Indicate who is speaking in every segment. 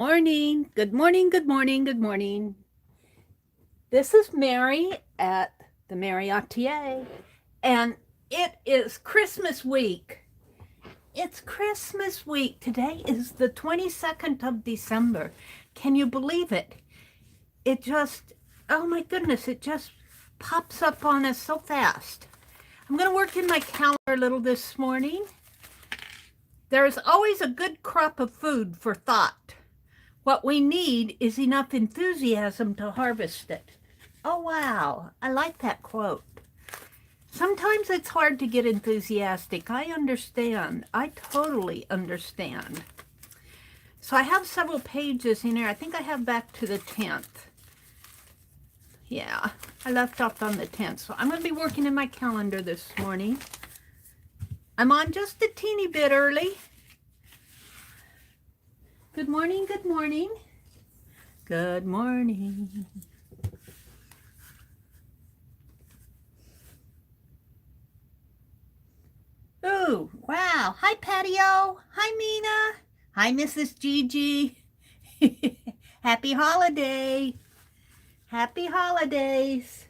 Speaker 1: Morning. Good morning. Good morning. Good morning. This is Mary at the.meri.atelier, and it is Christmas week. It's Christmas week. Today is the 22nd of December. Can you believe it? It just, oh my goodness, it just pops up on us so fast. I'm going to work in my calendar a little this morning. There is always a good crop of food for thought. What we need is enough enthusiasm to harvest it. Oh, wow. I like that quote. Sometimes it's hard to get enthusiastic. I understand. I totally understand. So I have several pages in here. I think I have back to the 10th. Yeah, I left off on the 10th. So I'm going to be working in my calendar this morning. I'm on just a teeny bit early. Good morning, good morning. Good morning. Ooh, wow. Hi, Patio. Hi, Mina. Hi, Mrs. Gigi. Happy holiday. Happy holidays.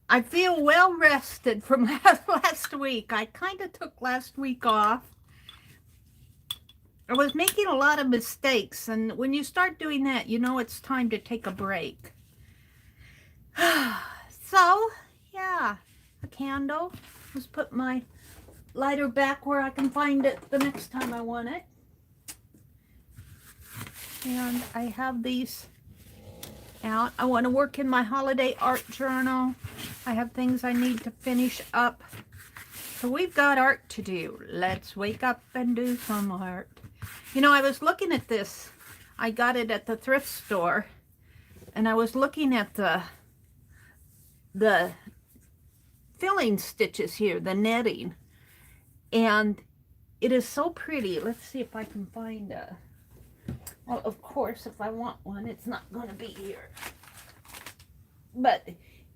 Speaker 1: I feel well rested from last week. I kind of took last week off. I was making a lot of mistakes, and when you start doing that, you know it's time to take a break. So, yeah, a candle. Let's put my lighter back where I can find it the next time I want it. And I have these out. I want to work in my holiday art journal. I have things I need to finish up. So we've got art to do. Let's wake up and do some art. You know, I was looking at this. I got it at the thrift store, and I was looking at the filling stitches here, the netting, and it is so pretty. Let's see if I can find a, well, of course, if I want one, it's not going to be here. But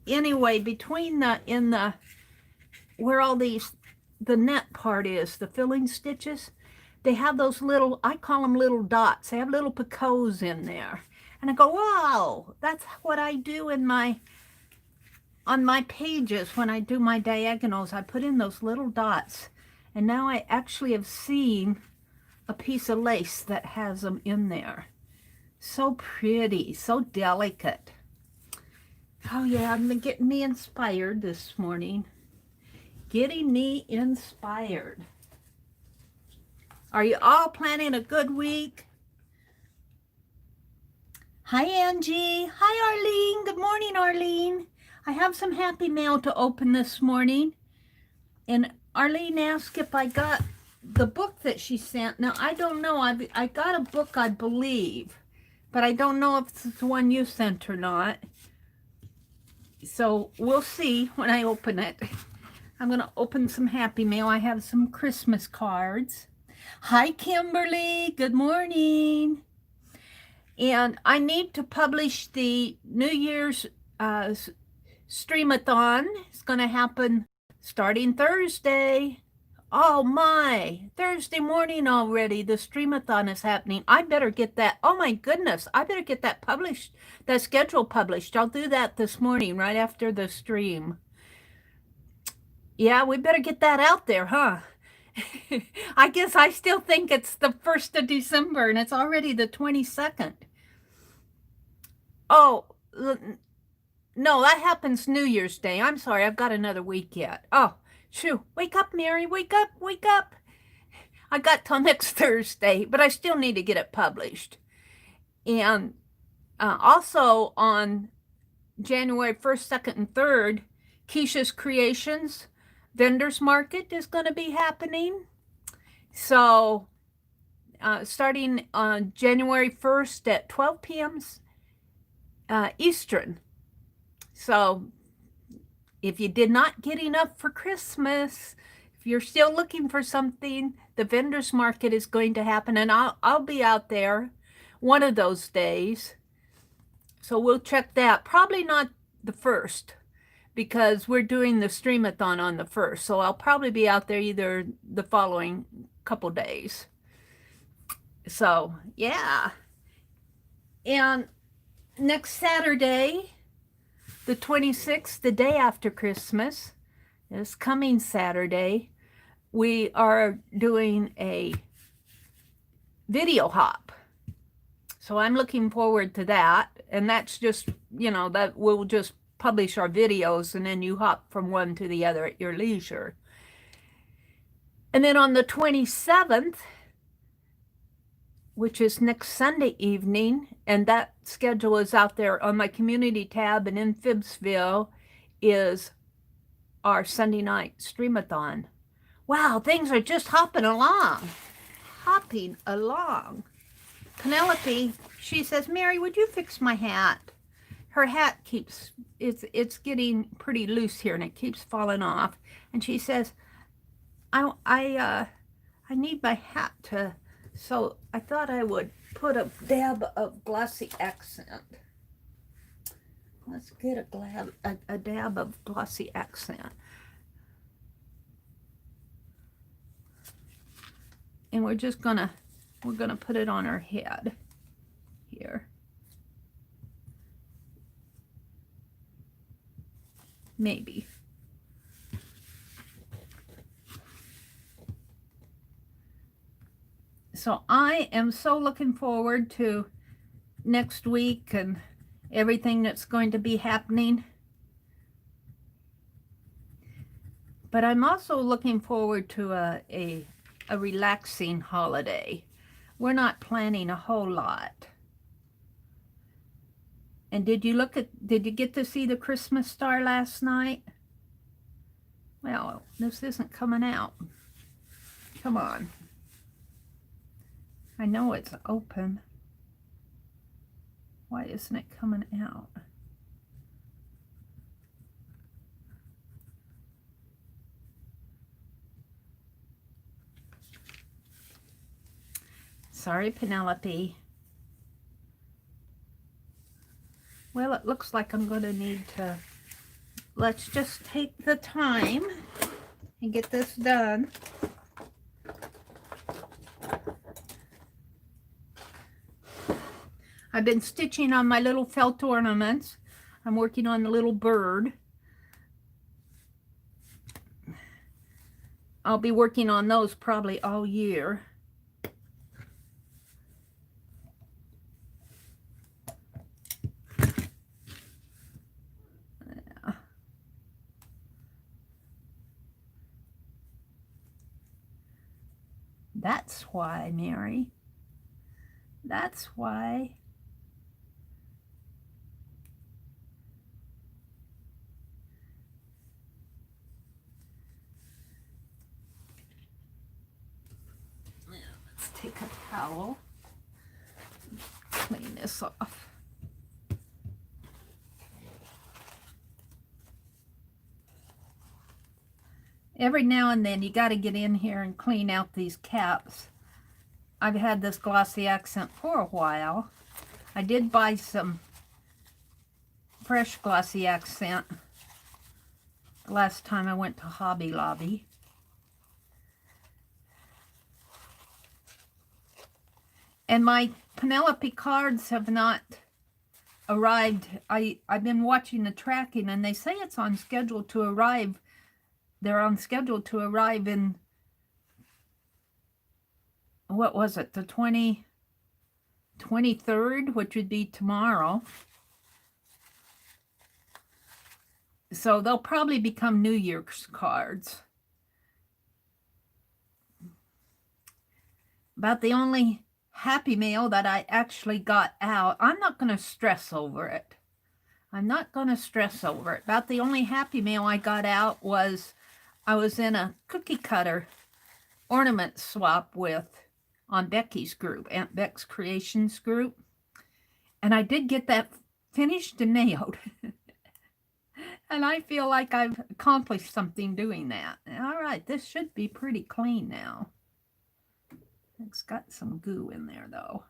Speaker 1: anyway, between where all these, the net part is, the filling stitches, they have those little, I call them little dots. They have little picots in there. And I go, wow, that's what I do on my pages when I do my diagonals. I put in those little dots. And now I actually have seen a piece of lace that has them in there. So pretty, so delicate. Oh yeah, I've been getting me inspired this morning. Getting me inspired. Are you all planning a good week? Hi, Angie. Hi, Arlene. Good morning, Arlene. I have some happy mail to open this morning. And Arlene asked if I got the book that she sent. Now, I don't know. I got a book, I believe. But I don't know if it's the one you sent or not. So we'll see when I open it. I'm going to open some happy mail. I have some Christmas cards. Hi, Kimberly. Good morning. And I need to publish the New Year's streamathon. It's going to happen starting Thursday. Oh my, Thursday morning already. The streamathon is happening. I better get that. Oh my goodness, I better get that published, that schedule published. I'll do that this morning right after the stream. Yeah, we better get that out there, huh? I guess I still think it's the 1st of December and it's already the 22nd. Oh, no, that happens New Year's Day. I'm sorry, I've got another week yet. Oh, shoo. Wake up, Mary. Wake up, wake up. I got till next Thursday, but I still need to get it published. And also on January 1st, 2nd, and 3rd, Keisha's Creations Vendors Market is going to be happening. So starting on January 1st at 12 p.m. Eastern. So if you did not get enough for Christmas, if you're still looking for something, the vendors market is going to happen, and I'll be out there one of those days. So we'll check that. Probably not the 1st, because we're doing the streamathon on the 1st. So I'll probably be out there either the following couple days. So, yeah. And next Saturday, the 26th, the day after Christmas, this coming Saturday, we are doing a video hop. So I'm looking forward to that. And that's just, you know, that we'll just publish our videos and then you hop from one to the other at your leisure. And then on the 27th, which is next Sunday evening, and that schedule is out there on my community tab, and in Phibbsville is our Sunday night streamathon. Wow, things are just hopping along. Penelope, she says, Mary, would you fix my hat? Her hat keeps, it's getting pretty loose here and it keeps falling off. And she says, I need my hat to, so I thought I would put a dab of glossy accent. Let's get a dab of glossy accent. And we're gonna put it on her head here. Maybe. So I am so looking forward to next week and everything that's going to be happening. But I'm also looking forward to a relaxing holiday. We're not planning a whole lot. And did you get to see the Christmas star last night? Well, this isn't coming out. Come on. I know it's open. Why isn't it coming out? Sorry, Penelope. Well, it looks like I'm going to need to, let's just take the time and get this done. I've been stitching on my little felt ornaments. I'm working on the little bird. I'll be working on those probably all year. Yeah. That's why, Mary. That's why. Let's take a towel, clean this off. Every now and then you got to get in here and clean out these caps. I've had this glossy accent for a while. I did buy some fresh glossy accent the last time I went to Hobby Lobby. And my Penelope cards have not arrived. I've been watching the tracking and they say it's on schedule to arrive. They're on schedule to arrive in, what was it, the 23rd, which would be tomorrow. So they'll probably become New Year's cards. About the only Happy Mail that I actually got out. I'm not going to stress over it. I'm not going to stress over it. About the only Happy Mail I got out was I was in a cookie cutter ornament swap with on Becky's group, Aunt Beck's Creations group. And I did get that finished and nailed. And I feel like I've accomplished something doing that. All right, this should be pretty clean now. It's got some goo in there, though.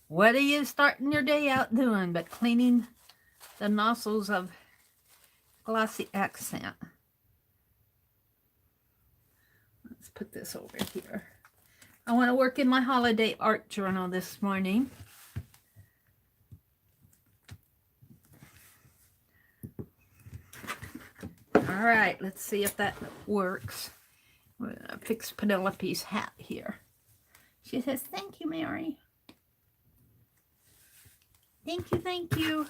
Speaker 1: What are you starting your day out doing but cleaning the nozzles of glossy accent? Let's put this over here. I want to work in my holiday art journal this morning. All right, let's see if that works. I'm going to fix Penelope's hat here. She says, thank you, Mary. Thank you, thank you.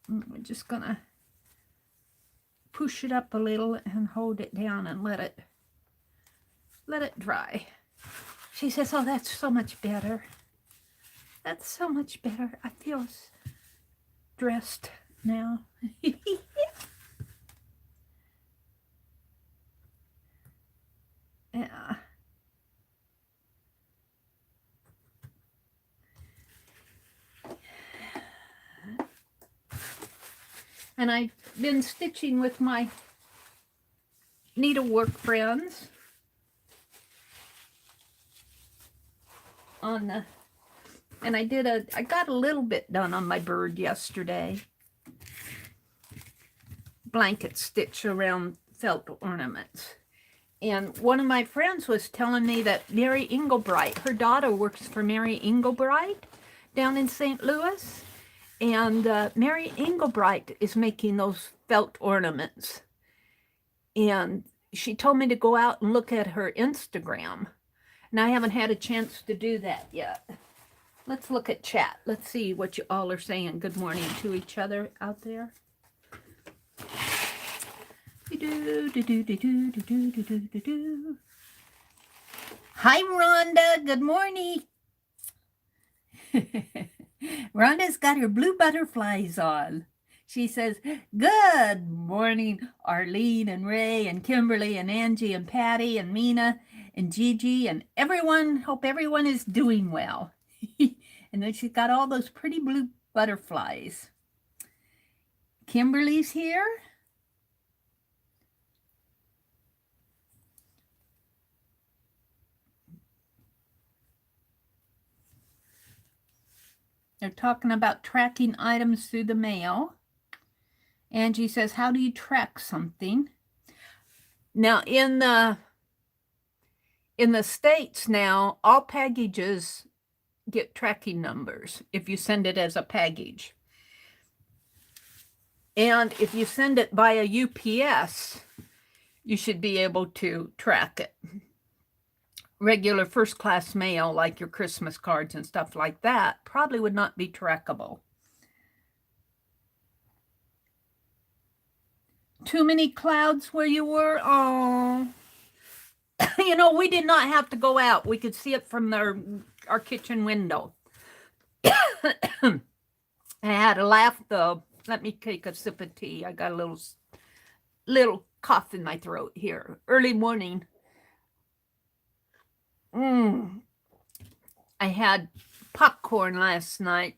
Speaker 1: I'm just going to push it up a little and hold it down and let it dry. She says, oh, that's so much better. That's so much better. I feel dressed now. Yeah. And I've been stitching with my needlework friends on the, and I got a little bit done on my bird yesterday. Blanket stitch around felt ornaments. And one of my friends was telling me that Mary Engelbright, her daughter works for Mary Engelbright down in St. Louis. And Mary Engelbright is making those felt ornaments. And she told me to go out and look at her Instagram. And I haven't had a chance to do that yet. Let's look at chat. Let's see what you all are saying. Good morning to each other out there. Hi, Rhonda. Good morning. Rhonda's got her blue butterflies on. She says, good morning, Arlene and Ray and Kimberly and Angie and Patty and Mina and Gigi and everyone. Hope everyone is doing well. And then she's got all those pretty blue butterflies. Kimberly's here. They're talking about tracking items through the mail. Angie says, how do you track something? Now, in the States now, all packages get tracking numbers if you send it as a package. And if you send it via UPS, you should be able to track it. Regular first-class mail, like your Christmas cards and stuff like that, probably would not be trackable. Too many clouds where you were? Oh, you know, we did not have to go out. We could see it from our kitchen window. I had to laugh, though. Let me take a sip of tea. I got a little cough in my throat here. Early morning. I had popcorn last night.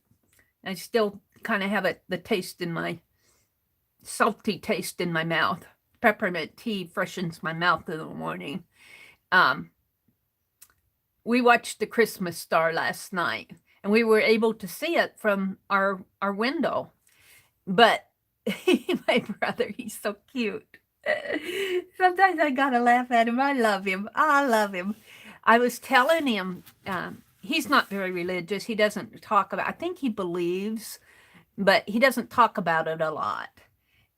Speaker 1: I still kind of have the taste in my, salty taste in my mouth. Peppermint tea freshens my mouth in the morning. We watched the Christmas star last night, and we were able to see it from our window. But my brother, he's so cute. Sometimes I gotta laugh at him. I love him. I love him. I was telling him, he's not very religious. He doesn't talk about, I think he believes, but he doesn't talk about it a lot.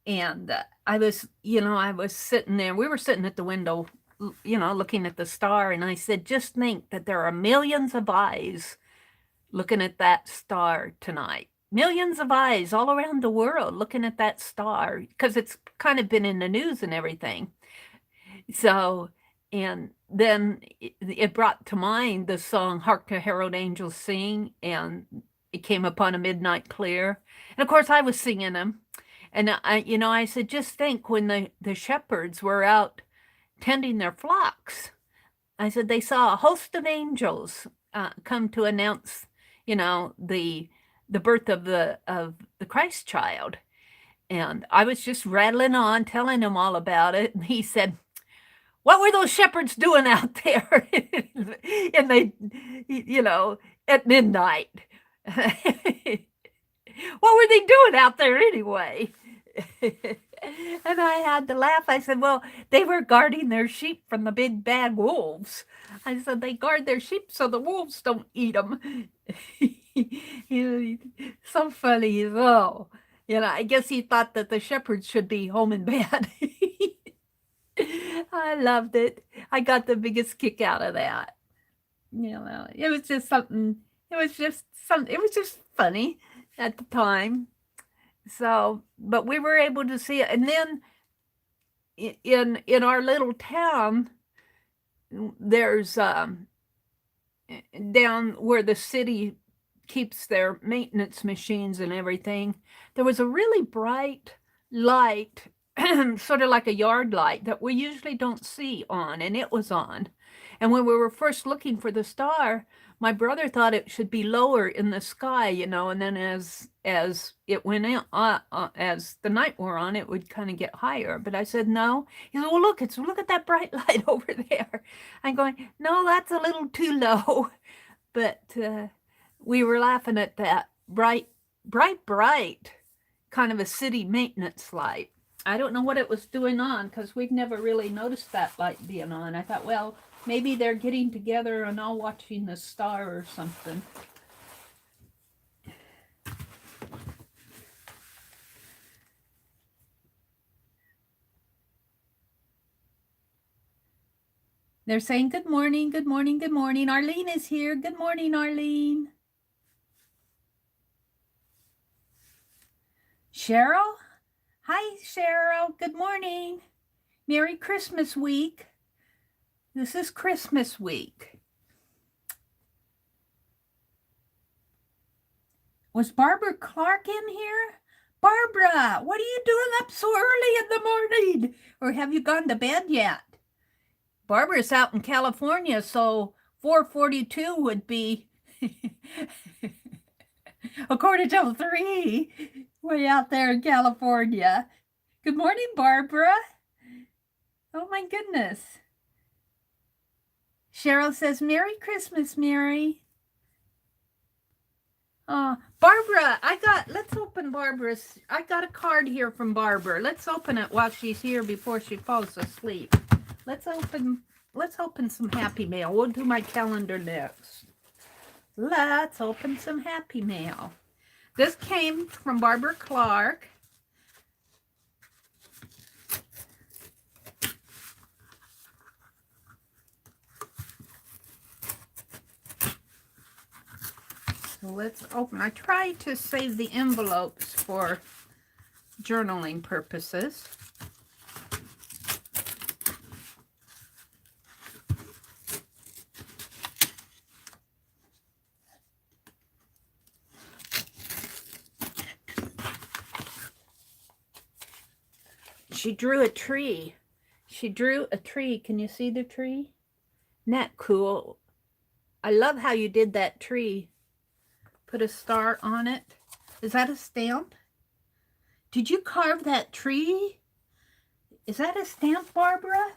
Speaker 1: And I was sitting there. We were sitting at the window, looking at the star. And I said, just think that there are millions of eyes looking at that star tonight. Millions of eyes all around the world looking at that star, because it's kind of been in the news and everything. So, and then it brought to mind the song Hark the Herald Angels Sing, and it came upon a midnight clear. And of course I was singing them. And I said, just think when the shepherds were out tending their flocks, I said they saw a host of angels come to announce, the birth of the Christ child. And I was just rattling on, telling him all about it. And he said, what were those shepherds doing out there? And they, at midnight. What were they doing out there anyway? And I had to laugh. I said, well, they were guarding their sheep from the big bad wolves. I said, they guard their sheep so the wolves don't eat them. So funny, though. I guess he thought that the shepherds should be home in bed. I loved it. I got the biggest kick out of that. It was just something. It was just funny at the time. So, but we were able to see it, and then in our little town, there's down where the city keeps their maintenance machines and everything, there was a really bright light, sort of like a yard light that we usually don't see on, and it was on. And when we were first looking for the star, my brother thought it should be lower in the sky, and then as it went in, as the night wore on, it would kind of get higher. But I said no. He said, well, look at that bright light over there. I'm going, no, that's a little too low. But we were laughing at that bright kind of a city maintenance light. I don't know what it was doing on, because we've never really noticed that light being on. I thought, well, maybe they're getting together and all watching the star or something. They're saying good morning, good morning, good morning. Arlene is here. Good morning, Arlene. Cheryl? Hi, Cheryl. Good morning. Merry Christmas week. This is Christmas week. Was Barbara Clark in here? Barbara, what are you doing up so early in the morning? Or have you gone to bed yet? Barbara's out in California, so 4:42 would be a quarter till 3, way out there in California. Good morning, Barbara. Oh my goodness. Cheryl says, Merry Christmas, Mary. Barbara, let's open Barbara's, I got a card here from Barbara. Let's open it while she's here before she falls asleep. Let's open some Happy Mail. We'll do my calendar next. Let's open some Happy Mail. This came from Barbara Clark. So let's open. I try to save the envelopes for journaling purposes. She drew a tree. She drew a tree. Can you see the tree? Isn't that cool? I love how you did that tree. Put a star on it. Is that a stamp? Did you carve that tree? Is that a stamp, Barbara?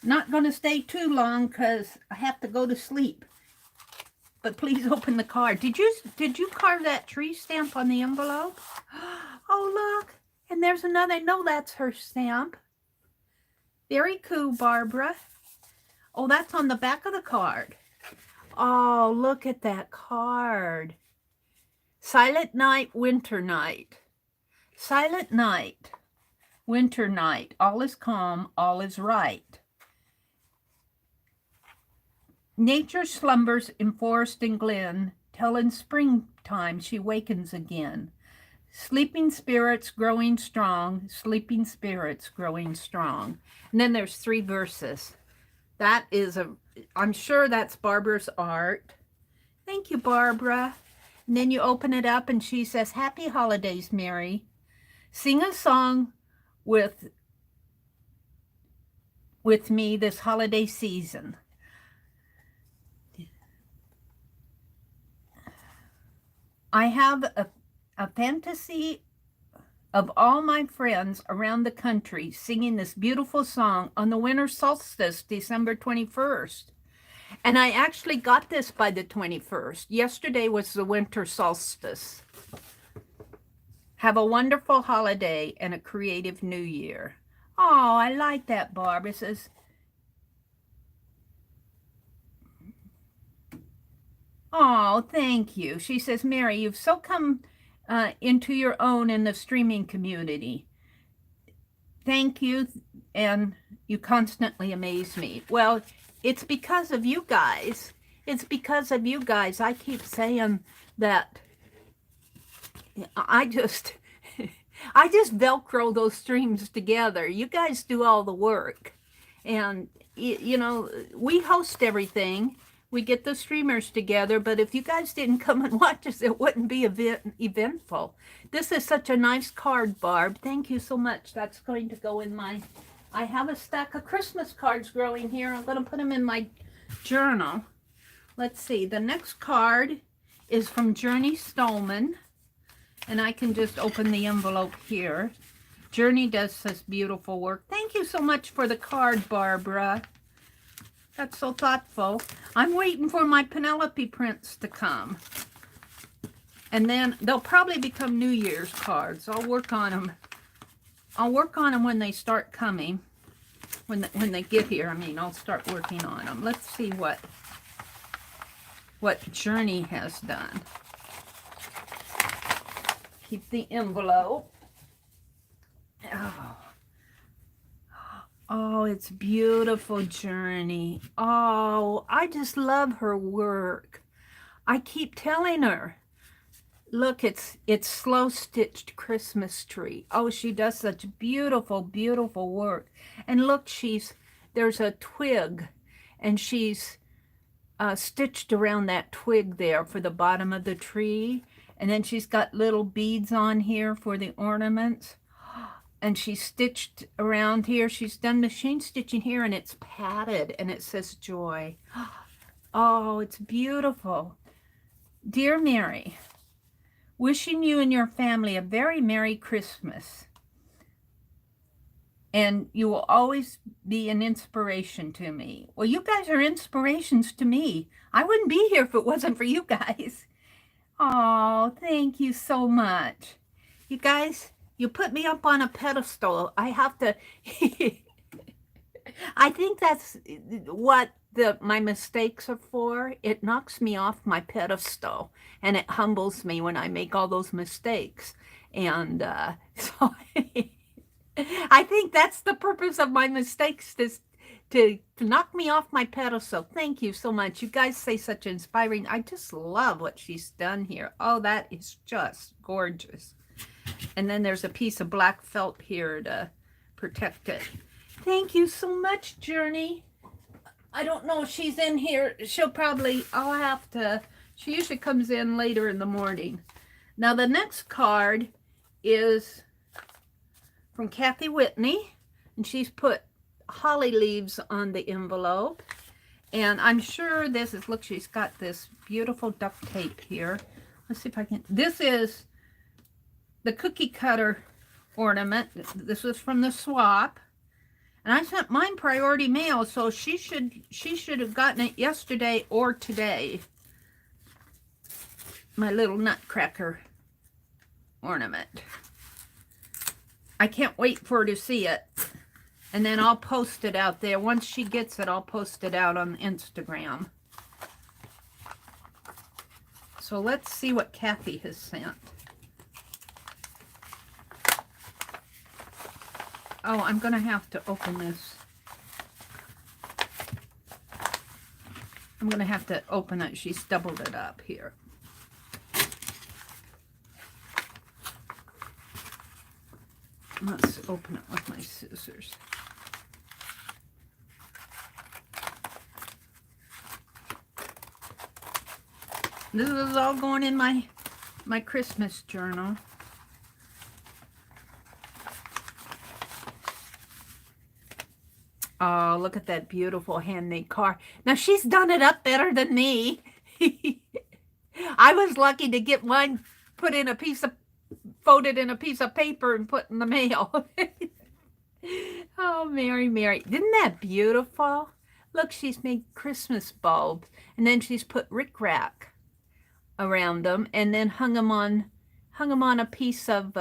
Speaker 1: Not going to stay too long because I have to go to sleep. But please open the card. Did you carve that tree stamp on the envelope? Oh, look. And there's another. No, that's her stamp. Very cool, Barbara. Oh, that's on the back of the card. Oh, look at that card. Silent night, winter night. Silent night, winter night. All is calm, all is right. Nature slumbers in forest and glen, till in springtime she wakens again. Sleeping spirits growing strong, sleeping spirits growing strong. And then there's 3 verses. That is I'm sure that's Barbara's art. Thank you, Barbara. And then you open it up and she says, Happy holidays, Mary. Sing a song with me this holiday season. I have a fantasy of all my friends around the country singing this beautiful song on the winter solstice, December 21st. And I actually got this by the 21st. Yesterday was the winter solstice. Have a wonderful holiday and a creative new year. Oh, I like that, Barb. It says, oh, thank you. She says, Mary, you've so come into your own in the streaming community. Thank you, and you constantly amaze me. Well, it's because of you guys. It's because of you guys. I keep saying that I just Velcro those streams together. You guys do all the work. And, you know, we host everything. We get the streamers together, but if you guys didn't come and watch us, it wouldn't be eventful. This is such a nice card, Barb. Thank you so much. That's going to go in my... I have a stack of Christmas cards growing here. I'm going to put them in my journal. Let's see. The next card is from Journey Stolman. And I can just open the envelope here. Journey does such beautiful work. Thank you so much for the card, Barbara. That's so thoughtful. I'm waiting for my Penelope prints to come. And then they'll probably become New Year's cards. I'll work on them. I'll work on them when they start coming. When they get here, I mean, I'll start working on them. Let's see what Journey has done. Keep the envelope. Oh, it's beautiful, Journey. Oh, I just love her work. I keep telling her, look, it's slow stitched Christmas tree. Oh, she does such beautiful, beautiful work. And look, there's a twig, and she's stitched around that twig there for the bottom of the tree. And then she's got little beads on here for the ornaments. And she's stitched around here. She's done machine stitching here, and it's padded, and it says joy. Oh, it's beautiful. Dear Mary, wishing you and your family a very Merry Christmas. And you will always be an inspiration to me. Well, you guys are inspirations to me. I wouldn't be here if it wasn't for you guys. Oh, thank you so much. You guys, you put me up on a pedestal. I have to... I think that's what my mistakes are for. It knocks me off my pedestal, and it humbles me when I make all those mistakes. And so I think that's the purpose of my mistakes, is to knock me off my pedestal. Thank you so much. You guys say such inspiring. I just love what she's done here. Oh, that is just gorgeous. And then there's a piece of black felt here to protect it. Thank you so much, Journey. I don't know if she's in here. I'll have to, she usually comes in later in the morning. Now the next card is from Kathy Whitney, and she's put holly leaves on the envelope. And I'm sure this is, look, she's got this beautiful duct tape here. Let's see if I can, this is the cookie cutter ornament. This was from the swap. And I sent mine priority mail, so she should have gotten it yesterday or today. My little nutcracker ornament. I can't wait for her to see it. And then I'll post it out there. Once she gets it, I'll post it out on Instagram. So let's see what Kathy has sent. Oh, I'm going to have to open this. I'm going to have to open it. She's doubled it up here. Let's open it with my scissors. This is all going in my Christmas journal. Oh, look at that beautiful handmade card. Now, she's done it up better than me. I was lucky to get mine folded in a piece of paper and put in the mail. Oh, Mary. Isn't that beautiful? Look, she's made Christmas bulbs, and then she's put rickrack around them, and then hung them on a piece of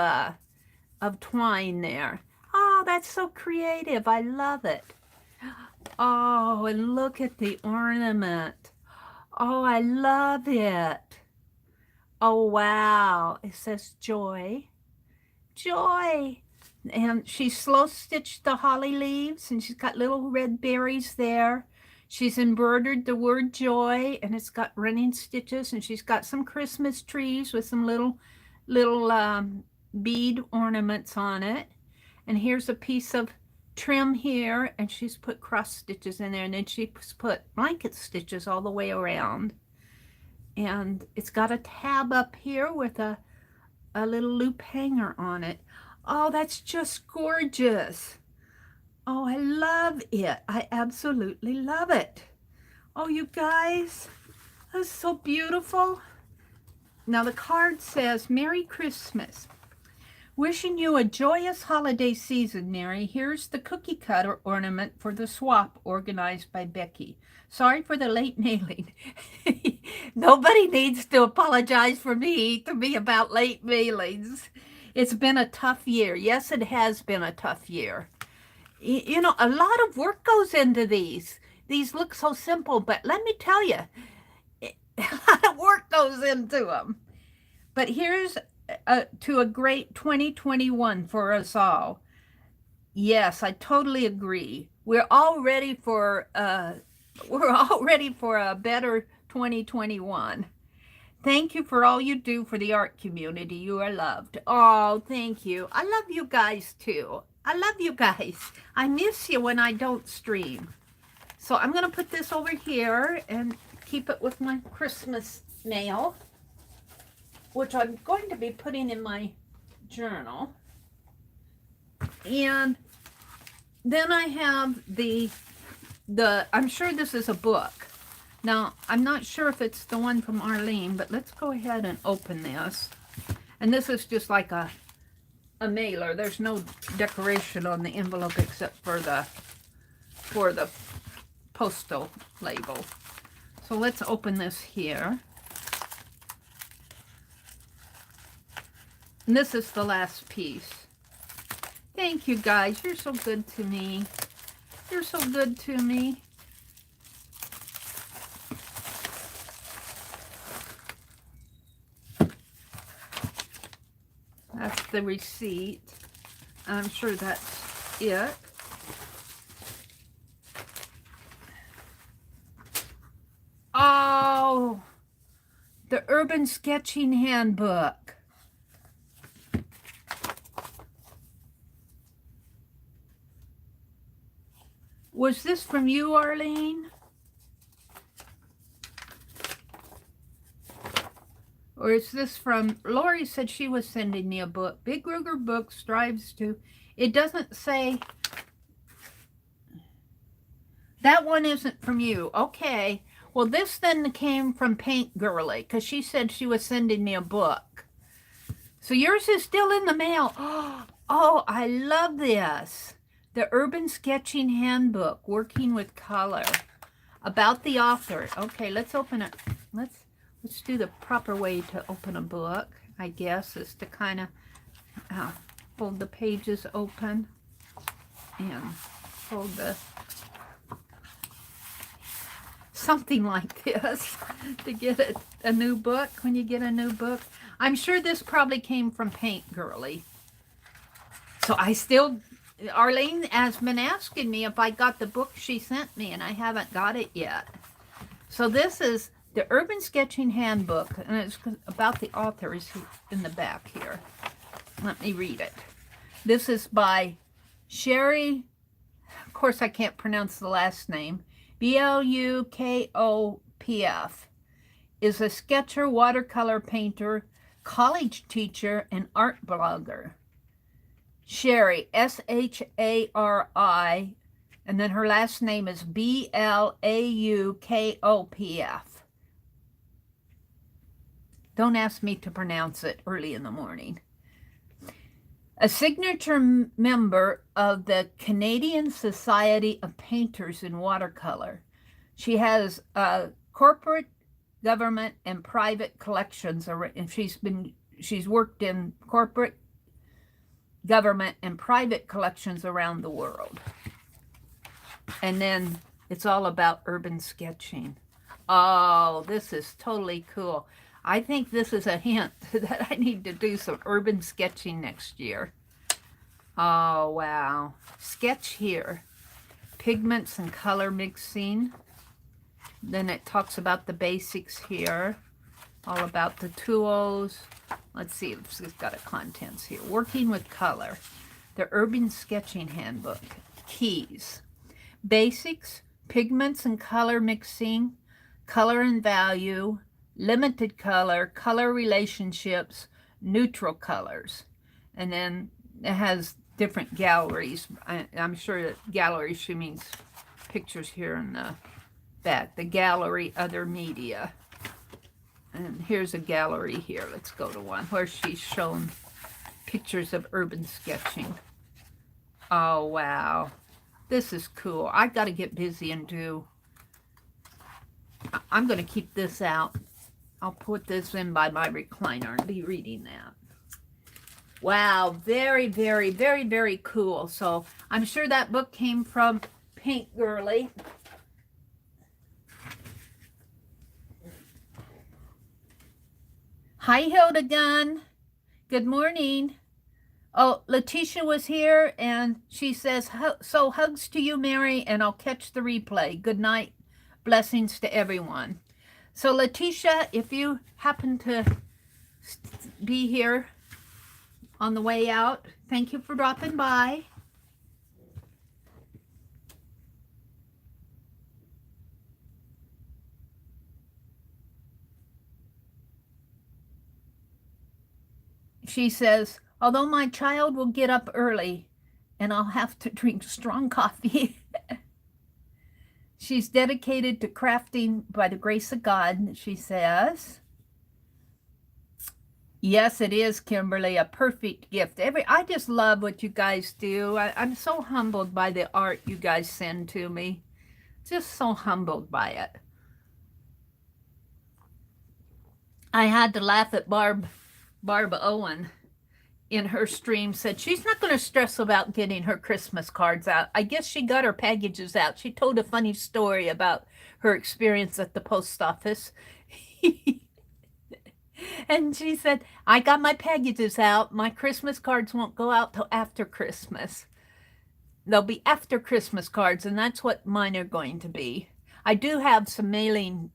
Speaker 1: twine there. Oh, that's so creative. I love it. Oh, and look at the ornament. Oh, I love it. Oh, wow. It says joy. Joy. And she slow stitched the holly leaves, and she's got little red berries there. She's embroidered the word joy, and it's got running stitches, and she's got some Christmas trees with some little bead ornaments on it. And here's a piece of trim here, and she's put cross stitches in there, and then she's put blanket stitches all the way around. And it's got a tab up here with a little loop hanger on it. Oh, that's just gorgeous. Oh, I love it. I absolutely love it. Oh, you guys, that's so beautiful. Now the card says, Merry Christmas. Wishing you a joyous holiday season, Mary. Here's the cookie cutter ornament for the swap organized by Becky. Sorry for the late mailing. Nobody needs to apologize to me about late mailings. It's been a tough year. Yes, it has been a tough year. You know, a lot of work goes into these. These look so simple, but let me tell you, a lot of work goes into them. But here's to a great 2021 for us all. Yes, I totally agree. We're all ready for a better 2021. Thank you for all you do for the art community. You are loved. Oh, thank you. I love you guys too. I love you guys. I miss you when I don't stream. So I'm going to put this over here and keep it with my Christmas mail, which I'm going to be putting in my journal. And then I have the I'm sure this is a book. Now, I'm not sure if it's the one from Arlene, but let's go ahead and open this. And this is just like a mailer. There's no decoration on the envelope except for the postal label. So let's open this here. And this is the last piece. Thank you guys. You're so good to me. You're so good to me. That's the receipt. I'm sure that's it. Oh, the Urban Sketching Handbook. Was this from you, Arlene? Or is this from, Lori said she was sending me a book. Big Ruger Book strives to, it doesn't say, that one isn't from you. Okay. Well, this then came from Paint Girly, because she said she was sending me a book. So yours is still in the mail. Oh, I love this. The Urban Sketching Handbook, Working with Color. About the author. Okay, let's open it. Let's do the proper way to open a book, I guess, is to kind of hold the pages open and hold the, something like this to get a new book when you get a new book. I'm sure this probably came from Paint Girly. So I still, Arlene has been asking me if I got the book she sent me, and I haven't got it yet. So this is the Urban Sketching Handbook, and it's about the author is in the back here. Let me read it. This is by Sherry, of course I can't pronounce the last name, Blukopf, is a sketcher, watercolor painter, college teacher, and art blogger. Sherry, S-H-A-R-I, and then her last name is B-L-A-U-K-O-P-F. Don't ask me to pronounce it early in the morning. A signature member of the Canadian Society of Painters in Watercolor. She has corporate, government, and private collections, and she's worked in corporate, government, and private collections around the world. And then it's all about urban sketching. Oh, this is totally cool. I think this is a hint that I need to do some urban sketching next year. Oh, wow. Sketch here. Pigments and color mixing. Then it talks about the basics here. All about the tools. Let's see if it's got a contents here. Working with color. The Urban Sketching Handbook. Keys. Basics, pigments and color mixing, color and value, limited color, color relationships, neutral colors. And then it has different galleries. I'm sure that galleries, she means pictures here in the back. The gallery, other media. And here's a gallery here. Let's go to one where she's shown pictures of urban sketching. Oh, wow. This is cool. I've got to get busy and do. I'm going to keep this out. I'll put this in by my recliner and be reading that. Wow. Very, very, very, very cool. So I'm sure that book came from Paint Girly. Hi, Hildegun. Good morning. Oh, Letitia was here, and she says, so hugs to you, Mary, and I'll catch the replay. Good night. Blessings to everyone. So, Letitia, if you happen to be here on the way out, thank you for dropping by. She says, although my child will get up early and I'll have to drink strong coffee, she's dedicated to crafting by the grace of God, she says. Yes, it is, Kimberly, a perfect gift. I just love what you guys do. I'm so humbled by the art you guys send to me. Just so humbled by it. I had to laugh at Barb Owen in her stream. Said she's not going to stress about getting her Christmas cards out. I guess she got her packages out. She told a funny story about her experience at the post office. And she said, I got my packages out. My Christmas cards won't go out till after Christmas. They'll be after Christmas cards, and that's what mine are going to be. I do have some mailing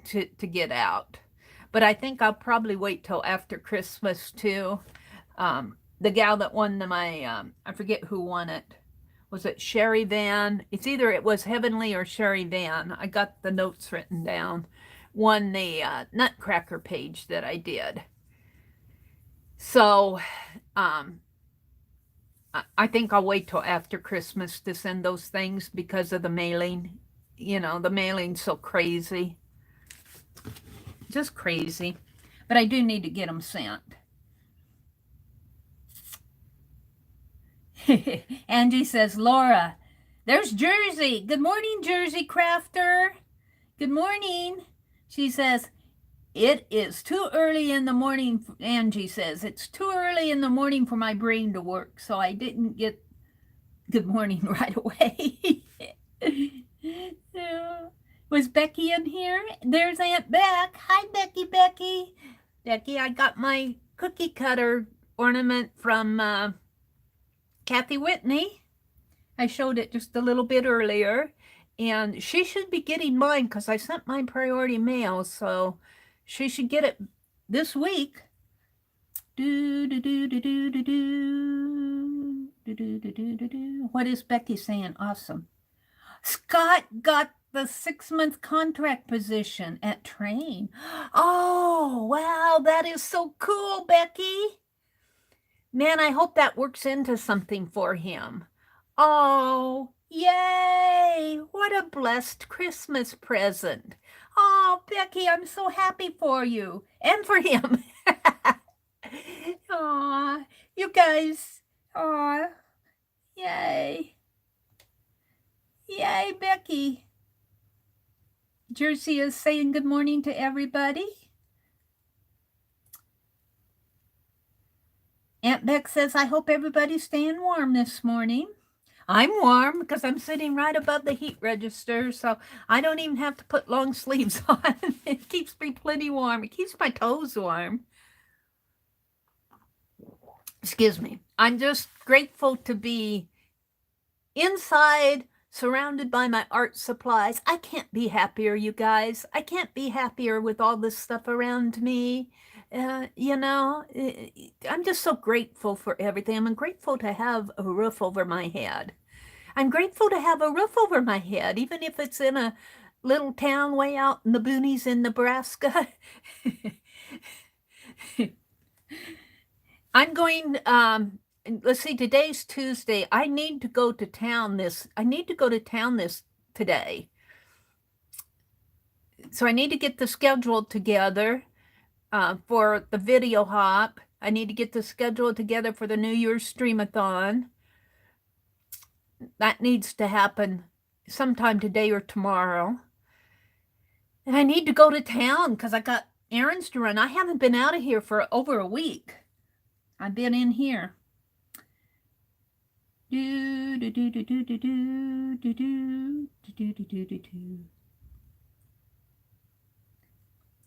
Speaker 1: to get out, but I think I'll probably wait till after Christmas too. The gal that won my, I forget who won it. Was it Sherry Van? It's either it was Heavenly or Sherry Van. I got the notes written down. Won the Nutcracker page that I did. So I think I'll wait till after Christmas to send those things because of the mailing. You know, the mailing's so crazy. Just crazy. But I do need to get them sent. Angie says, Laura, there's Jersey. Good morning, Jersey Crafter. Good morning. She says, it is too early in the morning. Angie says, it's too early in the morning for my brain to work, so I didn't get good morning right away. Was Becky in here? There's Aunt Beck. Hi, Becky. Becky, I got my cookie cutter ornament from Kathy Whitney. I showed it just a little bit earlier, and she should be getting mine because I sent mine priority mail, so she should get it this week. What is Becky saying? Awesome. Scott got the 6-month contract position at Train. Oh, wow, that is so cool, Becky. Man, I hope that works into something for him. Oh, yay! What a blessed Christmas present. Oh, Becky, I'm so happy for you and for him. Aw, you guys. Aw, yay. Yay, Becky. Jersey is saying good morning to everybody. Aunt Beck says, I hope everybody's staying warm this morning. I'm warm because I'm sitting right above the heat register, so I don't even have to put long sleeves on. It keeps me plenty warm. It keeps my toes warm. Excuse me. I'm just grateful to be inside, surrounded by my art supplies. I can't be happier, you guys. I can't be happier with all this stuff around me. You know, I'm just so grateful for everything. I'm grateful to have a roof over my head. I'm grateful to have a roof over my head, even if it's in a little town way out in the boonies in Nebraska. I'm going, let's see, today's Tuesday. I need to go to town this today. So I need to get the schedule together for the video hop. I need to get the schedule together for the New Year's Streamathon. That needs to happen sometime today or tomorrow. And I need to go to town because I got errands to run. I haven't been out of here for over a week. I've been in here.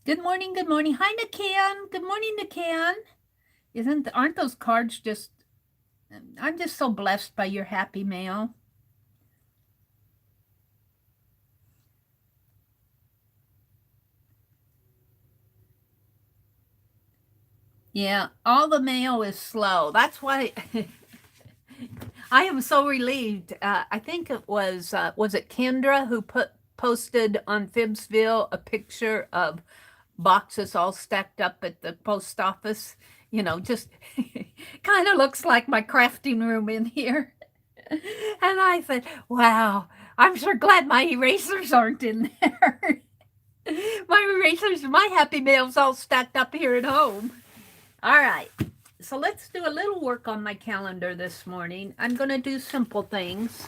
Speaker 1: Good morning, good morning. Hi, Nikan. Good morning, Nikan. Aren't those cards just, I'm just so blessed by your happy mail. Yeah, all the mail is slow. That's why I am so relieved. I think it was it Kendra who posted on Fibsville a picture of boxes all stacked up at the post office. You know, just kind of looks like my crafting room in here. And I said, wow, I'm sure glad my erasers aren't in there. My erasers, my happy mail's all stacked up here at home. All right, so let's do a little work on my calendar this morning. I'm going to do simple things.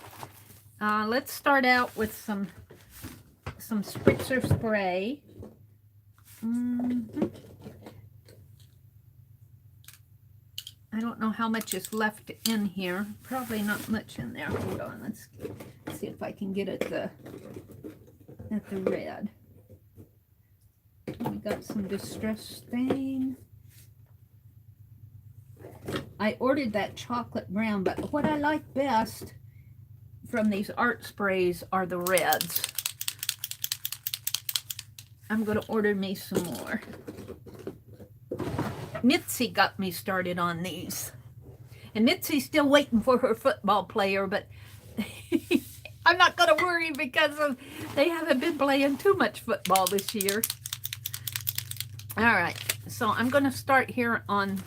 Speaker 1: Let's start out with some spritzer spray. I don't know how much is left in here. Probably not much in there. Hold on, let's see if I can get at the red. We got some distress stain. I ordered that chocolate brown, but what I like best from these art sprays are the reds. I'm going to order me some more. Mitzi got me started on these. And Mitzi's still waiting for her football player, but I'm not going to worry because they haven't been playing too much football this year. All right, so I'm going to start here on...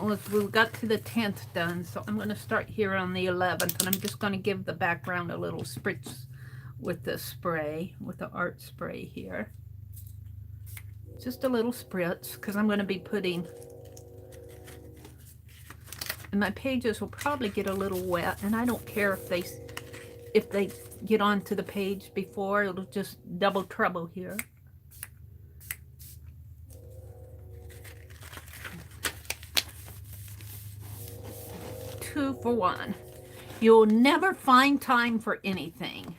Speaker 1: we got to the 10th done, so I'm going to start here on the 11th, and I'm just going to give the background a little spritz with the spray, with the art spray here. Just a little spritz, because I'm going to be putting, and my pages will probably get a little wet, and I don't care if they get onto the page before. It'll just double trouble here. 2 for 1. You'll never find time for anything.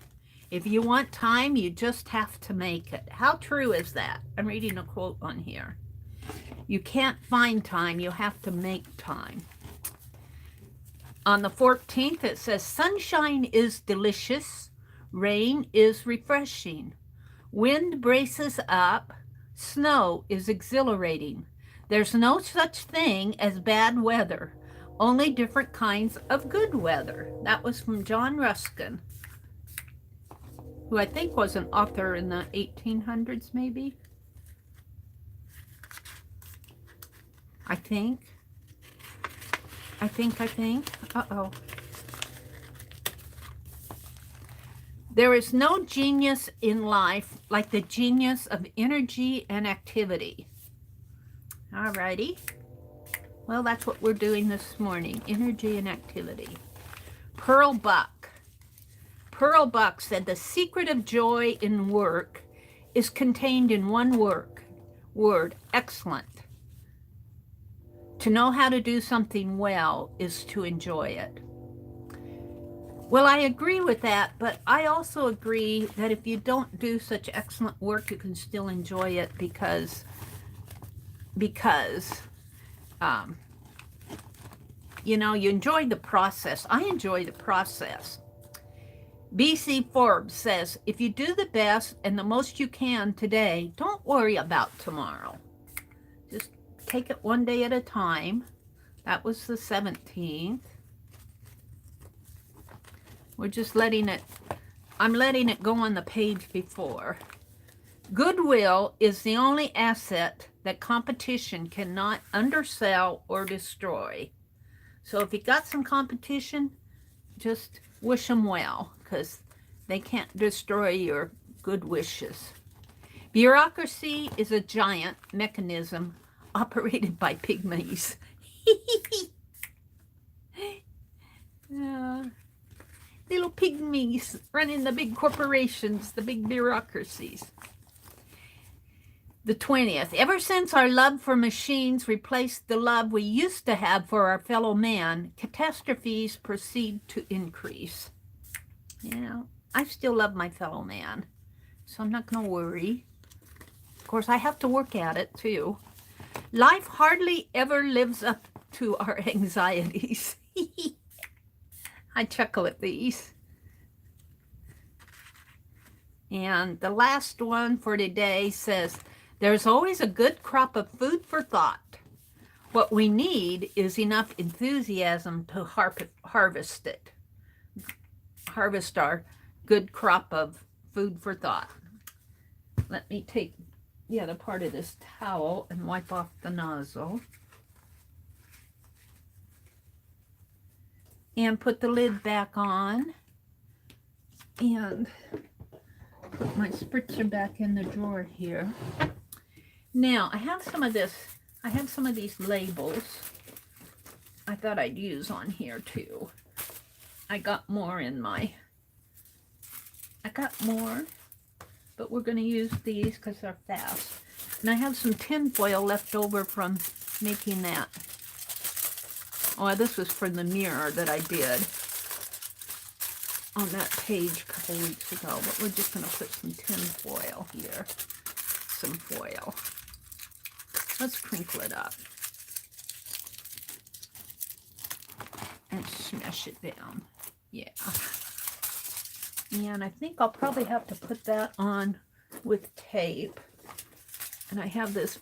Speaker 1: If you want time, you just have to make it. How true is that? I'm reading a quote on here. You can't find time, you have to make time. On the 14th, it says, sunshine is delicious, rain is refreshing, wind braces up, snow is exhilarating. There's no such thing as bad weather. Only different kinds of good weather. That was from John Ruskin, who I think was an author in the 1800s, maybe. I think. Uh-oh. There is no genius in life like the genius of energy and activity. All righty. Well, that's what we're doing this morning, energy and activity. Pearl Buck. Pearl Buck said, the secret of joy in work is contained in one word, excellent. To know how to do something well is to enjoy it. Well, I agree with that, but I also agree that if you don't do such excellent work, you can still enjoy it because you know, you enjoy the process. I enjoy the process. BC Forbes says, if you do the best and the most you can today, don't worry about tomorrow. Just take it one day at a time. That was the 17th. We're just letting it, I'm letting it go on the page before. Goodwill is the only asset that competition cannot undersell or destroy. So if you got some competition, just wish them well, because they can't destroy your good wishes. Bureaucracy is a giant mechanism operated by pygmies. Little pygmies running the big corporations, the big bureaucracies. The 20th, ever since our love for machines replaced the love we used to have for our fellow man, catastrophes proceed to increase. You know, I still love my fellow man, so I'm not going to worry. Of course, I have to work at it, too. Life hardly ever lives up to our anxieties. I chuckle at these. And the last one for today says, there's always a good crop of food for thought. What we need is enough enthusiasm to harvest it. Harvest our good crop of food for thought. Let me take the other part of this towel and wipe off the nozzle. And put the lid back on. And put my spritzer back in the drawer here. Now, I have some of this, I have some of these labels I thought I'd use on here too. I got more, but we're going to use these because they're fast. And I have some tin foil left over from making that. Oh, this was for the mirror that I did on that page a couple weeks ago, but we're just going to put some tin foil here. Some foil. Let's crinkle it up and smash it down. Yeah. And I think I'll probably have to put that on with tape. And I have this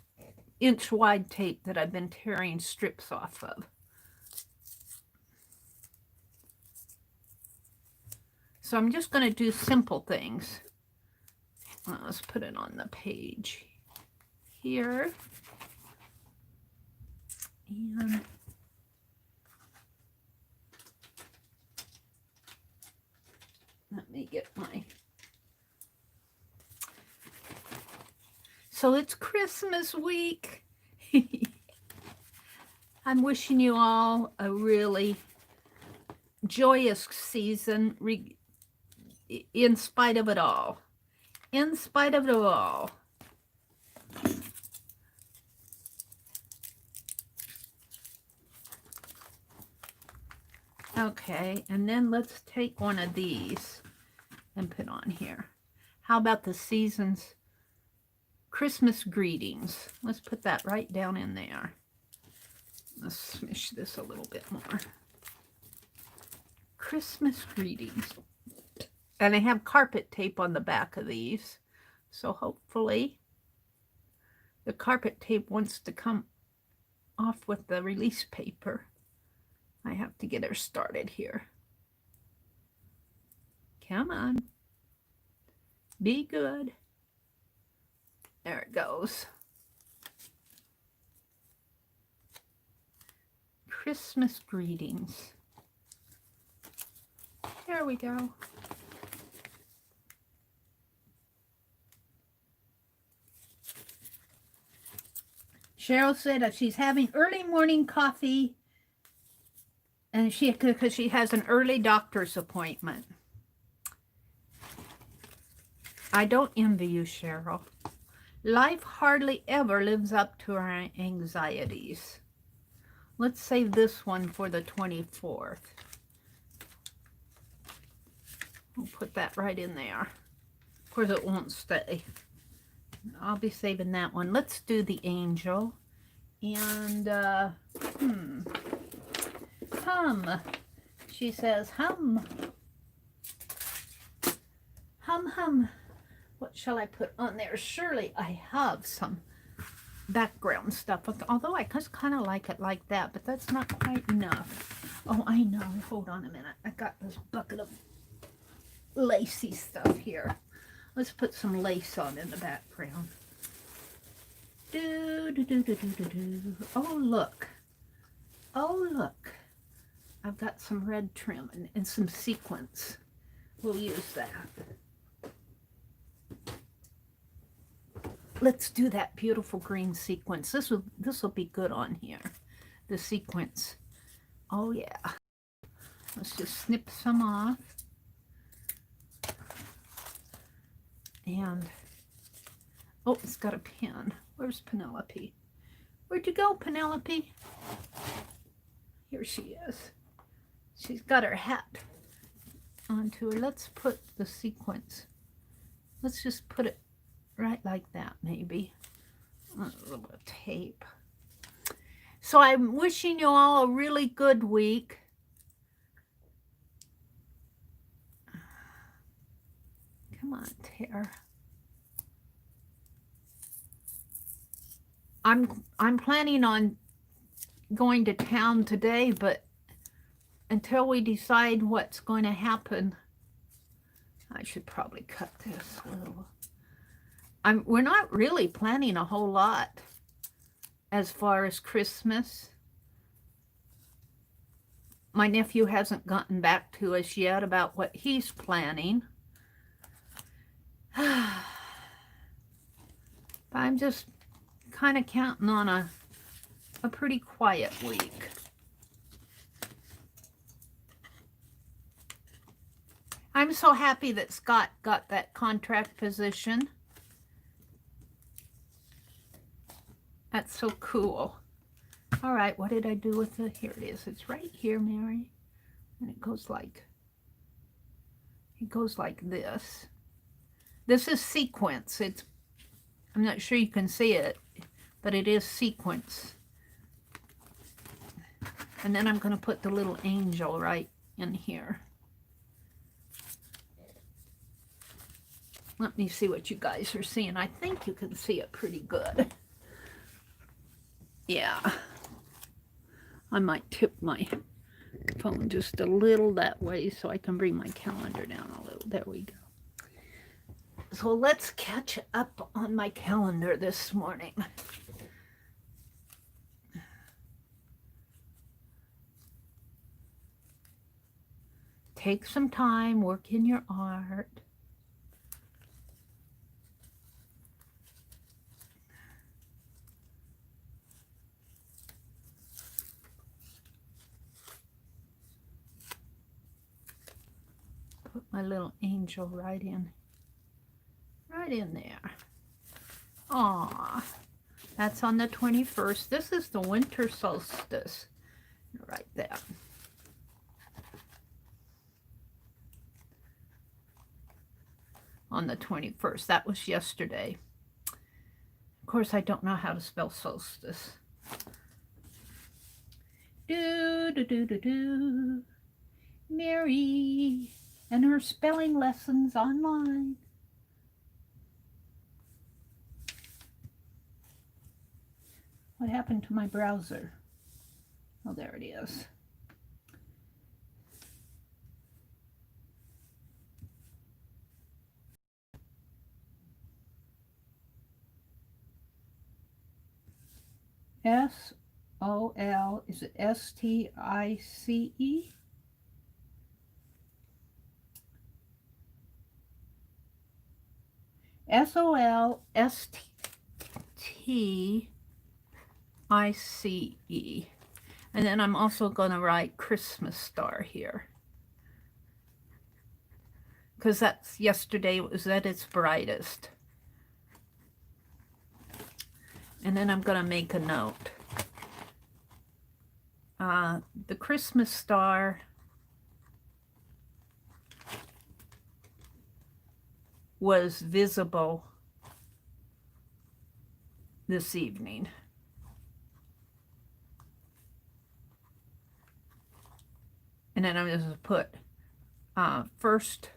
Speaker 1: inch-wide tape that I've been tearing strips off of. So I'm just going to do simple things. Let's put it on the page here. And let me get my... So it's Christmas week. I'm wishing you all a really joyous season in spite of it all. In spite of it all. Okay, and then let's take one of these and put on here. How about the season's Christmas greetings? Let's put that right down in there. Let's smush this a little bit more. Christmas greetings. And I have carpet tape on the back of these. So hopefully the carpet tape wants to come off with the release paper. I have to get her started here. Come on. Be good. There it goes. Christmas greetings. There we go. Cheryl said that she's having early morning coffee and because she has an early doctor's appointment. I don't envy you, Cheryl. Life hardly ever lives up to our anxieties. Let's save this one for the 24th. We'll put that right in there. Of course, it won't stay. I'll be saving that one. Let's do the angel. And, hum. She says, hum. Hum, hum. What shall I put on there? Surely I have some background stuff. Although I just kind of like it like that, but that's not quite enough. Oh, I know. Hold on a minute. I got this bucket of lacy stuff here. Let's put some lace on in the background. Do, do, do, do, do, do, do. Oh, look. Oh, look. I've got some red trim and some sequins. We'll use that. Let's do that beautiful green sequence. This will be good on here. The sequence. Oh, yeah. Let's just snip some off. And, oh, it's got a pin. Where's Penelope? Where'd you go, Penelope? Here she is. She's got her hat onto her. Let's put the sequence. Let's just put it right like that, maybe. A little bit of tape. So I'm wishing you all a really good week. Come on, Tara. I'm planning on going to town today, but until we decide what's going to happen, I should probably cut this a little. We're not really planning a whole lot as far as Christmas. My nephew hasn't gotten back to us yet about what he's planning. I'm just kind of counting on a pretty quiet week. I'm so happy that Scott got that contract position. That's so cool. All right, what did I do with it? Here it is. It's right here, Mary. And it goes like this. This is sequence. I'm not sure you can see it, but it is sequence. And then I'm going to put the little angel right in here. Let me see what you guys are seeing. I think you can see it pretty good. Yeah. I might tip my phone just a little that way so I can bring my calendar down a little. There we go. So let's catch up on my calendar this morning. Take some time, work in your art. Put my little angel right in there. Aw, that's on the 21st. This is the winter solstice. Write that. On the 21st. That was yesterday. Of course, I don't know how to spell solstice. Do. Mary and her spelling lessons online. What happened to my browser? Oh, there it is. S-O-L, is it S-T-I-C-E? S-O-L-S-T-I-C-E. And then I'm also going to write Christmas star here. because that's yesterday it was at its brightest. And then I'm going to make a note. The Christmas star was visible this evening. And then I'm going to put first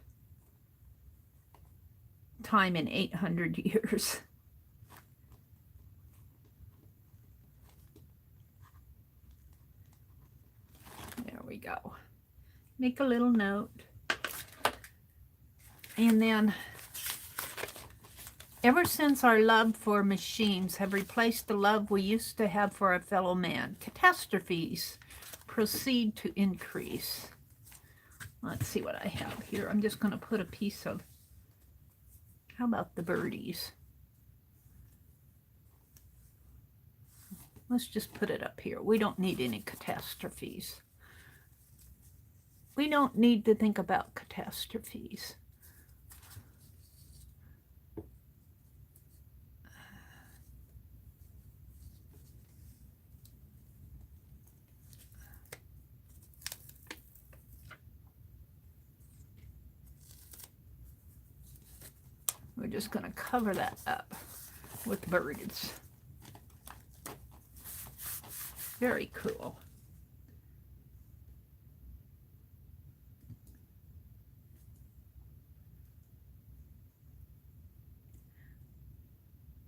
Speaker 1: time in 800 years. There we go. Make a little note. And then, ever since our love for machines have replaced the love we used to have for our fellow man, catastrophes proceed to increase. Let's see what I have here. I'm just going to put a piece of, how about the birdies? Let's just put it up here. We don't need any catastrophes. We don't need to think about catastrophes. We're just going to cover that up with birds. Very cool.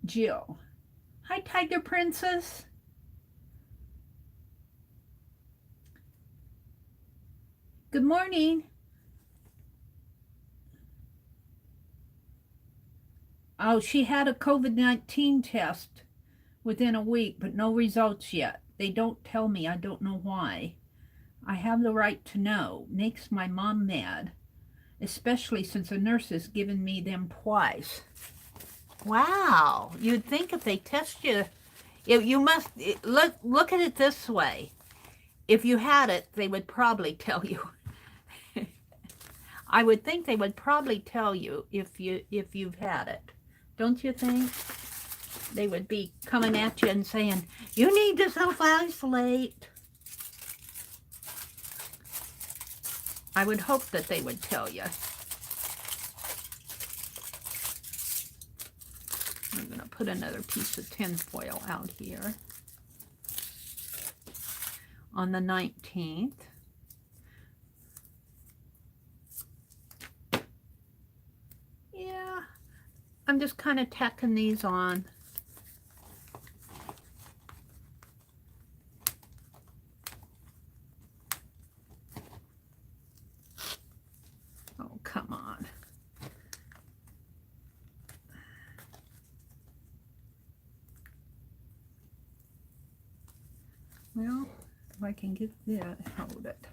Speaker 1: Jill. Hi, Tiger Princess. Good morning. Oh, she had a COVID-19 test within a week, but no results yet. They don't tell me. I don't know why. I have the right to know. Makes my mom mad, especially since a nurse has given me them twice. Wow. You'd think if they test you, you must, look at it this way. If you had it, they would probably tell you. I would think they would probably tell you if you've had it. Don't you think? They would be coming at you and saying, you need to self-isolate. I would hope that they would tell you. I'm going to put another piece of tin foil out here. On the 19th. Yeah, I'm just kind of tacking these on. Oh, come on. Well, if I can get that, hold it.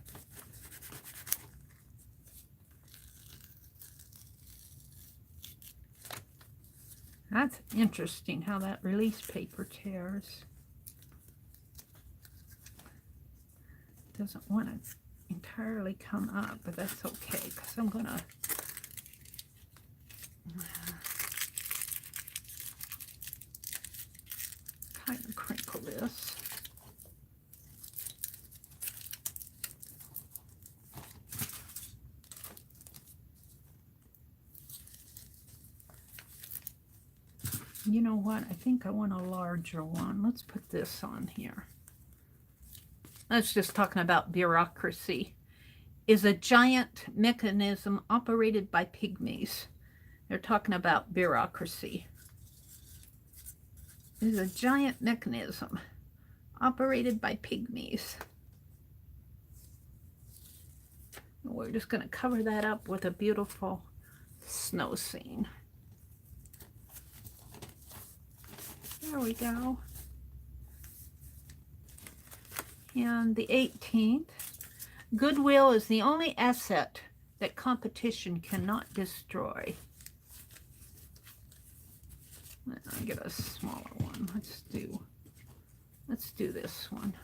Speaker 1: That's interesting how that release paper tears. Doesn't want to entirely come up, but that's okay because I'm going to kind of crinkle this. You know what? I think I want a larger one. Let's put this on here. That's just talking about bureaucracy. Is a giant mechanism operated by pygmies. They're talking about bureaucracy. Is a giant mechanism operated by pygmies. We're just going to cover that up with a beautiful snow scene. There we go. And the 18th, goodwill is the only asset that competition cannot destroy. I'll get a smaller one. Let's do this one.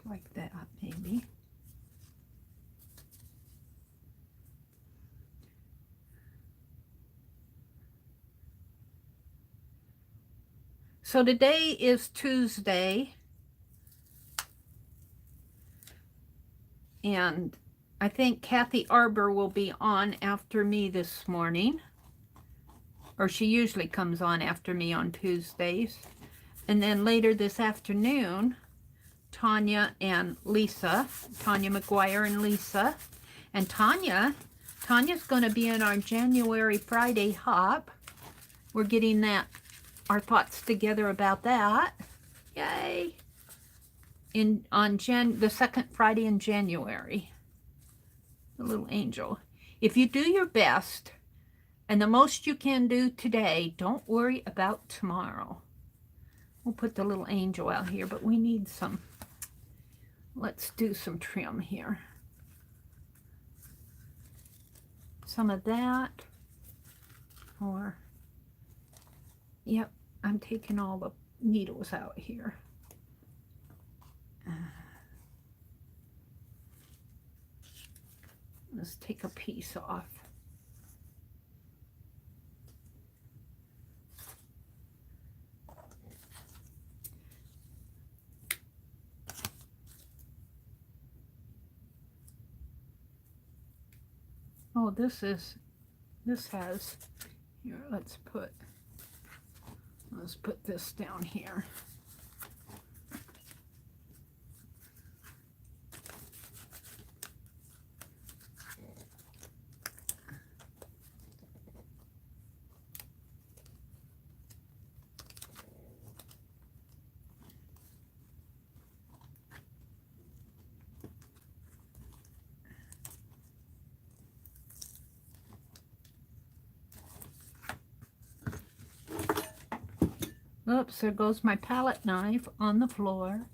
Speaker 1: Like that, maybe. So today is Tuesday, and I think Kathy Arbor will be on after me this morning, or she usually comes on after me on Tuesdays. And then later this afternoon, Tanya and Lisa, Tanya McGuire and Lisa, and Tanya's going to be in our January Friday hop. We're getting our thoughts together about that. Yay! On the second Friday in January. The little angel. If you do your best and the most you can do today, don't worry about tomorrow. We'll put the little angel out here, but we need some. Let's do some trim here. Some of that. Or, yep, I'm taking all the needles out here. Let's take a piece off. Oh, this has, here, let's put this down here. Oops, there goes my palette knife on the floor.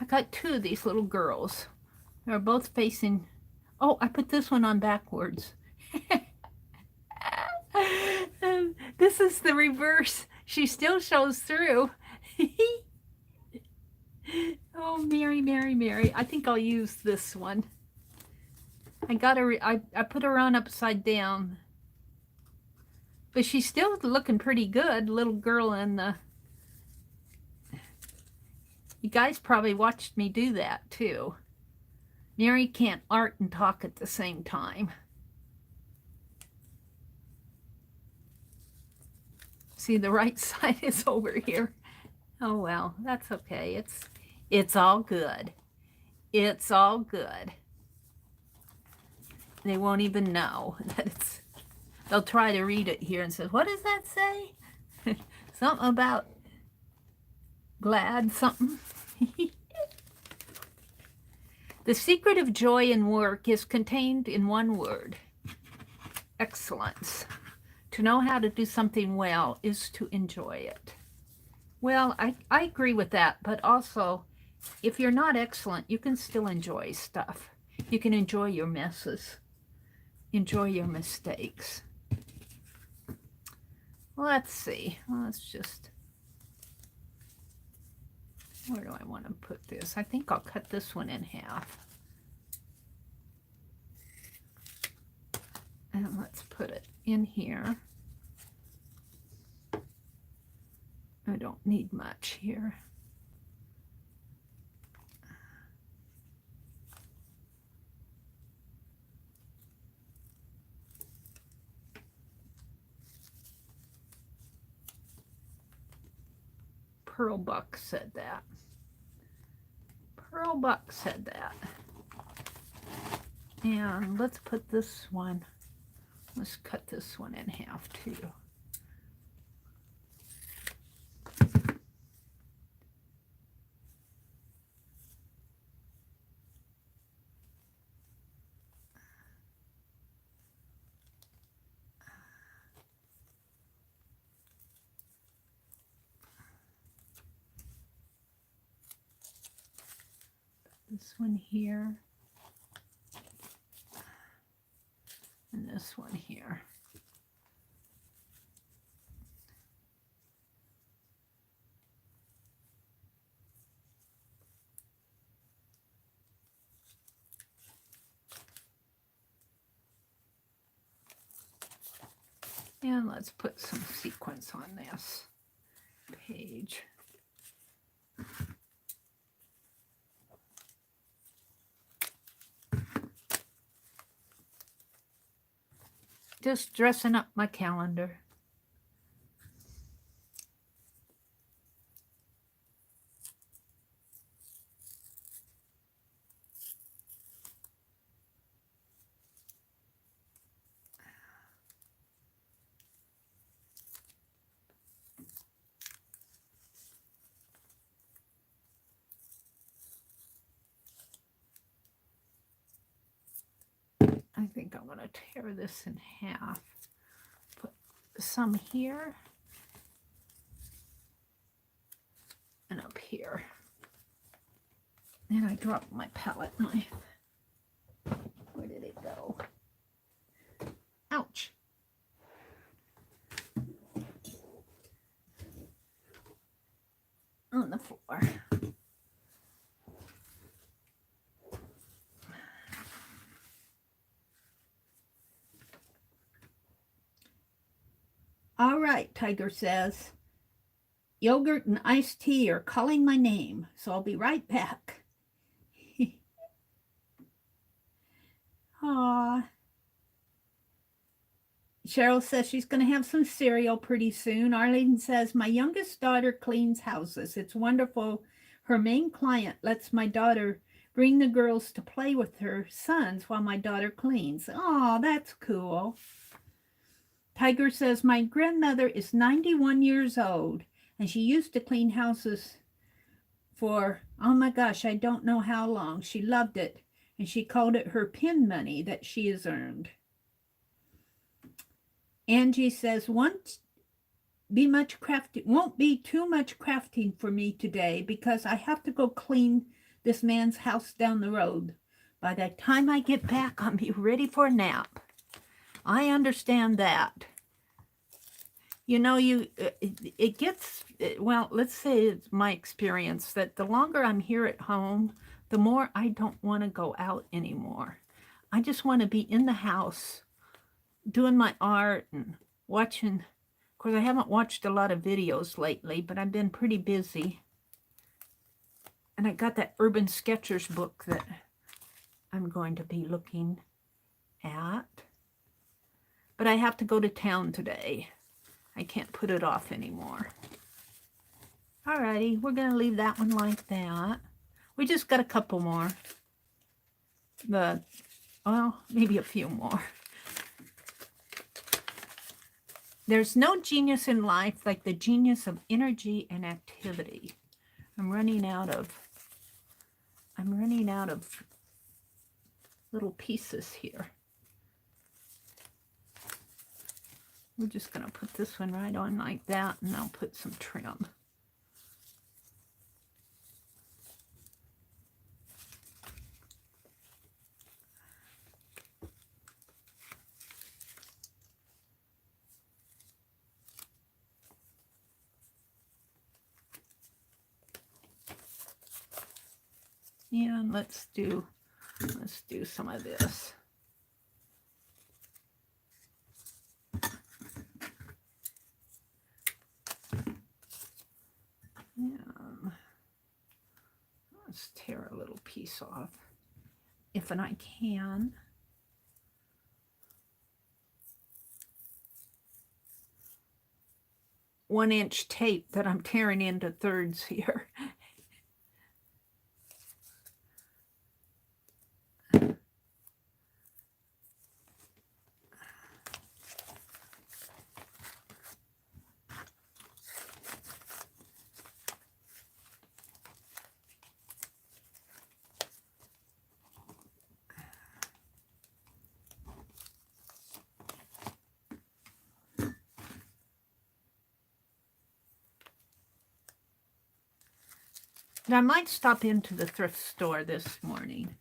Speaker 1: I got two of these little girls. They're both facing... Oh, I put this one on backwards. This is the reverse. She still shows through. Oh, Mary, Mary, Mary. I think I'll use this one. I put her on upside down. But she's still looking pretty good, little girl in the... You guys probably watched me do that too. Mary can't art and talk at the same time. See, the right side is over here. Oh well, that's okay. It's all good. It's all good. They won't even know that it's... They'll try to read it here and say, what does that say? Something about glad something. The secret of joy in work is contained in one word: excellence. To know how to do something well is to enjoy it. Well, I agree with that, but also, if you're not excellent, you can still enjoy stuff. You can enjoy your messes, enjoy your mistakes. Let's see. Let's just... Where do I want to put this? I think I'll cut this one in half. And let's put it in here. I don't need much here. Pearl Buck said that. Pearl Buck said that. And let's put this one, let's cut this one in half too. This one here, and this one here. And let's put some sequins on this page. Just dressing up my calendar. I think I'm going to tear this in half. Put some here and up here. And I dropped my palette knife. Where did it go? Ouch. On the floor. All right, Tiger says, yogurt and iced tea are calling my name, so I'll be right back. Aw. Cheryl says she's going to have some cereal pretty soon. Arlene says, my youngest daughter cleans houses. It's wonderful. Her main client lets my daughter bring the girls to play with her sons while my daughter cleans. Oh, that's cool. Tiger says, my grandmother is 91 years old, and she used to clean houses for, oh my gosh, I don't know how long. She loved it, and she called it her pin money that she has earned. Angie says, won't be too much crafting for me today because I have to go clean this man's house down the road. By the time I get back, I'll be ready for a nap. I understand that. You know, it gets, well, let's say it's my experience that the longer I'm here at home, the more I don't want to go out anymore. I just want to be in the house doing my art and watching. Of course, I haven't watched a lot of videos lately, but I've been pretty busy. And I got that Urban Sketchers book that I'm going to be looking at. But I have to go to town today. I can't put it off anymore. Alrighty, we're going to leave that one like that. We just got a couple more. Well, maybe a few more. There's no genius in life like the genius of energy and activity. I'm running out of little pieces here. We're just going to put this one right on like that, and I'll put some trim. And let's do some of this. Let's tear a little piece off, if and I can. One-inch tape that I'm tearing into thirds here. And I might stop into the thrift store this morning.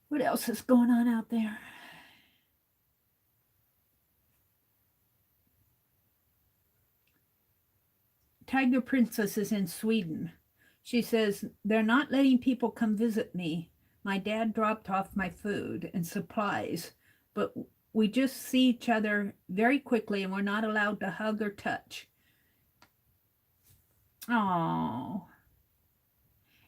Speaker 1: What else is going on out there? Tiger Princess is in Sweden. She says, they're not letting people come visit me, My dad dropped off my food and supplies, but we just see each other very quickly and we're not allowed to hug or touch. Oh.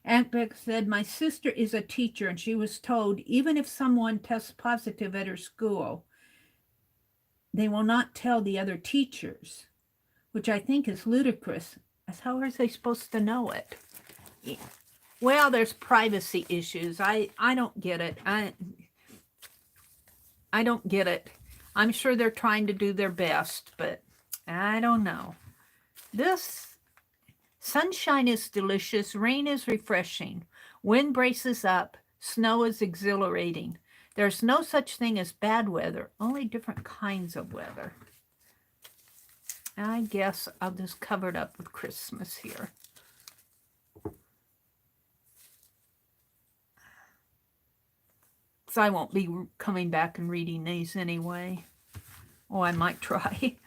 Speaker 1: Aunt Beck said, my sister is a teacher and she was told even if someone tests positive at her school, they will not tell the other teachers, which I think is ludicrous. As how are they supposed to know it? Yeah. Well, there's privacy issues. I don't get it. I don't get it. I'm sure they're trying to do their best, but I don't know. This sunshine is delicious. Rain is refreshing. Wind braces up. Snow is exhilarating. There's no such thing as bad weather, only different kinds of weather. I guess I'll just cover it up with Christmas here. So I won't be coming back and reading these anyway. Oh, I might try.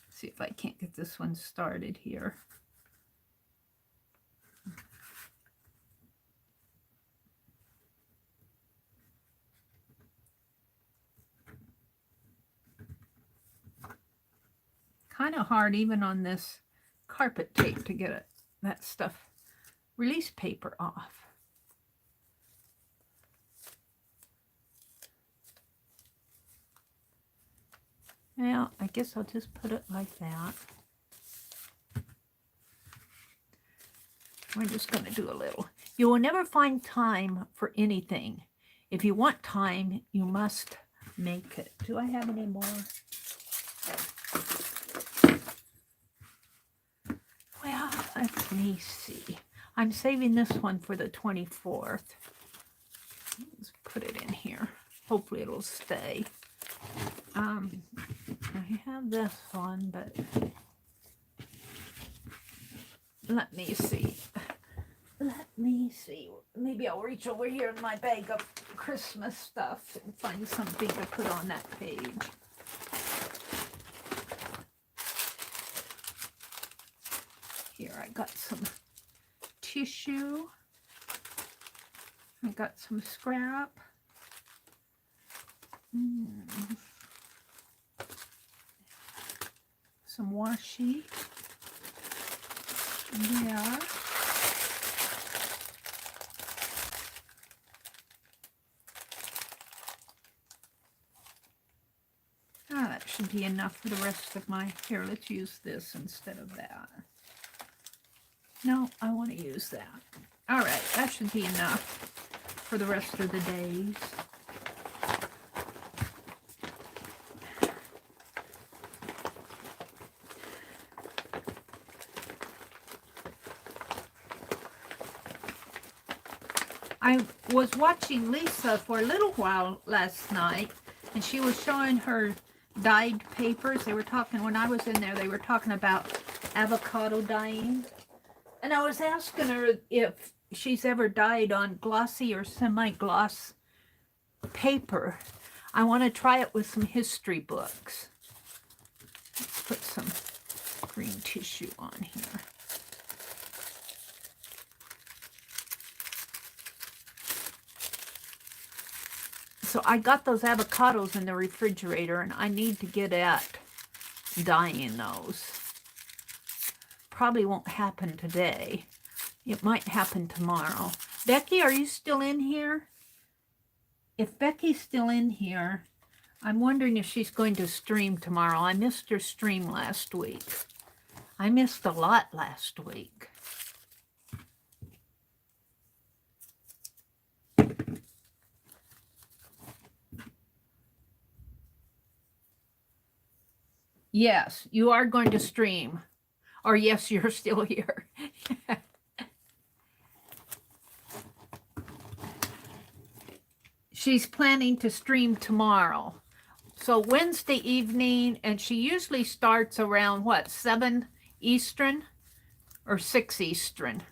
Speaker 1: See if I can't get this one started here. Kind of hard even on this carpet tape to get that stuff, release paper off. Well, I guess I'll just put it like that. We're just going to do a little. You will never find time for anything. If you want time, you must make it. Do I have any more? Well, let me see. I'm saving this one for the 24th. Let's put it in here. Hopefully it'll stay. I have this one, but let me see. Maybe I'll reach over here in my bag of Christmas stuff and find something to put on that page. Here, I got some tissue. I got some scrap. Some washi. Yeah. That should be enough for the rest of my, here, let's use this instead of that. No, I want to use that. All right, that should be enough for the rest of the days. I was watching Lisa for a little while last night, and she was showing her dyed papers. They were talking, when I was in there, they were talking about avocado dyeing. And I was asking her if she's ever dyed on glossy or semi-gloss paper. I want to try it with some history books. Let's put some green tissue on here. So I got those avocados in the refrigerator, and I need to get at dyeing those. Probably won't happen today. It might happen tomorrow. Becky, are you still in here? If Becky's still in here, I'm wondering if she's going to stream tomorrow. I missed her stream last week. I missed a lot last week. Yes, you are going to stream. Or yes, you're still here. She's planning to stream tomorrow. So Wednesday evening, and she usually starts around, what, 7 Eastern or 6 Eastern?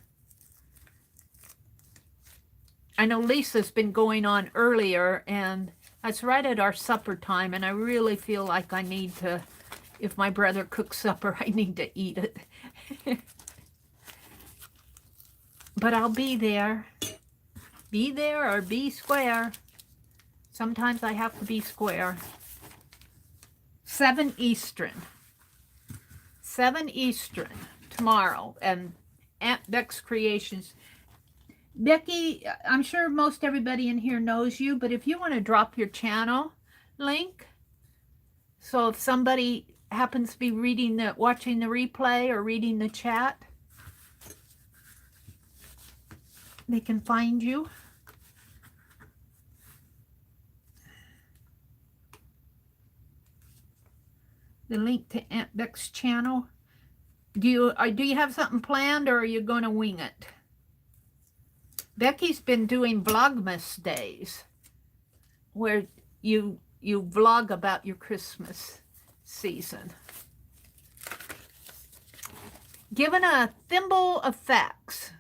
Speaker 1: I know Lisa's been going on earlier, and that's right at our supper time, and I really feel like I need to, if my brother cooks supper, I need to eat it. But I'll be there. Be there or be square. Sometimes I have to be square. 7 Eastern. 7 Eastern tomorrow. And Aunt Beck's Creations. Becky, I'm sure most everybody in here knows you, but if you want to drop your channel link, so if somebody happens to be watching the replay or reading the chat, they can find you. The link to Aunt Beck's channel. Do you have something planned, or are you going to wing it? Becky's been doing Vlogmas days, where you vlog about your Christmas season. Given a thimble of facts,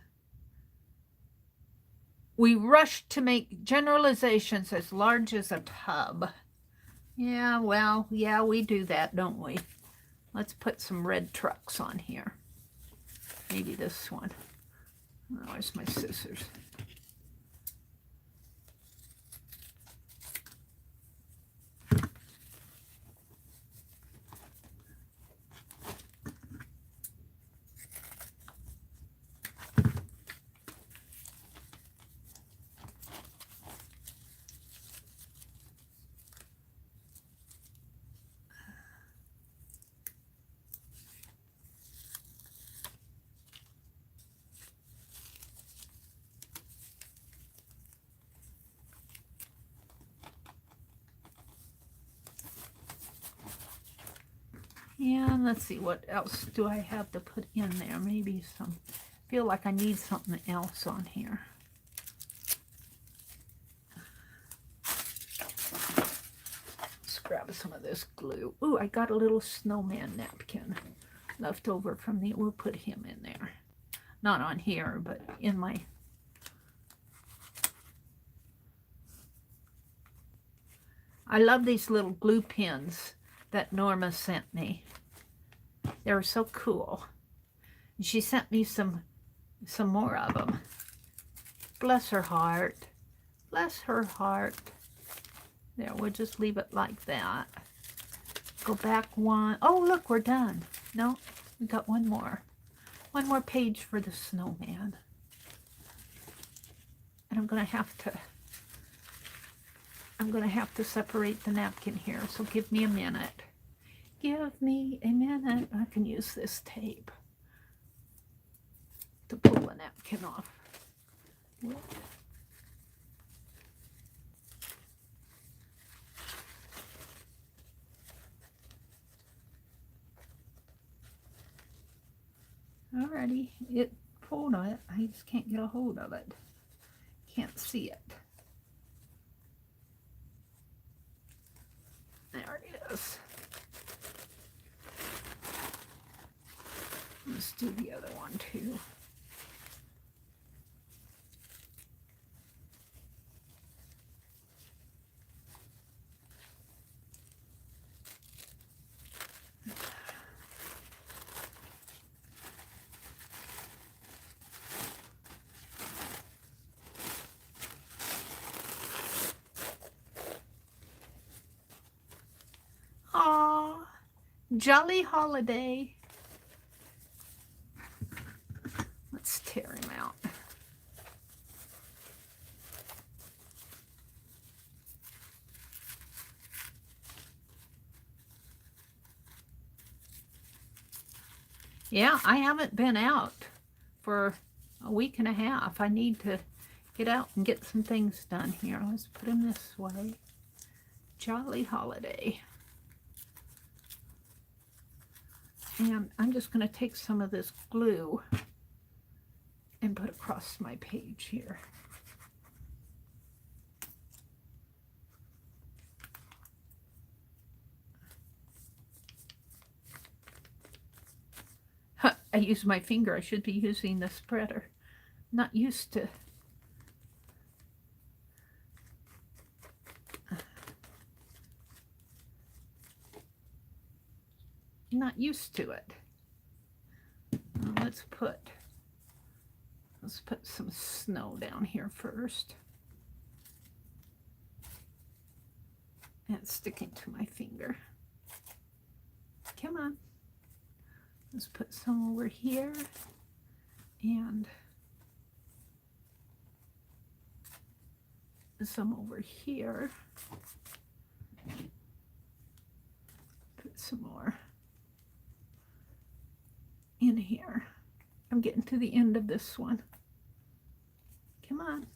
Speaker 1: we rush to make generalizations as large as a tub. Yeah, well, yeah, we do that, don't we? Let's put some red trucks on here. Maybe this one. Oh, where's my scissors? Yeah, let's see, what else do I have to put in there? Maybe some, feel like I need something else on here. Let's grab some of this glue. Ooh, I got a little snowman napkin left over from we'll put him in there. Not on here, but in my... I love these little glue pins that Norma sent me. They were so cool. And she sent me some more of them. Bless her heart. Bless her heart. There, we'll just leave it like that. Go back one. Oh, look, we're done. No, we got one more. One more page for the snowman. And I'm going to have to separate the napkin here, so give me a minute. Give me a minute. I can use this tape to pull the napkin off. Alrighty, it pulled on it. I just can't get a hold of it. Can't see it. There it is. Let's do the other one too. Aw, jolly holiday. Let's tear him out. Yeah, I haven't been out for a week and a half. I need to get out and get some things done here. Let's put him this way. Jolly holiday. And I'm just going to take some of this glue and put across my page here. Huh, I used my finger. I should be using the spreader. Not used to. Not used to it. Let's put Let's put some snow down here first. And it's sticking to my finger. Come on. Let's put some over here. And some over here. Put some more in here. I'm getting to the end of this one. Come on.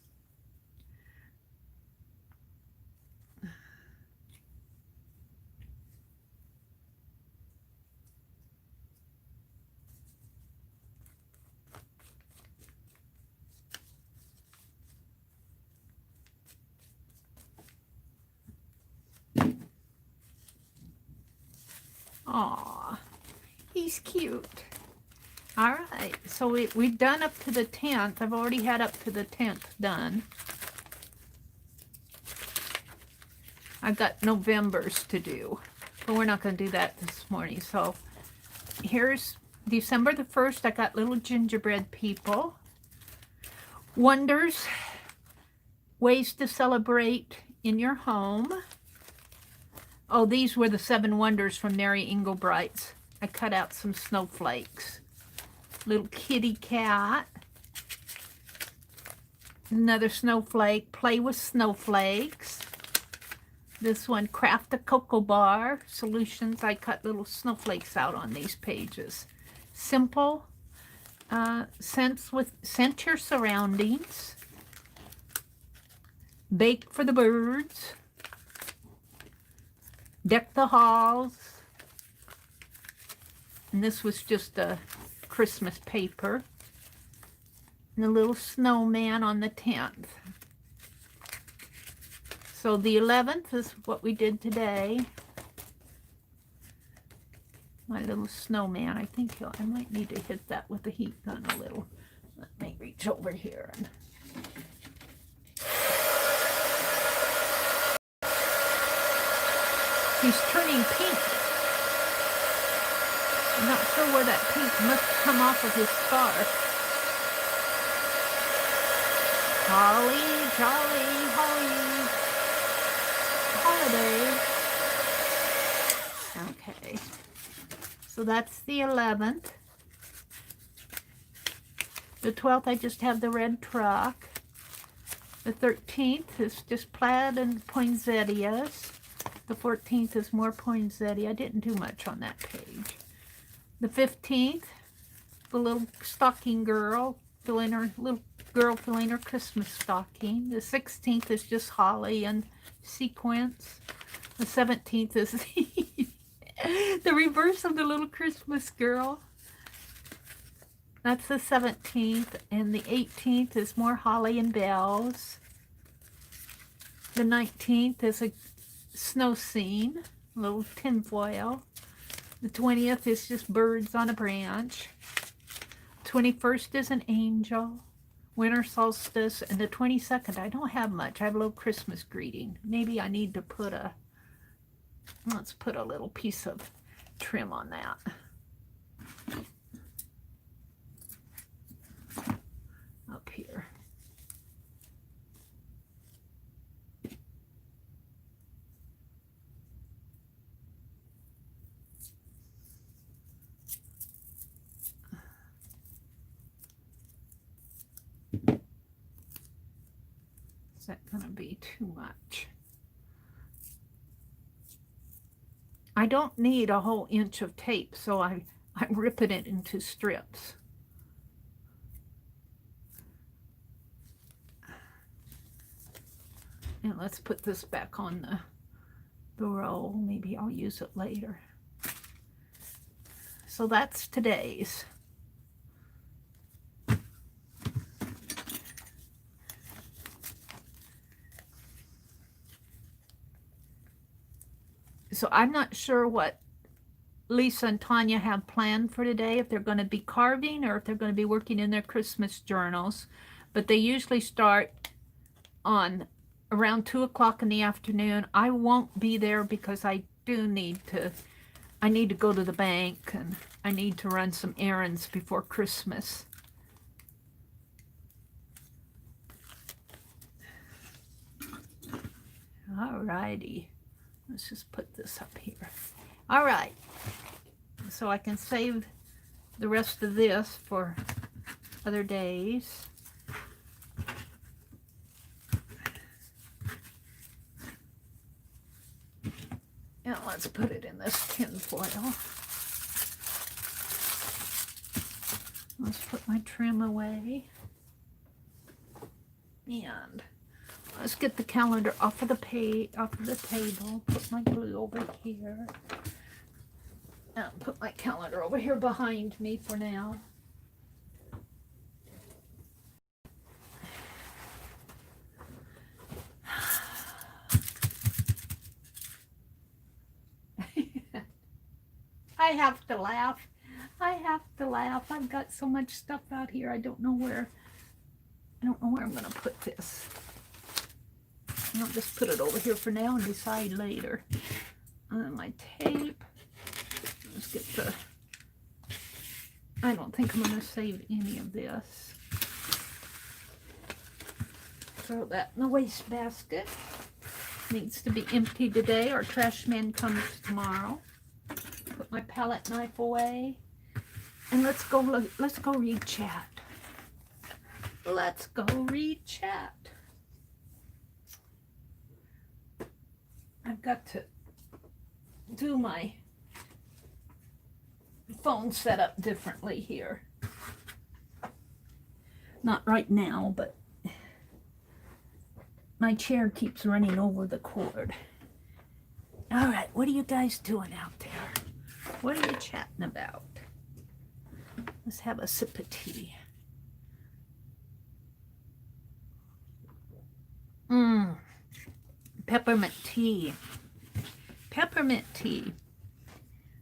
Speaker 1: Aw, he's cute. All right, so we've done up to the 10th. I've already had up to the 10th done. I've got November's to do, but we're not going to do that this morning. So here's December the 1st. I got little gingerbread people. Wonders, ways to celebrate in your home. Oh, these were the 7 wonders from Mary Engelbright's. I cut out some snowflakes. Little kitty cat. Another snowflake. Play with snowflakes. This one, craft a cocoa bar. Solutions. I cut little snowflakes out on these pages. Simple. Scent your surroundings. Bake for the birds. Deck the halls. And this was just a Christmas paper. And a little snowman on the 10th. So the 11th is what we did today. My little snowman. I think I might need to hit that with the heat gun a little. Let me reach over here and he's turning pink. I'm not sure where that pink must come off of his scarf. Holly, jolly, holly, holiday. Okay. So that's the 11th. The 12th, I just have the red truck. The 13th is just plaid and poinsettias. The 14th is more poinsettia. I didn't do much on that page. The 15th, the little stocking girl filling her Christmas stocking. The 16th is just holly and sequins. The 17th is the reverse of the little Christmas girl. That's the 17th. And the 18th is more holly and bells. The 19th is a snow scene, a little tinfoil. The 20th is just birds on a branch. 21st is an angel, winter solstice, and the 22nd, I don't have much. I have a little Christmas greeting. Maybe I need to put let's put a little piece of trim on that. Up here. Is that going to be too much? I don't need a whole inch of tape, so I'm ripping it into strips. And let's put this back on the roll. Maybe I'll use it later. So that's today's. So I'm not sure what Lisa and Tanya have planned for today, if they're going to be carving or if they're going to be working in their Christmas journals. But they usually start on around 2 o'clock in the afternoon. I won't be there because I need to go to the bank and I need to run some errands before Christmas. All righty. Let's just put this up here. All right. So I can save the rest of this for other days. And let's put it in this tin foil. Let's put my trim away. And let's get the calendar off of the table. Put my glue over here. And put my calendar over here behind me for now. I have to laugh. I have to laugh. I've got so much stuff out here. I don't know where I'm going to put this. I'll just put it over here for now and decide later. My tape. Let's get the... I don't think I'm going to save any of this. Throw that in the wastebasket. Needs to be emptied today. Our trash man comes tomorrow. Put my palette knife away. And let's go read chat. Let's go read chat. I've got to do my phone setup differently here. Not right now, but my chair keeps running over the cord. All right, what are you guys doing out there? What are you chatting about? Let's have a sip of tea. Peppermint tea. Peppermint tea.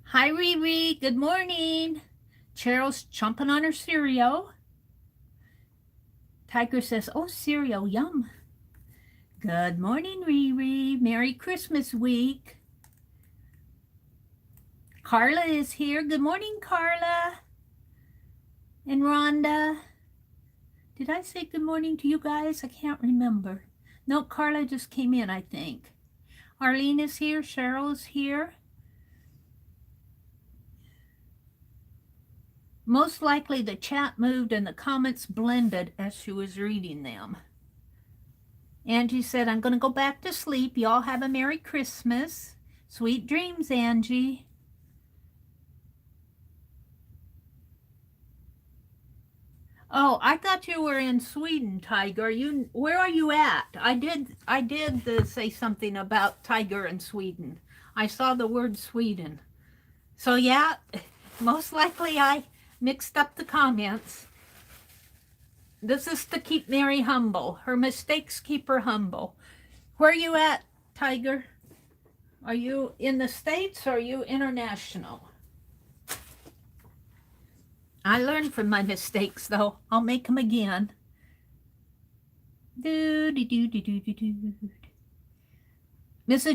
Speaker 1: Hi, Riri. Good morning. Cheryl's chomping on her cereal. Tiger says, oh, cereal, yum. Good morning, Riri. Merry Christmas week. Carla is here. Good morning, Carla. And Rhonda. Did I say good morning to you guys? I can't remember. No, Carla just came in, I think. Arlene is here. Cheryl is here. Most likely the chat moved and the comments blended as she was reading them. Angie said, I'm going to go back to sleep. Y'all have a Merry Christmas. Sweet dreams, Angie. Oh, I thought you were in Sweden, Tiger. Where are you at? I did say something about Tiger in Sweden. I saw the word Sweden. So yeah, most likely I mixed up the comments. This is to keep Mary humble. Her mistakes keep her humble. Where are you at, Tiger? Are you in the States or are you international? I learned from my mistakes, though. I'll make them again. Mrs.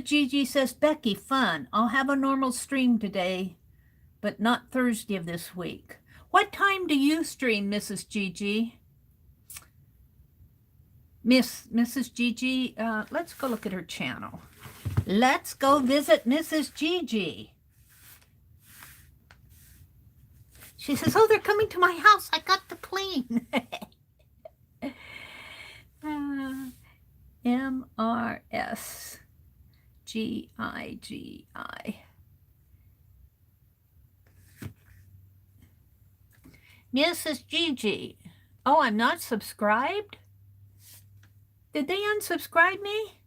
Speaker 1: Gigi says, Becky, fun. I'll have a normal stream today, but not Thursday of this week. What time do you stream, Mrs. Gigi? Mrs. Gigi, let's go look at her channel. Let's go visit Mrs. Gigi. She says, oh, they're coming to my house. I got to clean. MRSGIGI. Mrs. Gigi. Oh, I'm not subscribed? Did they unsubscribe me?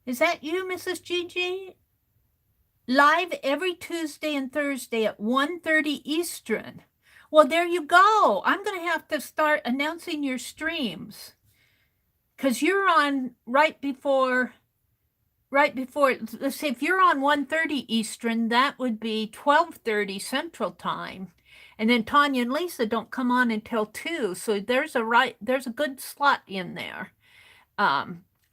Speaker 1: Is that you, Mrs. Gigi? Live every Tuesday and Thursday at 1:30 Eastern. Well, there you go. I'm going to have to start announcing your streams. Because you're on right before, let's say if you're on 1:30 Eastern, that would be 12:30 Central Time. And then Tanya and Lisa don't come on until 2. So there's a good slot in there.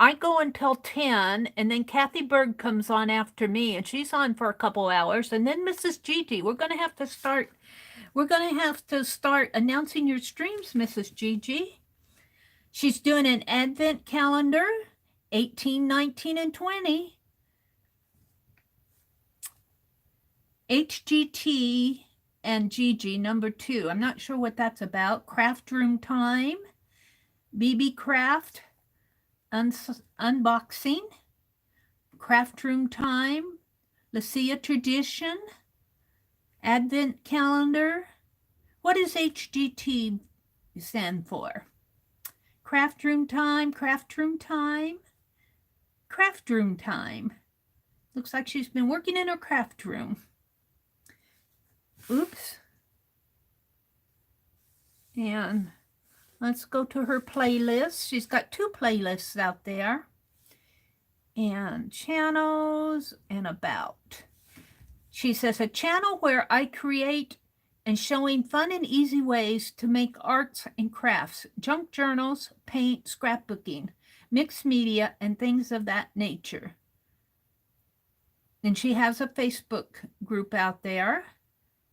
Speaker 1: I go until 10, and then Kathy Berg comes on after me, and she's on for a couple hours. And then Mrs. Gigi, we're going to have to start announcing your streams, Mrs. Gigi. She's doing an advent calendar 18, 19, and 20. HGT and GG, number 2. I'm not sure what that's about. Craft Room Time. BB Craft. Unboxing. Craft Room Time. Lucia Tradition. Advent Calendar. What does HGT stand for? Craft Room Time, Craft Room Time, Craft Room Time. Looks like she's been working in her craft room. Oops. And let's go to her playlist. She's got 2 playlists out there. And channels and about. She says, a channel where I create and showing fun and easy ways to make arts and crafts, junk journals, paint, scrapbooking, mixed media, and things of that nature. And she has a Facebook group out there.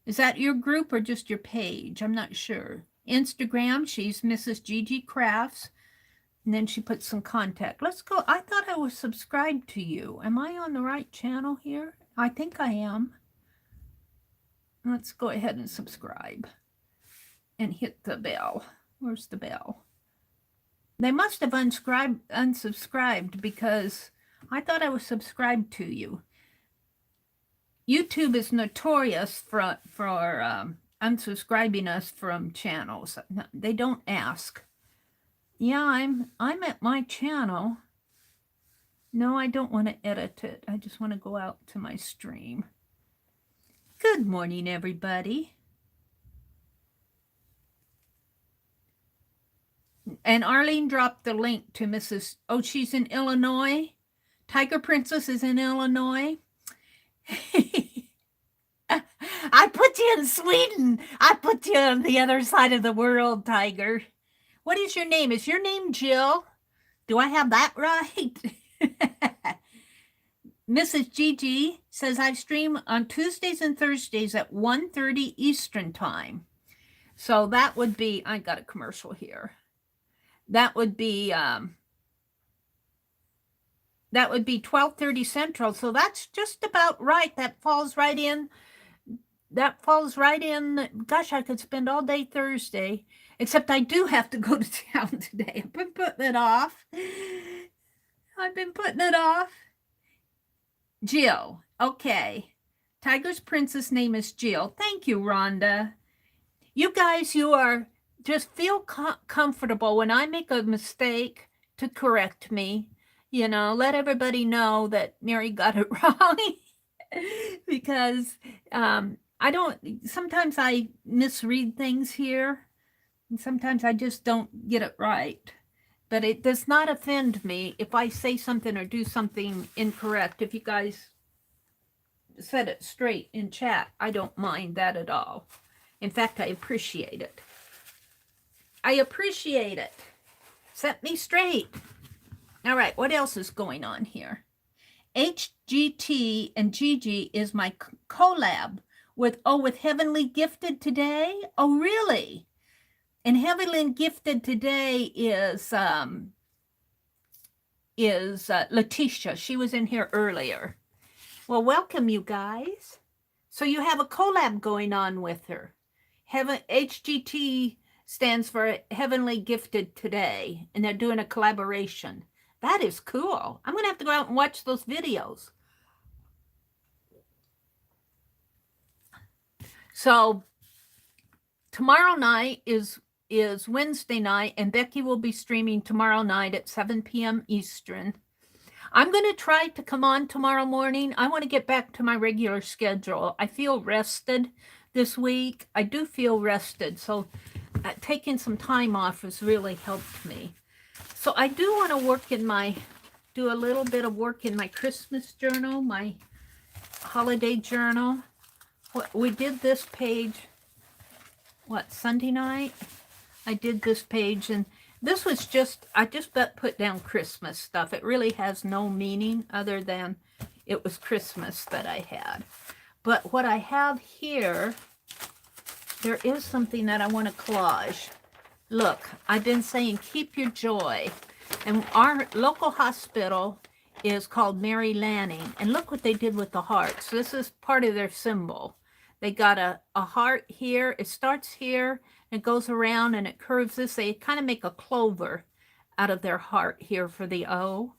Speaker 1: Is that your group or just your page? I'm not sure. Instagram, she's Mrs. Gigi Crafts. And then she put some contact. Let's go. I thought I was subscribed to you. Am I on the right channel here? I think I am. Let's go ahead and subscribe and hit the bell. Where's the bell? They must have unsubscribed because I thought I was subscribed to you. YouTube is notorious for unsubscribing us from channels. They don't ask. Yeah, I'm at my channel. No, I don't want to edit it. I just want to go out to my stream. Good morning, everybody. And Arlene dropped the link to Mrs. Oh, she's in Illinois. Tiger Princess is in Illinois. I put you in Sweden. I put you on the other side of the world, Tiger. What is your name? Is your name Jill? Do I have that right? Mrs. Gigi says I stream on Tuesdays and Thursdays at 1:30 Eastern time. So that would be, I got a commercial here. That would be 12:30 Central. So that's just about right. That falls right in. Gosh, I could spend all day Thursday, except I do have to go to town today. I've been putting it off. Jill. Okay. Tiger's princess name is Jill. Thank you, Rhonda. You guys, you are just feel comfortable when I make a mistake to correct me. You know, let everybody know that Mary got it wrong. Because sometimes I misread things here. And sometimes I just don't get it right. But it does not offend me if I say something or do something incorrect. If you guys said it straight in chat, I don't mind that at all. In fact, I appreciate it. Set me straight. All right, what else is going on here? HGT and Gigi is my collab with Heavenly Gifted today. Oh, really? And Heavenly Gifted today is Letitia. She was in here earlier. Well, welcome, you guys. So you have a collab going on with her. HGT stands for Heavenly Gifted Today, and they're doing a collaboration. That is cool. I'm going to have to go out and watch those videos. So tomorrow night is Wednesday night, and Becky will be streaming tomorrow night at 7 p.m. Eastern. I'm going to try to come on tomorrow morning. I want to get back to my regular schedule. I feel rested this week. I do feel rested, so taking some time off has really helped me. So I do want to do a little bit of work in my Christmas journal, my holiday journal. We did this page, Sunday night? I did this page, and this was I just put down Christmas stuff. It really has no meaning other than it was Christmas that I had. But what I have here, there is something that I want to collage. Look, I've been saying keep your joy. And our local hospital is called Mary Lanning. And look what they did with the hearts. This is part of their symbol. They got a heart here. It starts here, it goes around, and it curves this. They kind of make a clover out of their heart here for the O.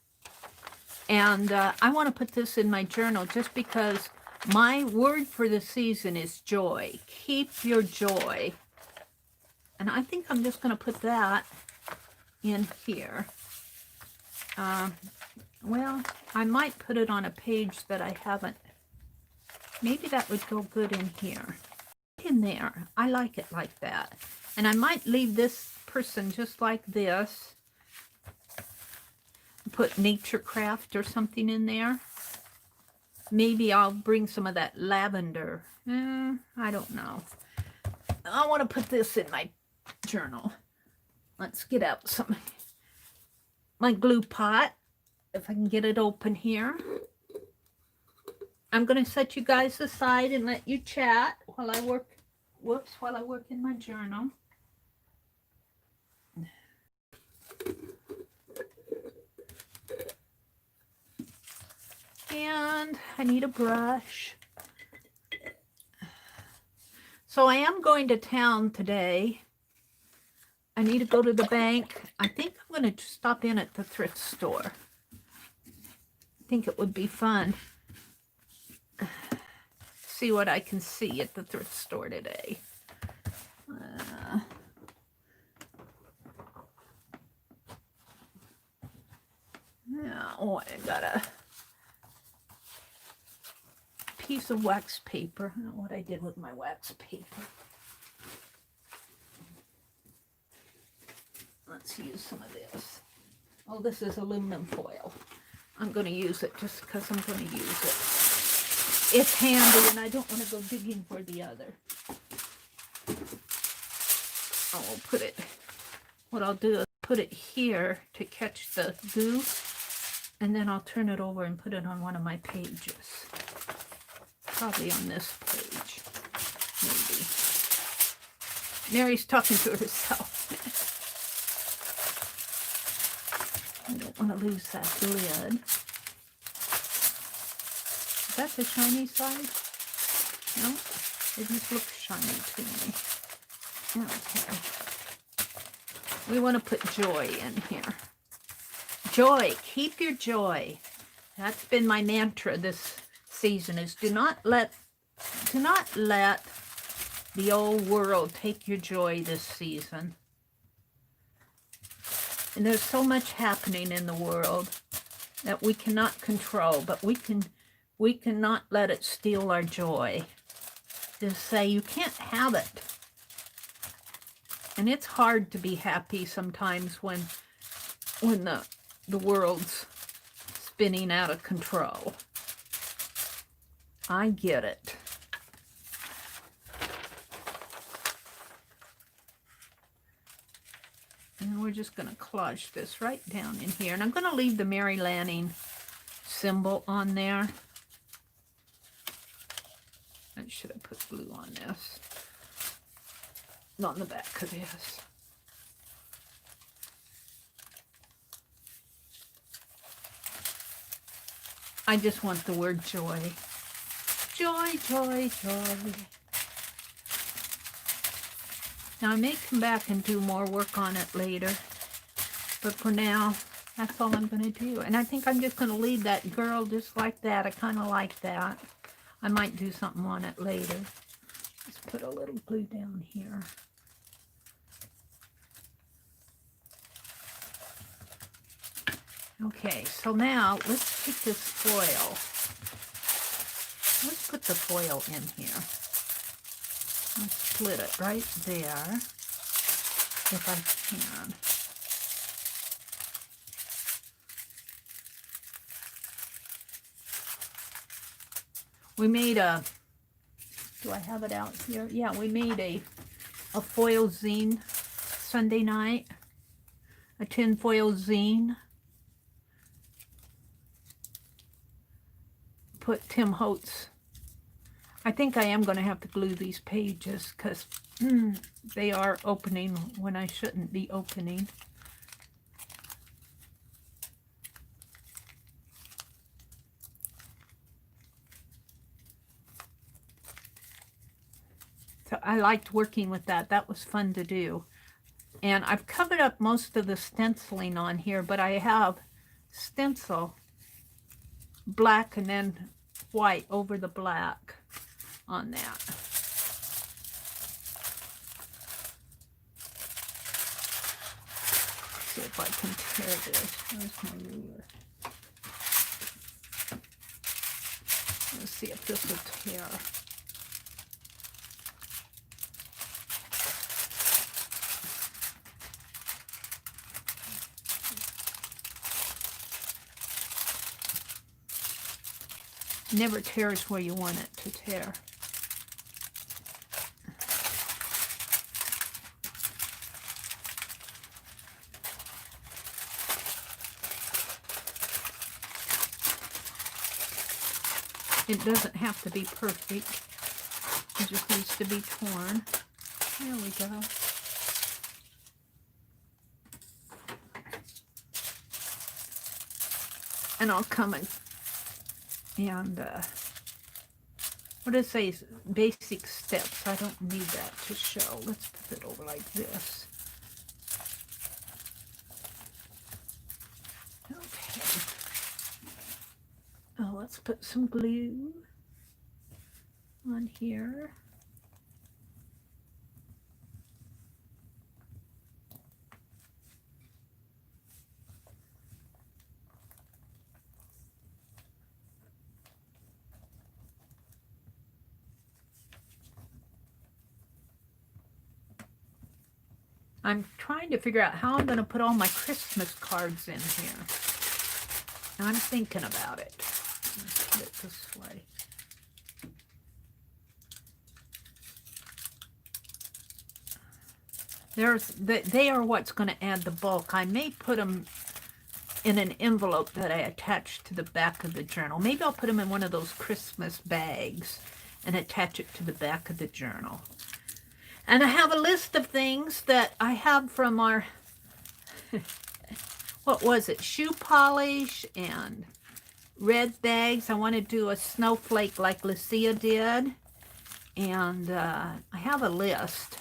Speaker 1: And I want to put this in my journal just because my word for the season is joy. Keep your joy. And I think I'm just going to put that in here. Well, I might put it on a page that I haven't. Maybe that would go good in here. In there. I like it like that. And I might leave this person just like this. Put nature craft or something in there. Maybe I'll bring some of that lavender. I don't know. I want to put this in my journal. Let's get out some my glue pot, if I can get it open here. I'm going to set you guys aside and let you chat while I work. Whoops, while I work in my journal. And I need a brush. So I am going to town today. I need to go to the bank. I think I'm going to stop in at the thrift store. I think it would be fun. See what I can see at the thrift store today. Yeah, oh, I got a piece of wax paper. I don't know what I did with my wax paper. Let's use some of this. Oh, this is aluminum foil. I'm going to use it just because I'm going to use it. It's handy and I don't want to go digging for the other. I'll put it, what I'll do is put it here to catch the goo, and then I'll turn it over and put it on one of my pages. Probably on this page, maybe. Mary's talking to herself. I don't want to lose that lid. Is that the shiny side? No, it just looks shiny to me. Okay. We want to put joy in here. Joy, keep your joy. That's been my mantra this season, is do not let the old world take your joy this season. And there's so much happening in the world that we cannot control, but we cannot let it steal our joy. Just say you can't have it. And it's hard to be happy sometimes when the world's spinning out of control. I get it. And we're just going to collage this right down in here. And I'm going to leave the Mary Lanning symbol on there. I should have put glue on this. Not on the back of this. I just want the word joy. Joy, joy, joy. Now I may come back and do more work on it later, but for now, that's all I'm going to do. And I think I'm just going to leave that girl just like that. I kind of like that. I might do something on it later. Let's put a little glue down here. Okay, so now let's take this foil. Let's put the foil in here. Let's split it right there, if I can. We made a, do I have it out here? Yeah, we made a foil zine Sunday night, a tin foil zine. Put Tim Holtz. I think I am going to have to glue these pages because they are opening when I shouldn't be opening. So I liked working with that. That was fun to do. And I've covered up most of the stenciling on here, but I have stencil black and then white over the black on that. See if I can tear this. Where's my ruler? Let's see if this will tear. Never tears where you want it to tear. It doesn't have to be perfect. It just needs to be torn. There we go. And I'll come and what does it say? Basic steps. I don't need that to show. Let's put it over like this. Okay. Oh, let's put some glue on here. I'm trying to figure out how I'm going to put all my Christmas cards in here. I'm thinking about it. Let's put it this way. They are what's going to add the bulk. I may put them in an envelope that I attach to the back of the journal. Maybe I'll put them in one of those Christmas bags and attach it to the back of the journal. And I have a list of things that I have from our, what was it, shoe polish and red bags. I want to do a snowflake like Lucia did. And I have a list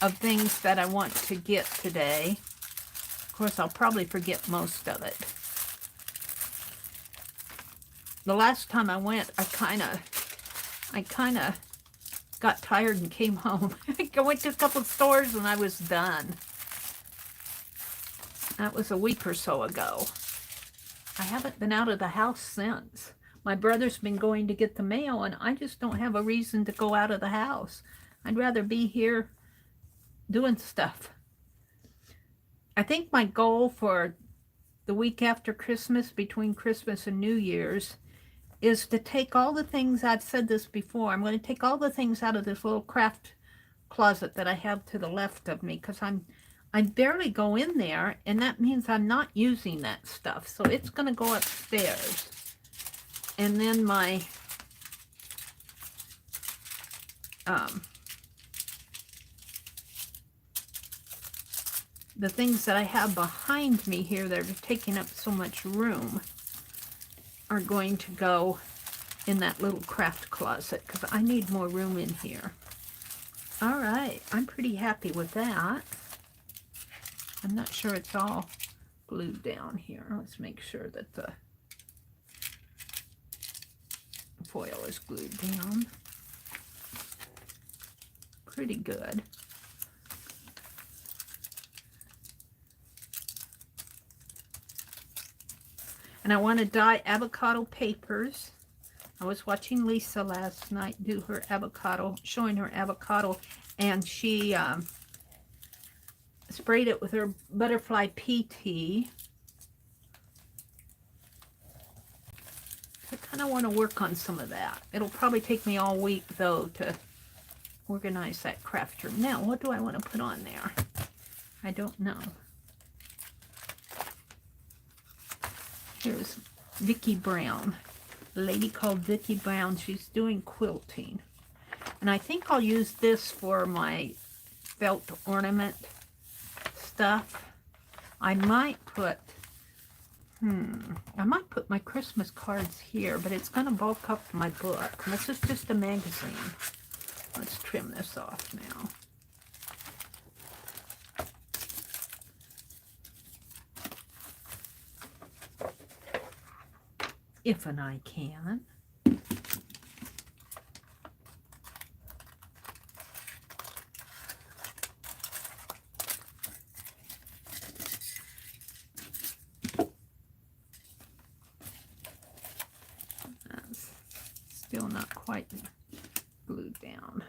Speaker 1: of things that I want to get today. Of course, I'll probably forget most of it. The last time I went, I kind of got tired and came home. I went to a couple of stores and I was done. That was a week or so ago. I haven't been out of the house since. My brother's been going to get the mail and I just don't have a reason to go out of the house. I'd rather be here doing stuff. I think my goal for the week after Christmas, between Christmas and New Year's, is to take all the things, I've said this before, I'm going to take all the things out of this little craft closet that I have to the left of me, because I barely go in there, and that means I'm not using that stuff. So it's going to go upstairs. And then my the things that I have behind me here that are taking up so much room are going to go in that little craft closet because I need more room in here. All right, I'm pretty happy with that. I'm not sure it's all glued down here. Let's make sure that the foil is glued down. Pretty good. And I want to dye avocado papers. I was watching Lisa last night do her avocado, showing her avocado, and she sprayed it with her butterfly PT. I kind of want to work on some of that. It'll probably take me all week, though, to organize that craft room. Now, what do I want to put on there? I don't know. Here's Vicki Brown, a lady called Vicki Brown. She's doing quilting. And I think I'll use this for my felt ornament stuff. I might put I might put my Christmas cards here, but it's going to bulk up my book. This is just a magazine. Let's trim this off now. If and I can. That's still not quite glued down.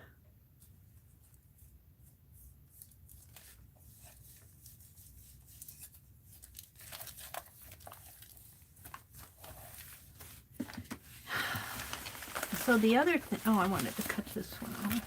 Speaker 1: So the other thing, oh, I wanted to cut this one off.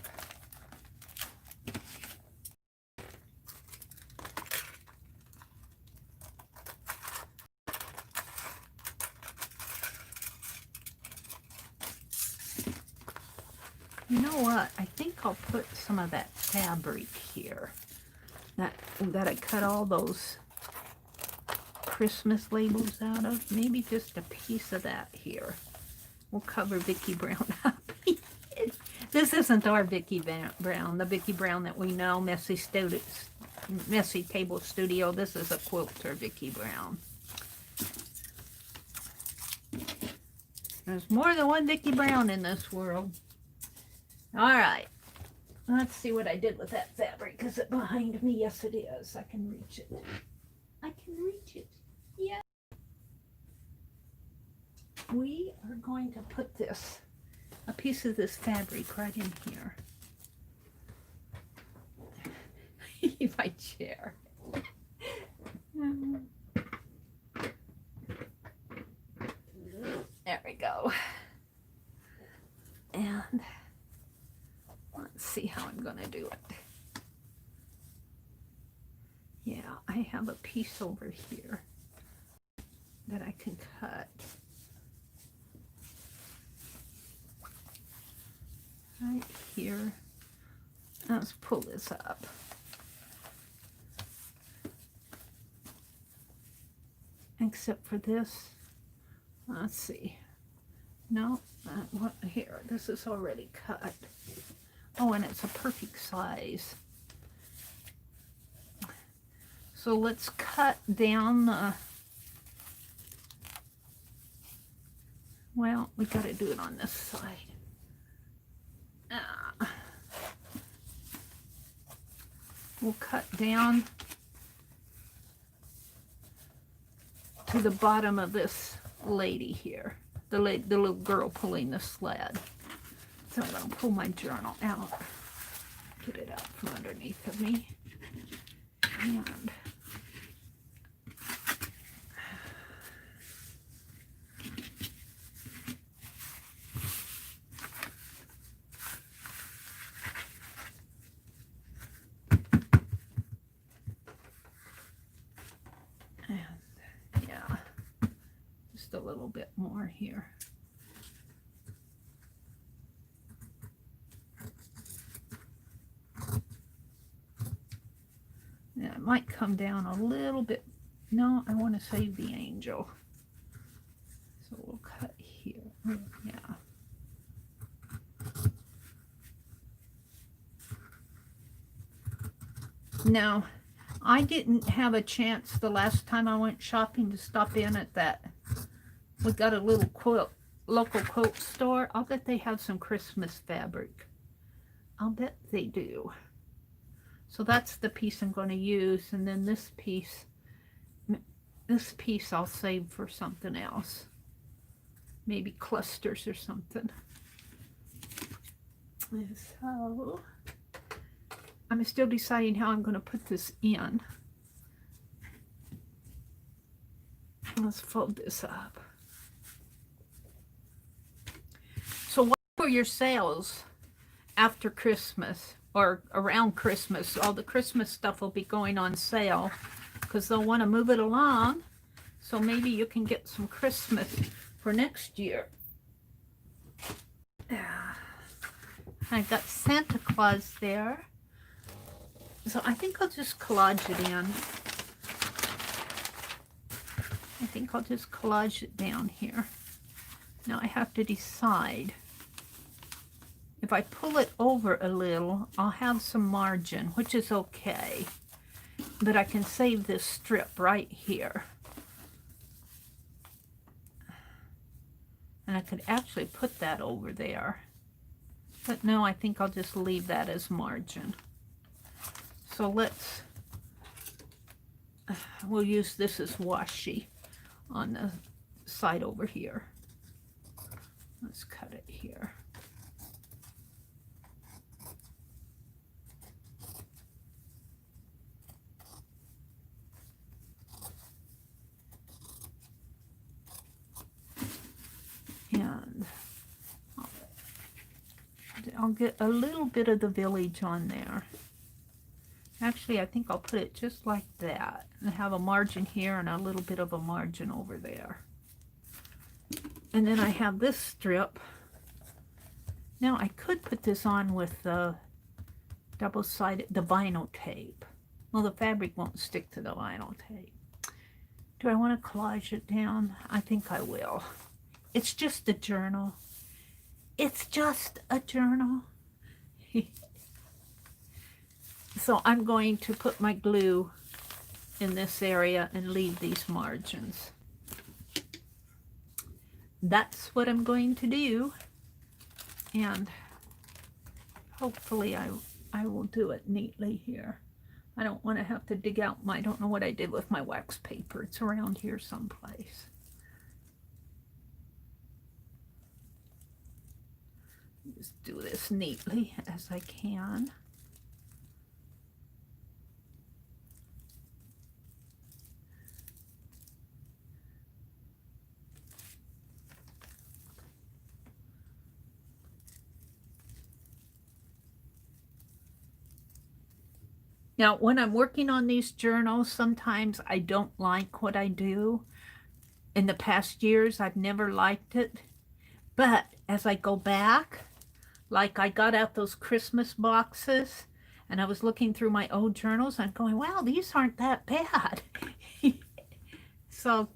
Speaker 1: You know what? I think I'll put some of that fabric here. That I cut all those Christmas labels out of. Maybe just a piece of that here. We'll cover Vicki Brown up. This isn't our Vicki Brown, the Vicki Brown that we know, Messy Table Studio. This is a quilter Vicki Brown. There's more than one Vicki Brown in this world. All right. Let's see what I did with that fabric. Is it behind me? Yes, it is. I can reach it. I can reach it. Yeah. We are going to put a piece of this fabric right in here. My chair. There we go. And let's see how I'm going to do it. Yeah, I have a piece over here that I can cut. Right here. Let's pull this up. Except for this. Let's see. No, here. This is already cut. Oh, and it's a perfect size. So let's cut down the... Well, we got to do it on this side. We'll cut down to the bottom of this lady here, the little girl pulling the sled. So I'm going to pull my journal out, get it out from underneath of me, and yeah, just a little bit more here. Yeah, it might come down a little bit. No, I want to save the angel. So we'll cut here. Yeah. Now, I didn't have a chance the last time I went shopping to stop in at that. We got a little local quilt store. I'll bet they have some Christmas fabric. I'll bet they do. So that's the piece I'm going to use, and then this piece I'll save for something else. Maybe clusters or something. So I'm still deciding how I'm going to put this in. Let's fold this up. So what for your sales after Christmas or around Christmas? All the Christmas stuff will be going on sale because they'll want to move it along. So maybe you can get some Christmas for next year. I got Santa Claus there. So I think I'll just collage it in. I think I'll just collage it down here. Now I have to decide. If I pull it over a little, I'll have some margin, which is okay. But I can save this strip right here. And I could actually put that over there. But no, I think I'll just leave that as margin. So we'll use this as washi on the side over here. Let's cut it here. And I'll get a little bit of the village on there. Actually, I think I'll put it just like that and have a margin here and a little bit of a margin over there. And then I have this strip. Now I could put this on with the double-sided, the vinyl tape. Well, the fabric won't stick to the vinyl tape. Do I want to collage it down? I think I will. It's just a journal. It's just a journal. So I'm going to put my glue in this area and leave these margins. That's what I'm going to do. And hopefully I will do it neatly here. I don't want to have to dig out I don't know what I did with my wax paper. It's around here someplace. Just do this neatly as I can. Now, when I'm working on these journals, sometimes I don't like what I do. In the past years, I've never liked it. But as I go back, like I got out those Christmas boxes, and I was looking through my old journals, I'm going, wow, these aren't that bad. So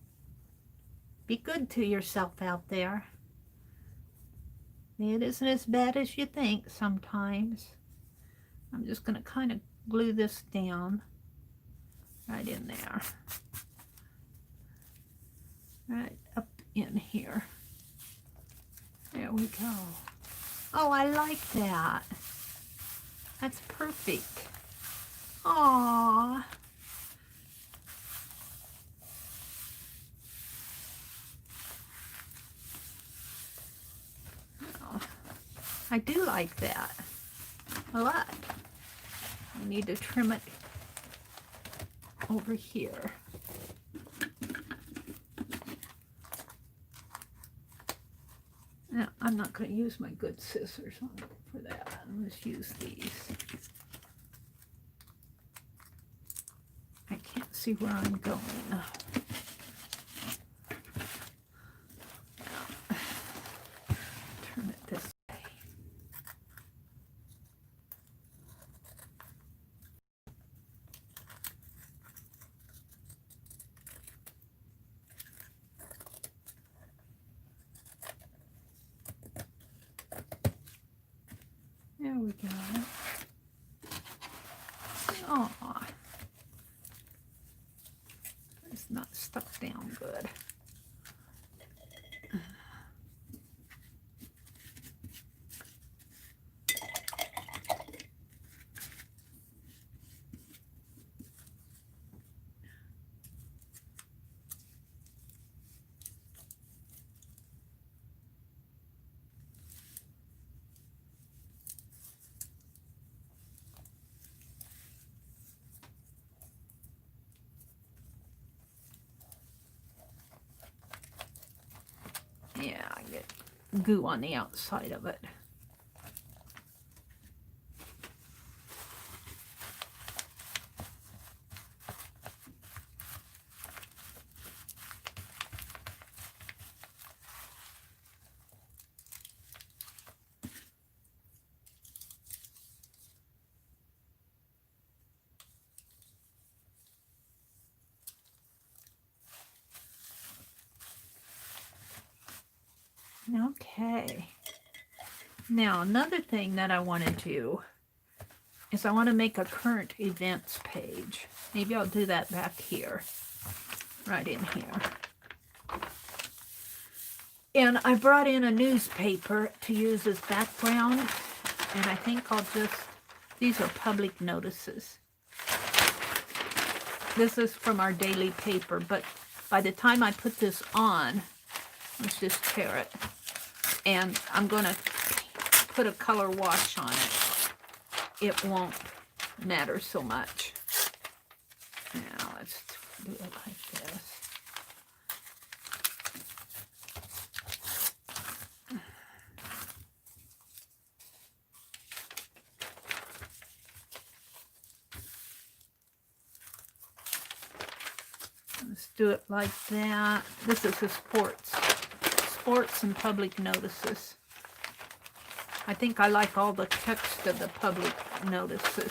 Speaker 1: be good to yourself out there. It isn't as bad as you think sometimes. I'm just going to kind of glue this down right in there. Right up in here. There we go. Oh, I like that. That's perfect. Aww. Oh, I do like that a lot. I need to trim it over here. Now, I'm not going to use my good scissors for that. Let's use these. I can't see where I'm going. Oh. Turn it this way. There we go. Oh, it's not stuck down good. Yeah, I get goo on the outside of it. Okay. Now, another thing that I want to do is I want to make a current events page. Maybe I'll do that back here, right in here. And I brought in a newspaper to use as background, and I think I'll just, these are public notices. This is from our daily paper, but by the time I put this on, let's just tear it, and I'm going to put a color wash on it. It won't matter so much. Now let's do it like this. Let's do it like that. This is the sports and public notices. I think I like all the text of the public notices.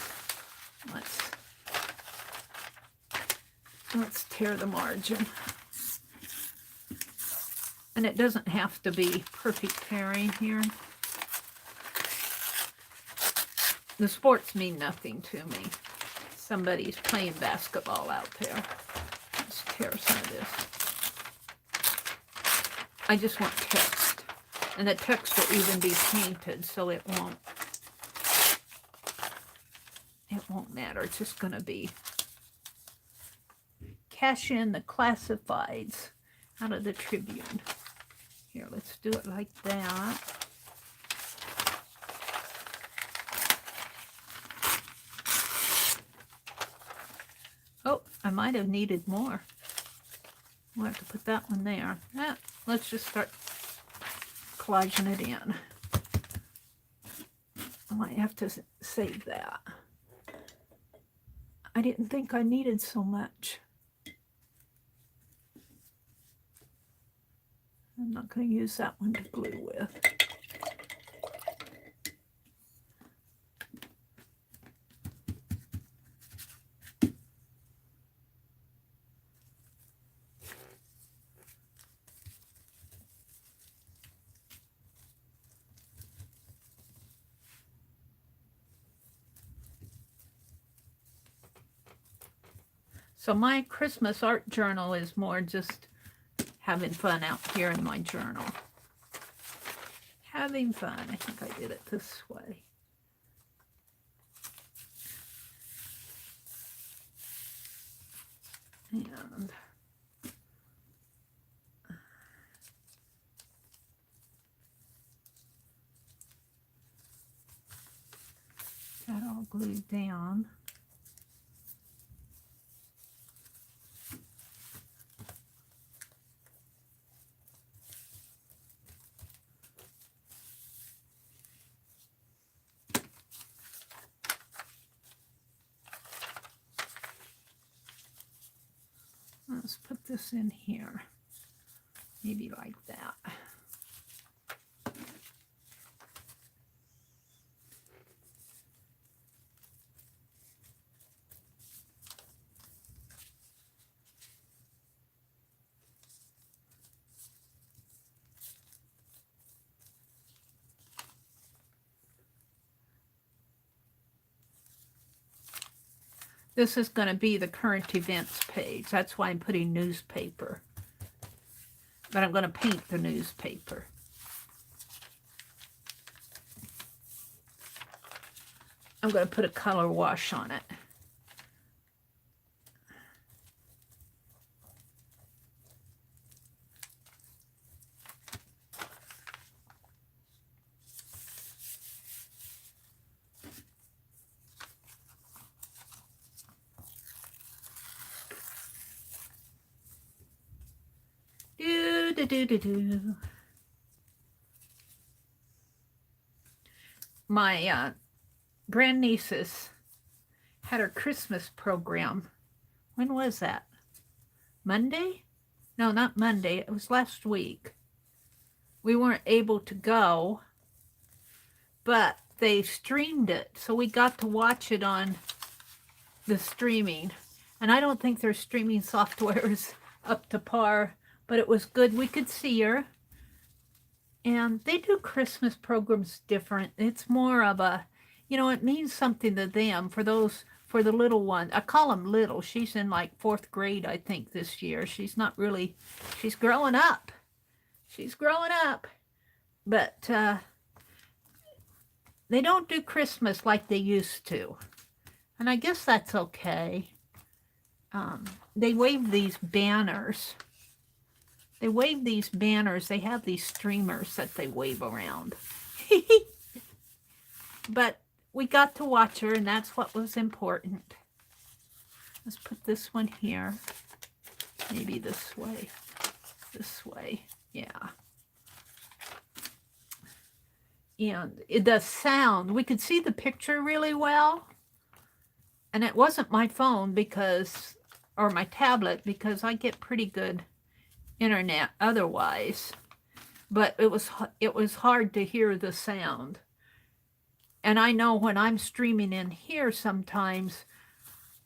Speaker 1: Let's tear the margin. And it doesn't have to be perfect tearing here. The sports mean nothing to me. Somebody's playing basketball out there. Let's tear some of this. I just want text. And the text will even be painted, so it won't matter. It's just going to be cash in the classifieds out of the Tribune. Here, let's do it like that. Oh, I might have needed more. We'll have to put that one there. Let's just start collaging it in. I might have to save that. I didn't think I needed so much. I'm not going to use that one to glue with. So my Christmas art journal is more just having fun out here in my journal. Having fun. I think I did it this way. And that all glued down. Let's put this in here, maybe like that. This is going to be the current events page. That's why I'm putting newspaper. But I'm going to paint the newspaper. I'm going to put a color wash on it. My grandnieces had her Christmas program. When was that? Monday? No, not Monday. It was last week. We weren't able to go, but they streamed it. So we got to watch it on the streaming. And I don't think their streaming software is up to par, but it was good. We could see her. And they do Christmas programs different. It's more of a, it means something to them. For the little one, I call them little. She's in like 4th grade, I think, this year. She's not really, she's growing up. She's growing up. But they don't do Christmas like they used to. And I guess that's okay. They wave these banners. They wave these banners. They have these streamers that they wave around. But we got to watch her, and that's what was important. Let's put this one here. Maybe this way. This way. Yeah. And the sound, we could see the picture really well. And it wasn't my phone or my tablet, because I get pretty good internet otherwise. But it was hard to hear the sound. And I know when I'm streaming in here, sometimes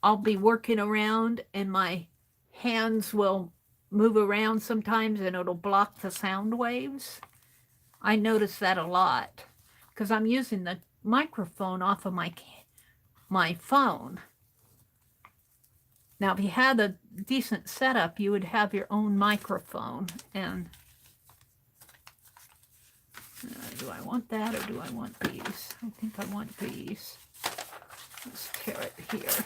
Speaker 1: I'll be working around and my hands will move around sometimes and it'll block the sound waves. I notice that a lot because I'm using the microphone off of my phone. Now, if you had a decent setup, you would have your own microphone. And do I want that or do I want these? I think I want these. Let's tear it here.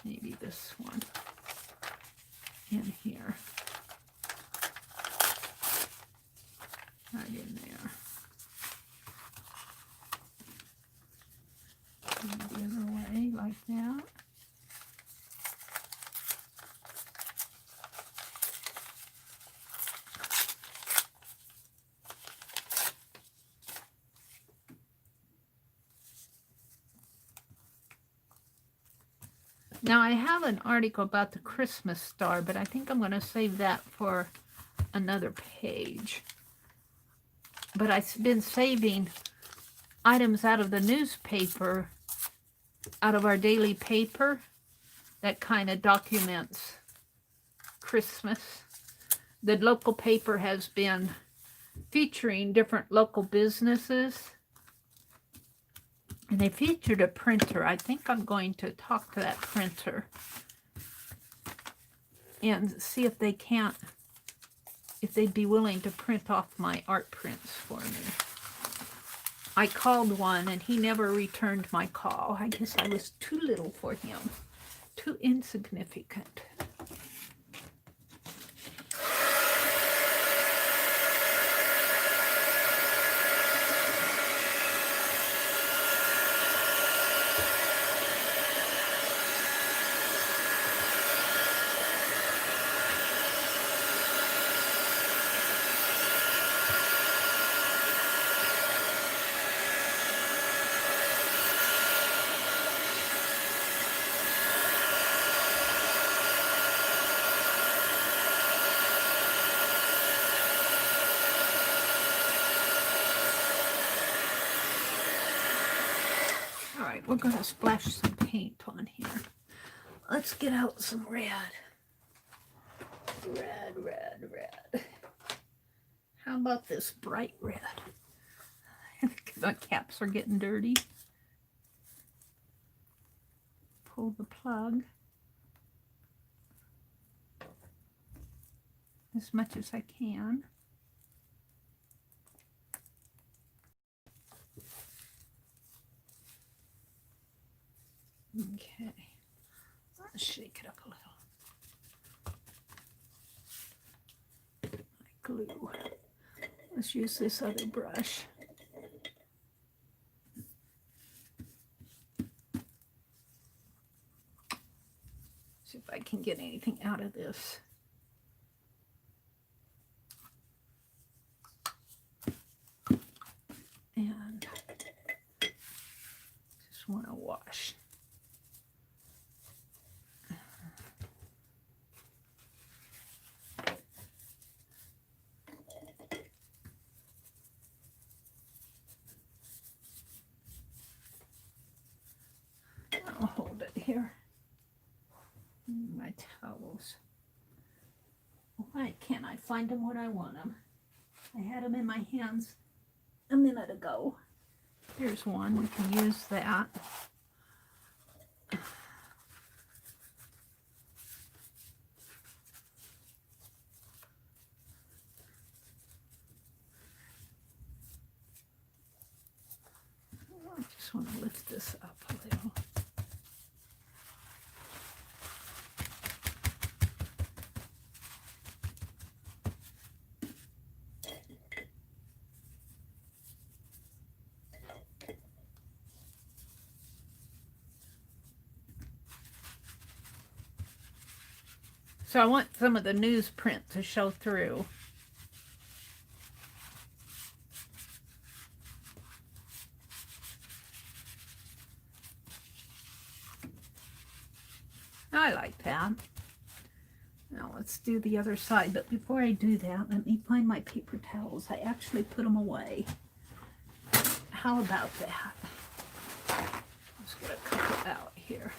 Speaker 1: Maybe this one in here. Right in there. And the other way, like that. Now, I have an article about the Christmas star, but I think I'm going to save that for another page. But I've been saving items out of the newspaper, out of our daily paper, that kind of documents Christmas. The local paper has been featuring different local businesses. And they featured a printer. I think I'm going to talk to that printer and see if they'd be willing to print off my art prints for me. I called one and he never returned my call. I guess I was too little for him, too insignificant. We're going to splash some paint on here. Let's get out some red. Red, red, red. How about this bright red? My caps are getting dirty. Pull the plug. As much as I can. Okay, let's shake it up a little. Like glue. Let's use this other brush. See if I can get anything out of this. And just want to wash. I'll hold it here. My my towels? Why can't I find them when I want them? I had them in my hands a minute ago. Here's one. We can use that. I just want to lift this up a little. So I want some of the newsprint to show through. I like that. Now let's do the other side, but before I do that, let me find my paper towels. I actually put them away. How about that? I'm just going to cut it out here.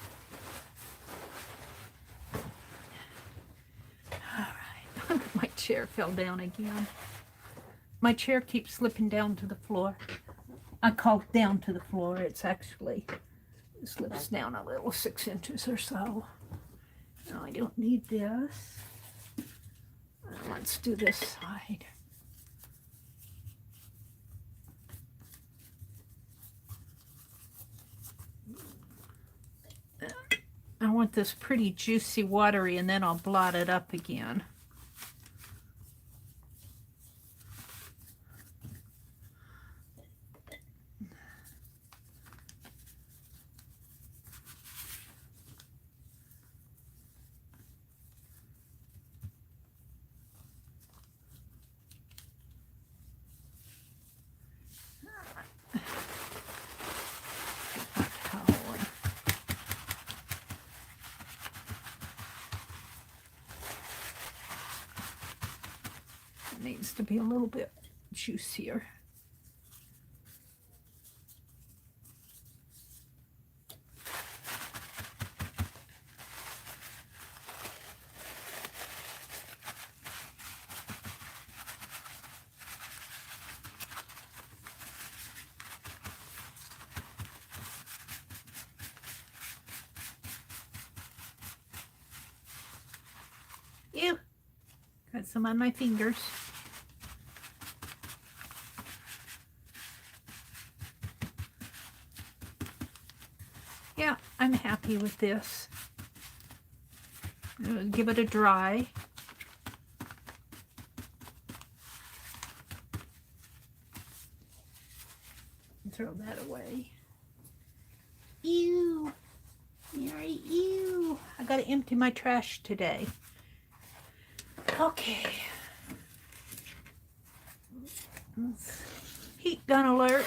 Speaker 1: All right, my chair fell down again. My chair keeps slipping down to the floor. I call it down to the floor. It's actually, it slips down a little, 6 inches or so. No, I don't need this. Let's do this side. I want this pretty juicy, watery, and then I'll blot it up again. Needs to be a little bit juicier. Ew, got some on my fingers. Yeah, I'm happy with this. Give it a dry. Throw that away. Ew, Mary, ew. I gotta empty my trash today. Okay. Heat gun alert.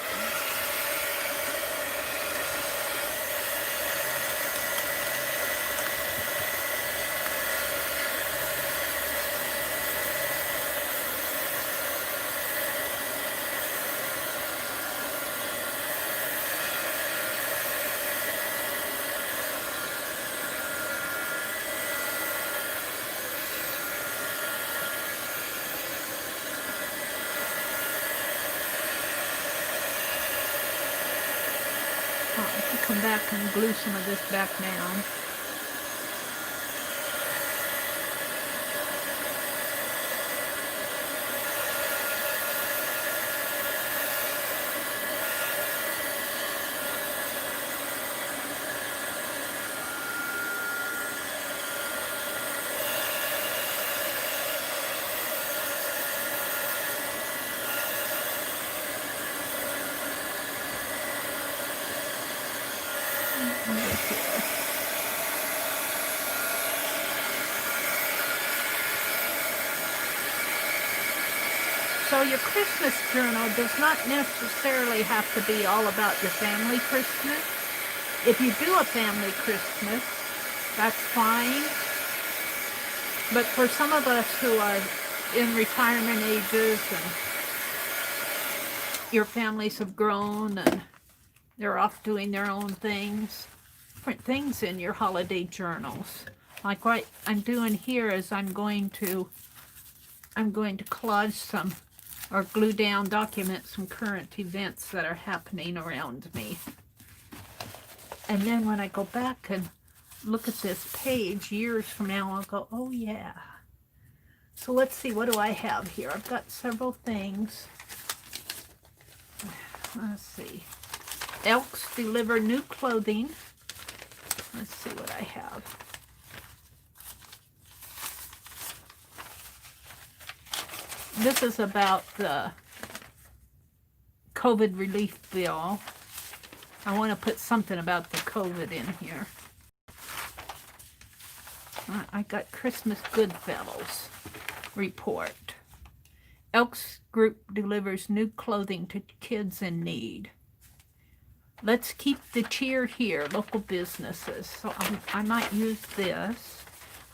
Speaker 1: Come back and glue some of this back down. So your Christmas journal does not necessarily have to be all about your family Christmas. If you do a family Christmas, that's fine. But for some of us who are in retirement ages and your families have grown and they're off doing their own things, different things in your holiday journals. Like what I'm doing here is I'm going to collage some or glue down, document some current events that are happening around me. And then when I go back and look at this page years from now, I'll go, oh yeah. So let's see, what do I have here? I've got several things. Let's see. Elks deliver new clothing. Let's see what I have. This is about the COVID relief bill. I want to put something about the COVID in here. I got Christmas Goodfellows report. Elks Group delivers new clothing to kids in need. Let's keep the cheer here, local businesses. So I might use this.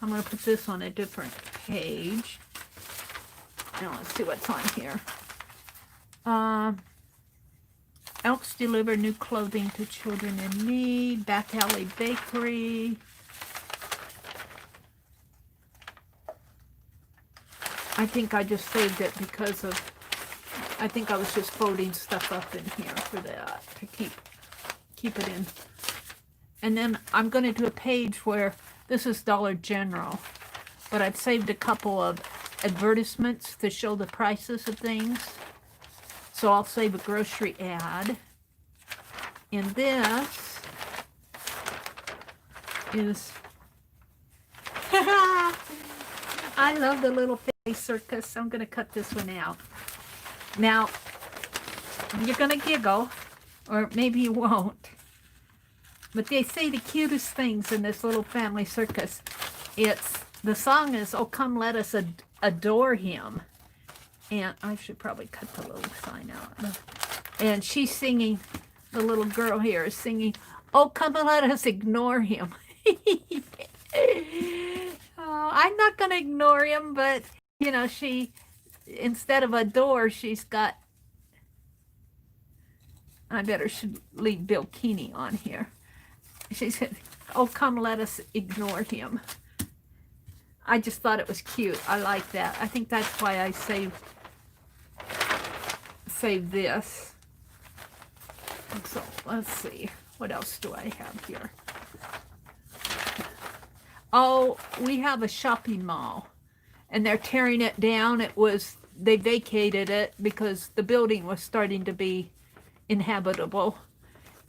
Speaker 1: I'm going to put this on a different page. Now let's see what's on here. Elks deliver new clothing to children in need. Back Alley Bakery. I think I just saved it because of, I think I was just folding stuff up in here for that, to keep it in. And then I'm going to do a page where, this is Dollar General, but I've saved a couple of advertisements to show the prices of things. So I'll save a grocery ad. And this is, I love the little face circus. I'm going to cut this one out. Now, you're going to giggle, or maybe you won't. But they say the cutest things in this little family circus. The song is, "Oh, come let us adore him." And I should probably cut the little sign out. And she's singing, the little girl here is singing, "Oh, come and let us ignore him." Oh, I'm not going to ignore him, but, you know, she, instead of adore, she's got, I better should leave Bill Keeney on here. She said, "Oh, come let us ignore him." I just thought it was cute. I like that. I think that's why I saved this. So let's see, what else do I have here? Oh, we have a shopping mall, and they're tearing it down. They vacated it because the building was starting to be inhabitable.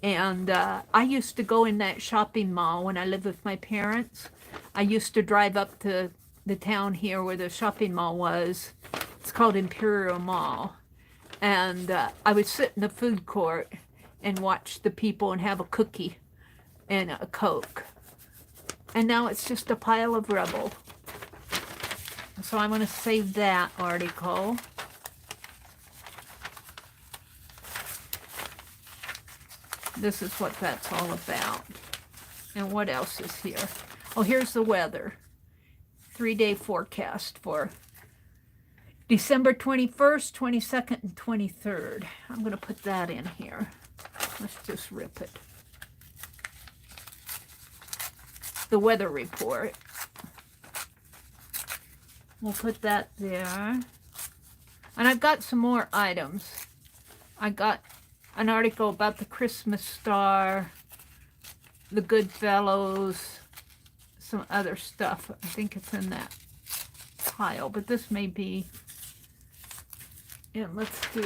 Speaker 1: And I used to go in that shopping mall when I lived with my parents. I used to drive up to the town here where the shopping mall was. It's called Imperial Mall. And I would sit in the food court and watch the people and have a cookie and a Coke. And now it's just a pile of rubble. So I'm going to save that article. This is what that's all about. And what else is here? Oh, here's the weather. 3-day forecast for December 21st, 22nd, and 23rd. I'm going to put that in here. Let's just rip it. The weather report. We'll put that there. And I've got some more items. I got an article about the Christmas star, the Goodfellows, some other stuff. I think it's in that pile, but this may be, yeah, let's do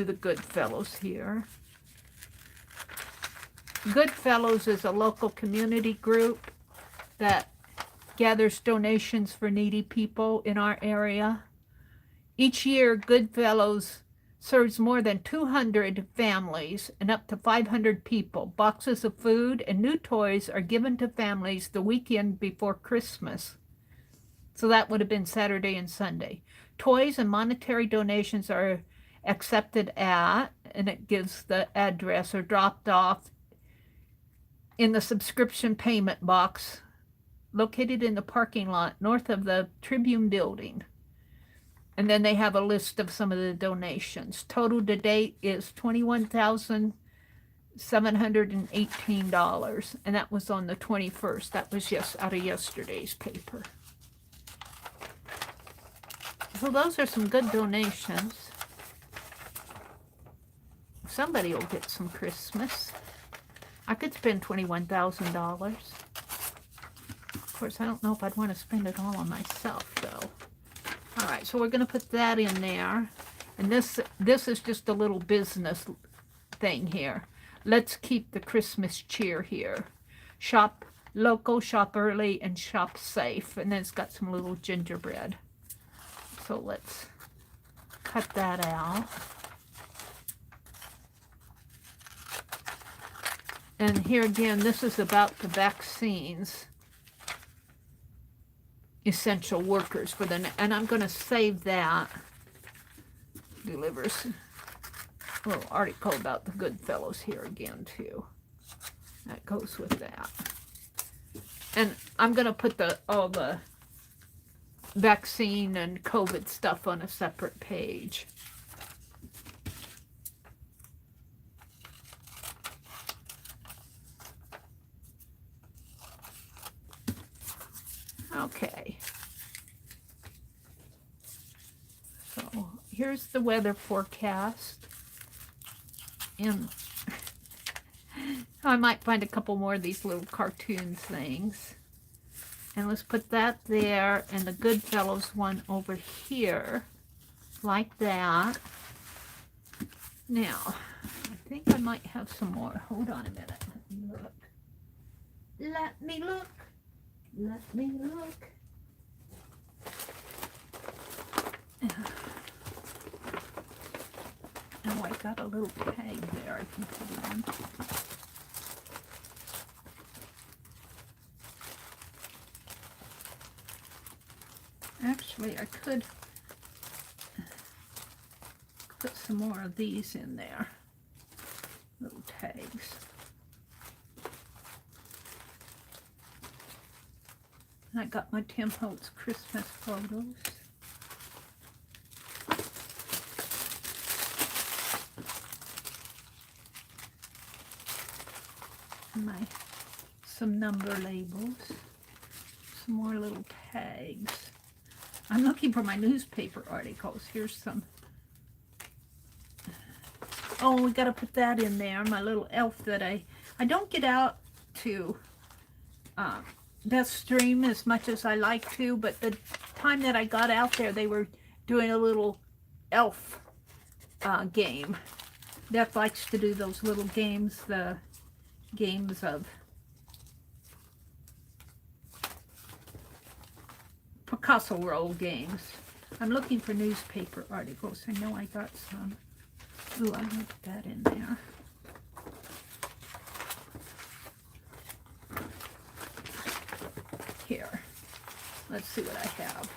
Speaker 1: the, Goodfellows here. Goodfellows is a local community group that gathers donations for needy people in our area. Each year, Goodfellows serves more than 200 families and up to 500 people. Boxes of food and new toys are given to families the weekend before Christmas. So that would have been Saturday and Sunday. Toys and monetary donations are accepted at, and it gives the address, or dropped off in the subscription payment box located in the parking lot north of the Tribune building. And then they have a list of some of the donations. Total to date is $21,718, and that was on the 21st. That was just out of yesterday's paper. So those are some good donations. Somebody will get some Christmas. I could spend $21,000. Of course, I don't know if I'd want to spend it all on myself, though. All right, so we're going to put that in there. And this is just a little business thing here. Let's keep the Christmas cheer here. Shop local, shop early, and shop safe. And then it's got some little gingerbread. So let's cut that out. And here again, this is about the vaccines. Essential workers for the, and I'm going to save that. Delivers a little article about the good fellows here again too. That goes with that. And I'm going to put all the vaccine and COVID stuff on a separate page. Okay. So here's the weather forecast. And I might find a couple more of these little cartoon things. And let's put that there and the Goodfellows one over here. Like that. Now, I think I might have some more. Hold on a minute. Let me look. Let me look. Let me look. Oh, I got a little tag there I can put it on. Actually, I could put some more of these in there. Little tags. I got my Tim Holtz Christmas photos. And some number labels. Some more little tags. I'm looking for my newspaper articles. Here's some. Oh, we got to put that in there. My little elf that I don't get out to that stream as much as I like to, but the time that I got out there, they were doing a little elf game. Beth likes to do those little games, the games of Picasso roll games. I'm looking for newspaper articles. I know I got some. Ooh, I'm going to put that in there. Here. Let's see what I have.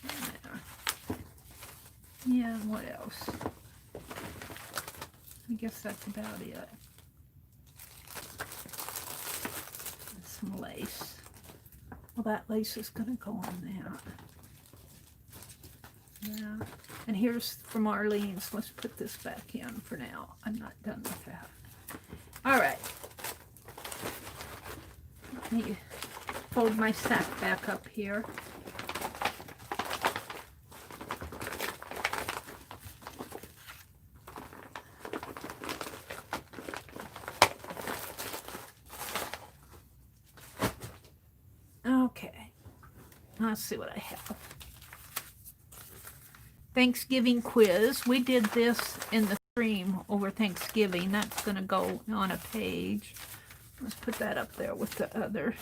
Speaker 1: There. Yeah, what else? I guess that's about it. Some lace. Well, that lace is going to go on there. Yeah. And here's from Arlene's. Let's put this back in for now. I'm not done with that. All right. Let me fold my sack back up here. Okay. Let's see what I have. Thanksgiving quiz. We did this in the stream over Thanksgiving. That's going to go on a page. Let's put that up there with the others.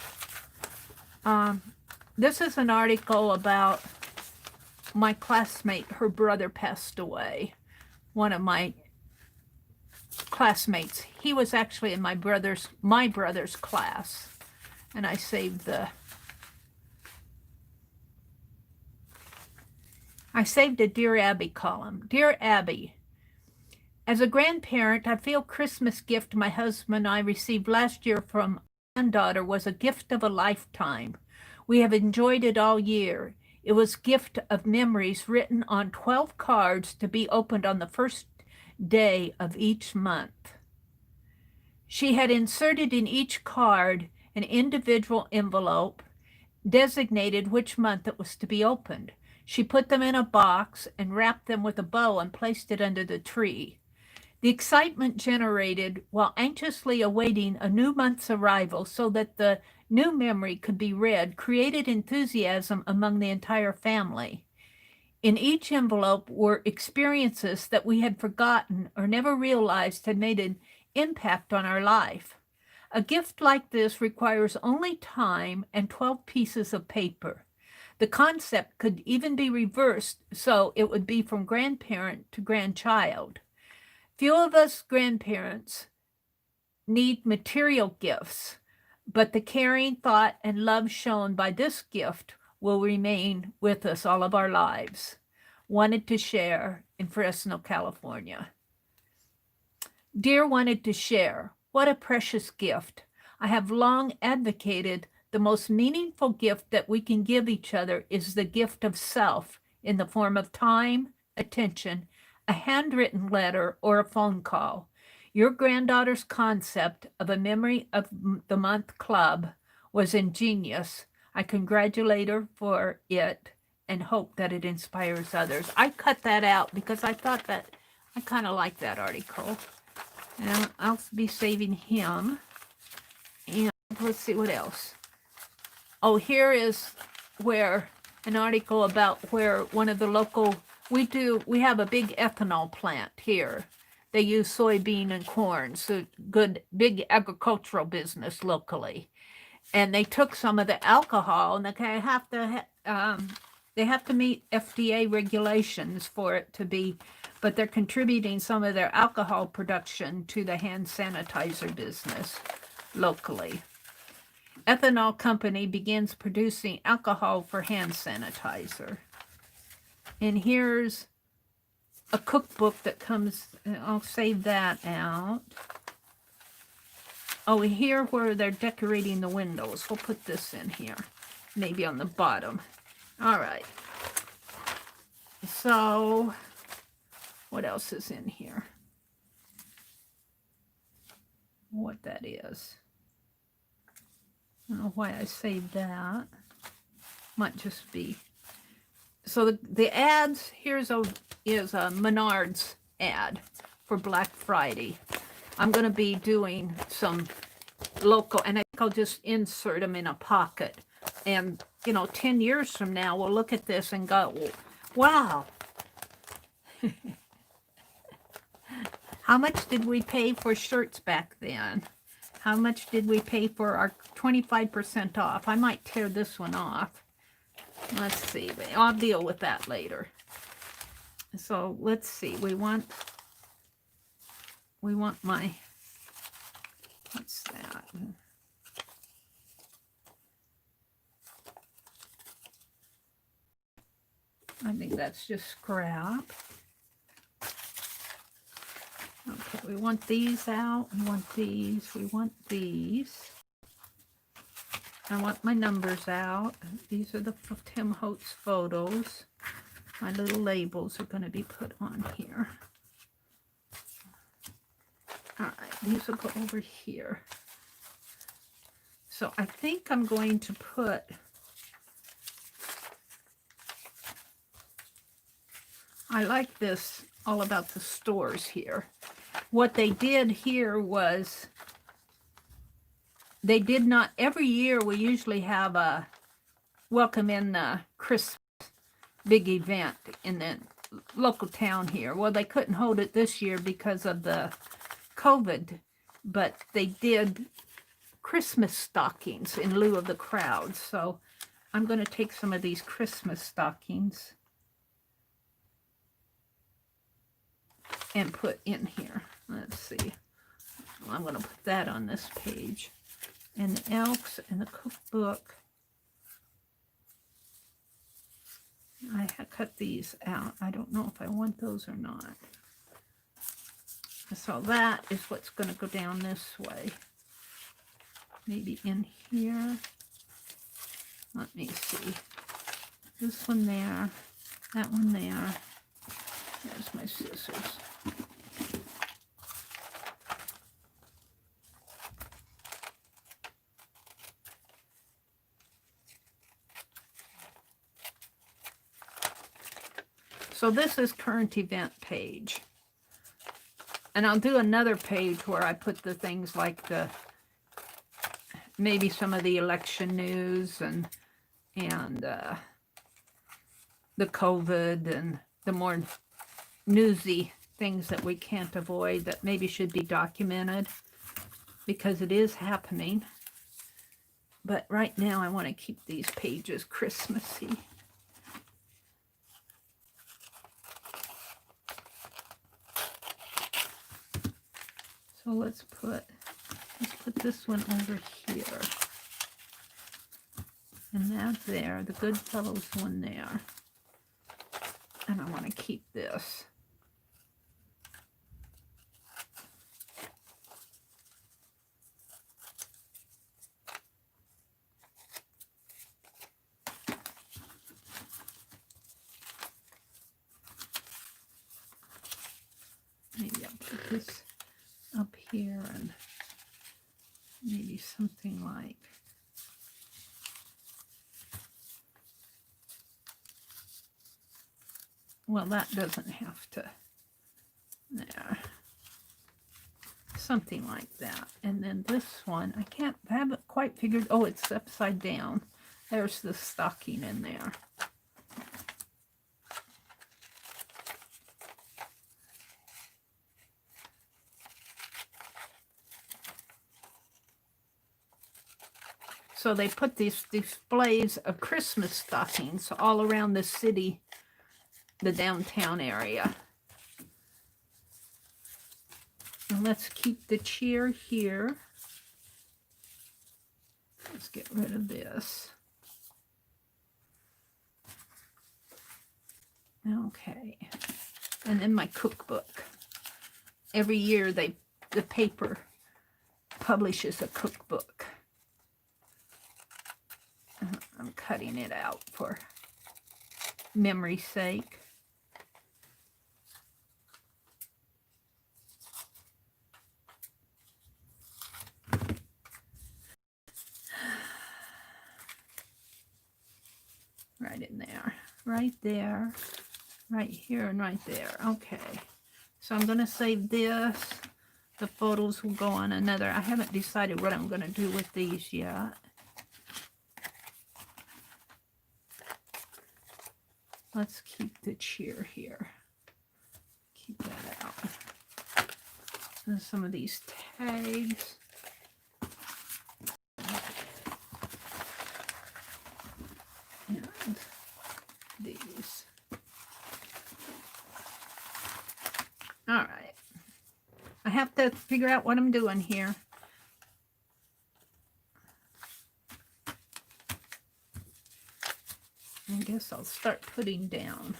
Speaker 1: This is an article about my classmate. Her brother passed away. One of my classmates. He was actually in my brother's class. And I saved a Dear Abby column. Dear Abby, as a grandparent, I feel Christmas gift my husband and I received last year from granddaughter was a gift of a lifetime. We have enjoyed it all year. It was a gift of memories written on 12 cards to be opened on the first day of each month. She had inserted in each card an individual envelope, designated which month it was to be opened. She put them in a box and wrapped them with a bow and placed it under the tree. The excitement generated while anxiously awaiting a new month's arrival so that the new memory could be read created enthusiasm among the entire family. In each envelope were experiences that we had forgotten or never realized had made an impact on our life. A gift like this requires only time and 12 pieces of paper. The concept could even be reversed, so it would be from grandparent to grandchild. Few of us grandparents need material gifts, but the caring, thought, and love shown by this gift will remain with us all of our lives. Wanted to share in Fresno, California. Dear wanted to share, what a precious gift. I have long advocated the most meaningful gift that we can give each other is the gift of self in the form of time, attention, a handwritten letter, or a phone call. Your granddaughter's concept of a Memory of the Month club was ingenious. I congratulate her for it and hope that it inspires others. I cut that out because I thought that I kind of like that article. And I'll be saving him. And let's see what else. Oh, here is where an article about where one of the local, we have a big ethanol plant here. They use soybean and corn, so good, big agricultural business locally. And they took some of the alcohol, and they have to meet FDA regulations for it to be, but they're contributing some of their alcohol production to the hand sanitizer business locally. Ethanol company begins producing alcohol for hand sanitizer. And here's a cookbook that comes, I'll save that out. Oh, here where they're decorating the windows. We'll put this in here, maybe on the bottom. All right. So, what else is in here? What that is. I don't know why I saved that. Might just be. So the ads, is a Menards ad for Black Friday. I'm going to be doing some local, and I think I'll just insert them in a pocket. And, 10 years from now, we'll look at this and go, wow. How much did we pay for shirts back then? How much did we pay for our 25% off? I might tear this one off. Let's see. I'll deal with that later. So let's see. We want my, what's that? I think that's just scrap. Okay, we want these out. We want these. We want these. I want my numbers out. These are the Tim Holtz photos. My little labels are going to be put on here. All right, these will go over here. So I think I'm going to put, I like this all about the stores here. What they did here was they did not, every year we usually have a welcome in the Christmas big event in the local town here. Well, they couldn't hold it this year because of the COVID, but they did Christmas stockings in lieu of the crowd. So I'm going to take some of these Christmas stockings and put in here. Let's see. Well, I'm going to put that on this page. And the elks and the cookbook. I cut these out. I don't know if I want those or not. So that is what's going to go down this way. Maybe in here. Let me see. This one there, that one there. There's my scissors. So this is current event page. And I'll do another page where I put the things like maybe some of the election news and the COVID and the more newsy things that we can't avoid that maybe should be documented because it is happening. But right now I want to keep these pages Christmassy. So let's put this one over here. And that there, the Goodfellows one there. And I want to keep this. Maybe I'll put this up here and maybe something like well, that doesn't have to there, something like that. And then this one I haven't quite figured. Oh, it's upside down. There's the stocking in there. So they put these displays of Christmas stockings all around the city, the downtown area. And let's keep the cheer here. Let's get rid of this. Okay. And then my cookbook. Every year the paper publishes a cookbook. I'm cutting it out for memory's sake. Right in there, right there, right here, and right there. Okay, so I'm going to save this. The photos will go on another. I haven't decided what I'm going to do with these yet. Let's keep the cheer here. Keep that out. And some of these tags. And these. All right. I have to figure out what I'm doing here. I guess I'll start putting down.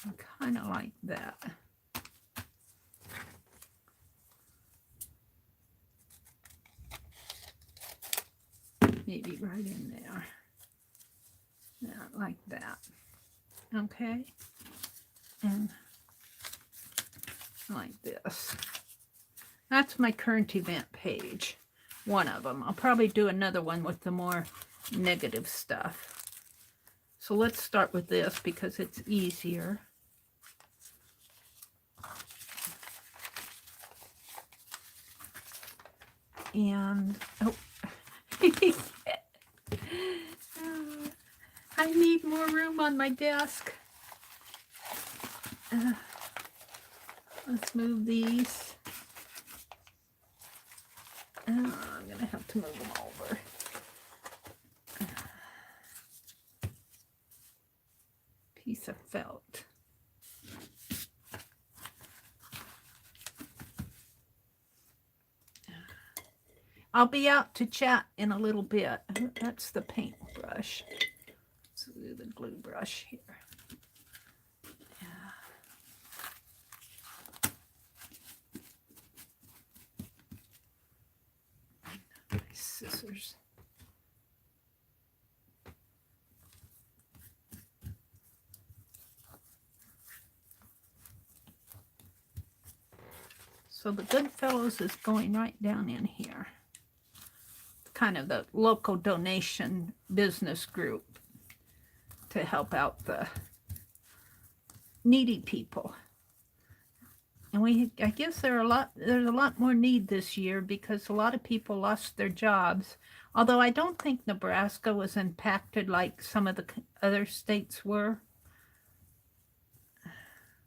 Speaker 1: I kind of like that. Maybe right in there. Yeah, like that. Okay. And like this. That's my current event page. One of them. I'll probably do another one with the more negative stuff. So let's start with this because it's easier. And oh, I need more room on my desk. Let's move these. I'm going to have to move them over. Piece of felt. I'll be out to chat in a little bit. That's the paintbrush. Let's do the glue brush here. Yeah. So the Goodfellows is going right down in here. Kind of the local donation business group to help out the needy people. And I guess there's a lot more need this year because a lot of people lost their jobs. Although I don't think Nebraska was impacted like some of the other states were.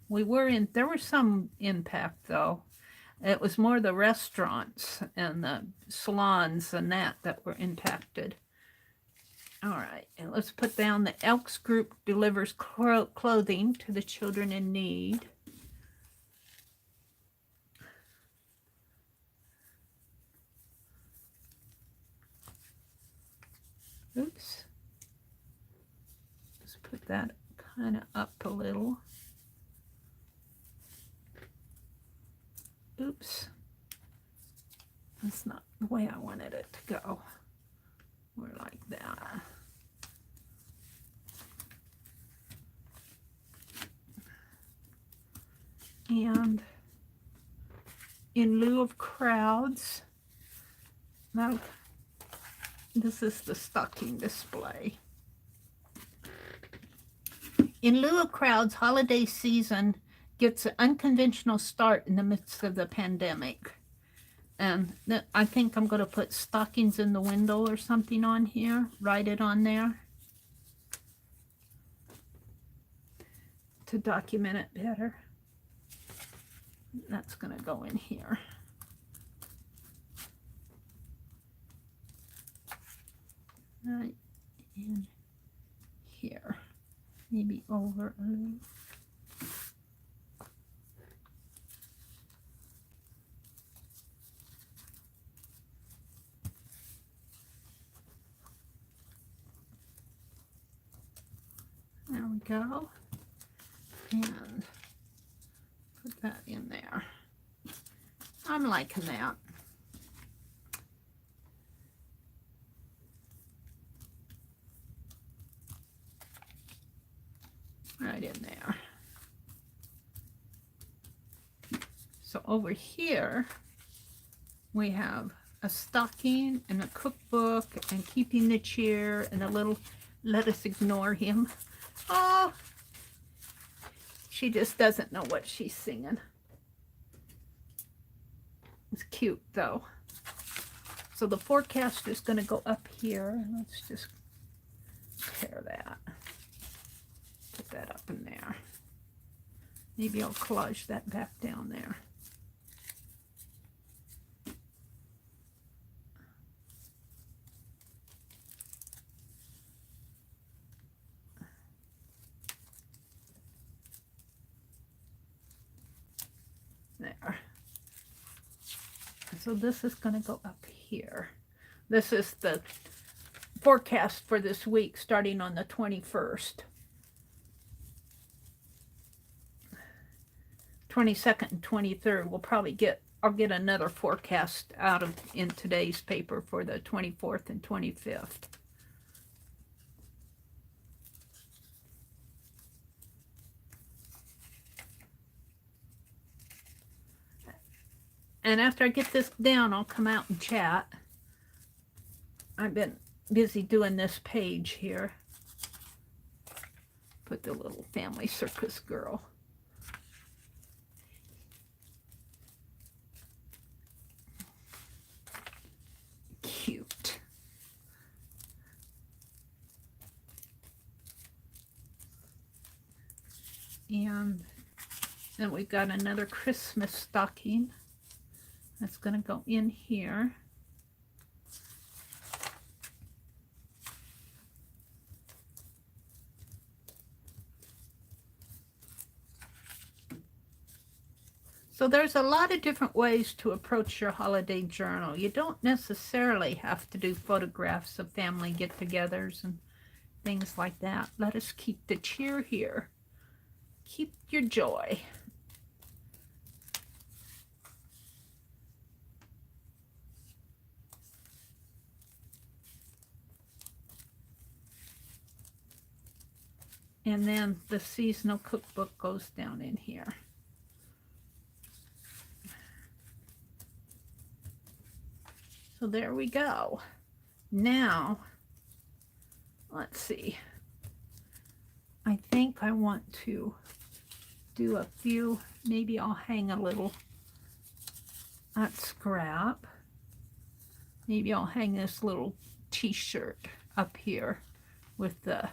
Speaker 1: There was some impact though. It was more the restaurants and the salons and that were impacted. All right, and let's put down the Elks Group delivers clothing to the children in need. Oops. Let's put that kind of up a little. Oops. That's not the way I wanted it to go. We're like that. And in lieu of crowds, now this is the stocking display. In lieu of crowds, holiday season gets an unconventional start in the midst of the pandemic. And I think I'm going to put stockings in the window or something on here. Write it on there to document it better. That's going to go in here. Right in here. Maybe over a little. There we go. And put that in there. I'm liking that. Right in there. So over here, we have a stocking and a cookbook and keeping the cheer and a little let us ignore him. Oh, she just doesn't know what she's singing. It's cute though. So the forecast is going to go up here. Let's just tear that. Put that up in there. Maybe I'll collage that back down there. There. So this is going to go up here. This is the forecast for this week starting on the 21st. 22nd and 23rd, I'll get another forecast out in today's paper for the 24th and 25th. And after I get this down, I'll come out and chat. I've been busy doing this page here. Put the little family circus girl. Cute. And then we've got another Christmas stocking. That's going to go in here. So there's a lot of different ways to approach your holiday journal. You don't necessarily have to do photographs of family get-togethers and things like that. Let us keep the cheer here. Keep your joy. And then the seasonal cookbook goes down in here. So there we go. Now, let's see. I think I want to do a few, maybe I'll hang a little that scrap. Maybe I'll hang this little t-shirt up here with the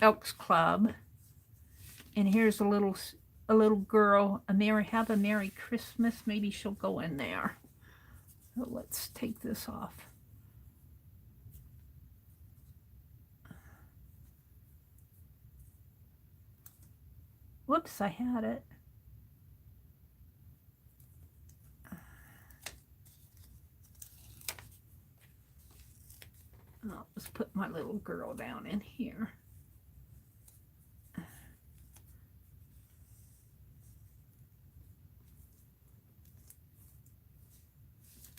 Speaker 1: Elks Club. And here's a little girl, have a Merry Christmas. Maybe she'll go in there. So let's take this off. Whoops, I had it. I'll just put my little girl down in here.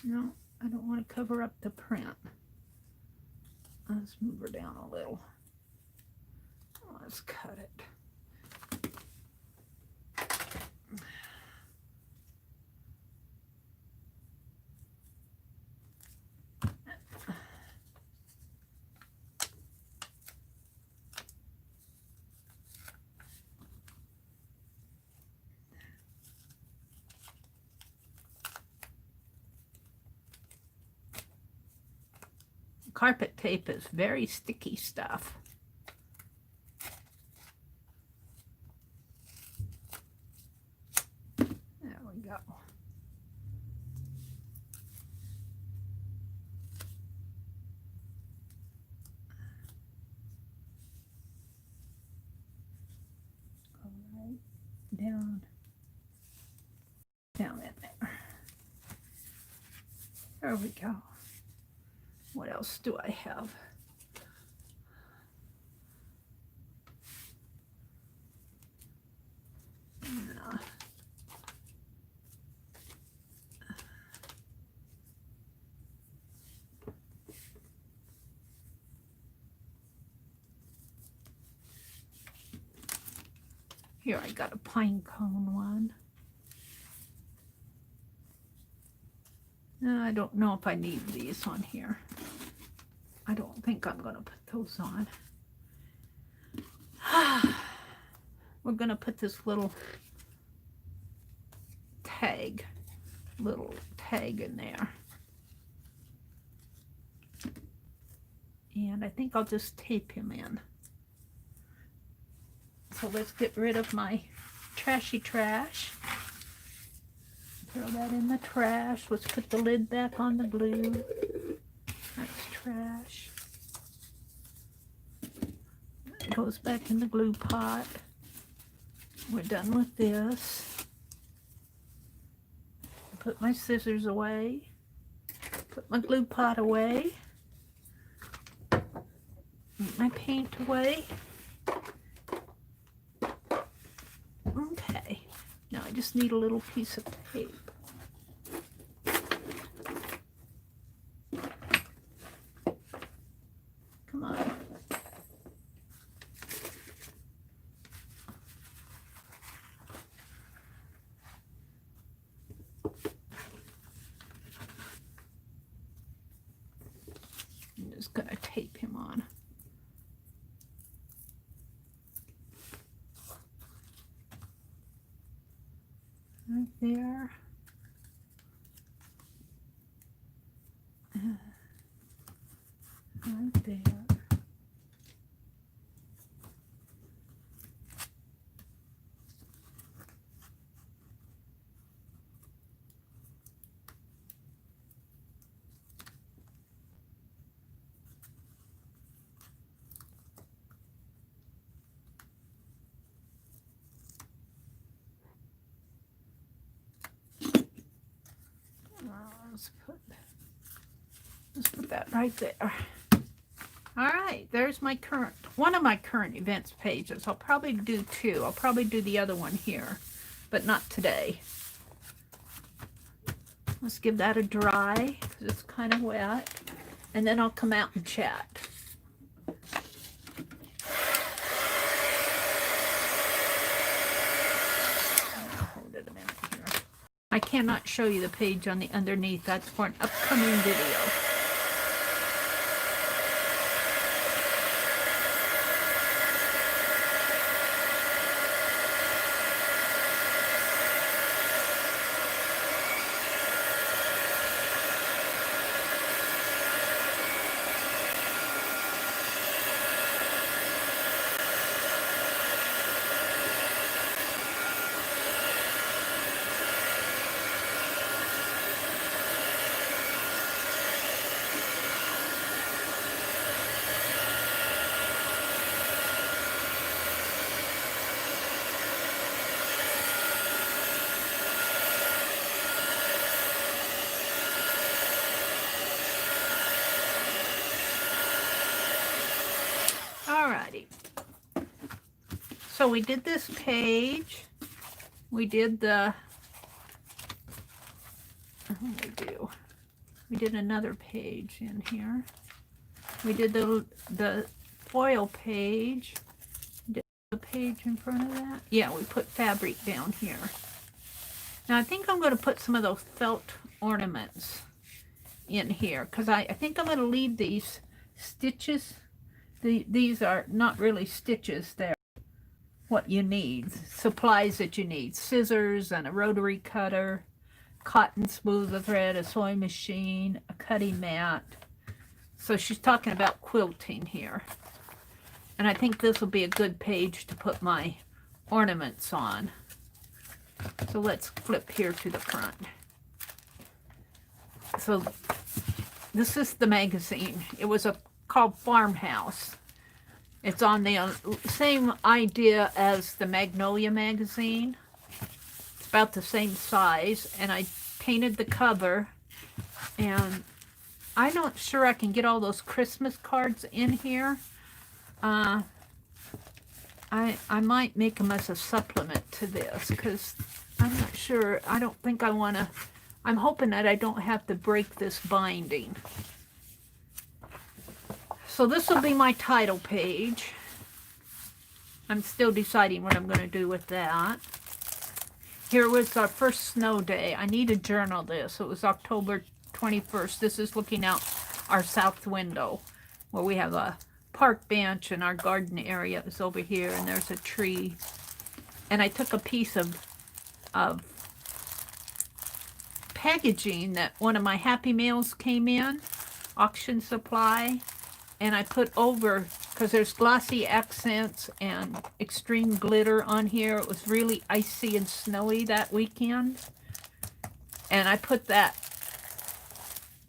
Speaker 1: No, I don't want to cover up the print. Let's move her down a little. Let's cut it. Carpet tape is very sticky stuff. There we go. All right, down in there. There we go. What else do I have? No. Here I got a pine cone one. I don't know if I need these on here. I don't think I'm going to put those on. We're going to put this little tag in there. And I think I'll just tape him in. So let's get rid of my trashy trash. Throw that in the trash. Let's put the lid back on the glue. That's trash. It goes back in the glue pot. We're done with this. Put my scissors away. Put my glue pot away. Put my paint away. Okay. Now I just need a little piece of tape. Come on. I'm just going to tape him on. Right there. Right there. Let's put that right there. All right, there's my one of my current events pages. I'll probably do two. I'll probably do the other one here, but not today. Let's give that a dry because it's kind of wet, and then I'll come out and chat. Hold it a minute here. I cannot show you the page on the underneath. That's for an upcoming video. Alrighty. So we did this page. We did the, we did another page in here. We did the foil page. Did the page in front of that? Yeah, we put fabric down here. Now I think I'm going to put some of those felt ornaments in here because I think I'm going to leave these stitches. These are not really stitches, they're what you need. Supplies that you need. Scissors and a rotary cutter, cotton smoother thread, a sewing machine, a cutting mat. So she's talking about quilting here. And I think this will be a good page to put my ornaments on. So let's flip here to the front. So this is the magazine. It was called Farmhouse. It's on the same idea as the Magnolia magazine. It's about the same size, and I painted the cover, and I'm not sure I can get all those Christmas cards in here. I might make them as a supplement to this, because I'm not sure. I don't think I want to. I'm hoping that I don't have to break this binding. So this will be my title page. I'm still deciding what I'm going to do with that. Here was our first snow day. I need to journal this. It was October 21st. This is looking out our south window where we have a park bench and our garden area is over here, and there's a tree. And I took a piece of packaging that one of my Happy Meals came in, auction supply, and I put over, because there's glossy accents and extreme glitter on here. It was really icy and snowy that weekend. And I put that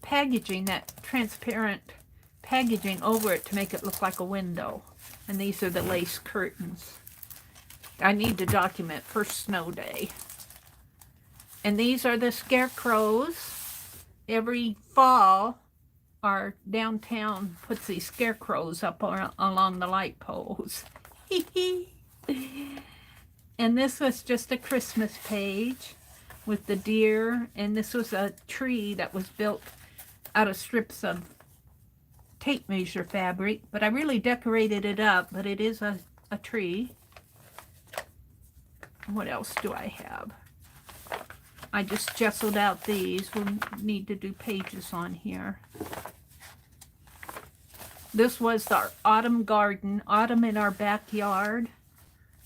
Speaker 1: packaging, that transparent packaging over it to make it look like a window. And these are the lace curtains. I need to document first snow day. And these are the scarecrows. Every fall, our downtown puts these scarecrows up along the light poles. And this was just a Christmas page with the deer. And this was a tree that was built out of strips of tape measure fabric. But I really decorated it up, but it is a tree. What else do I have? I just gessoed out these. We'll need to do pages on here. This was our autumn garden, autumn in our backyard,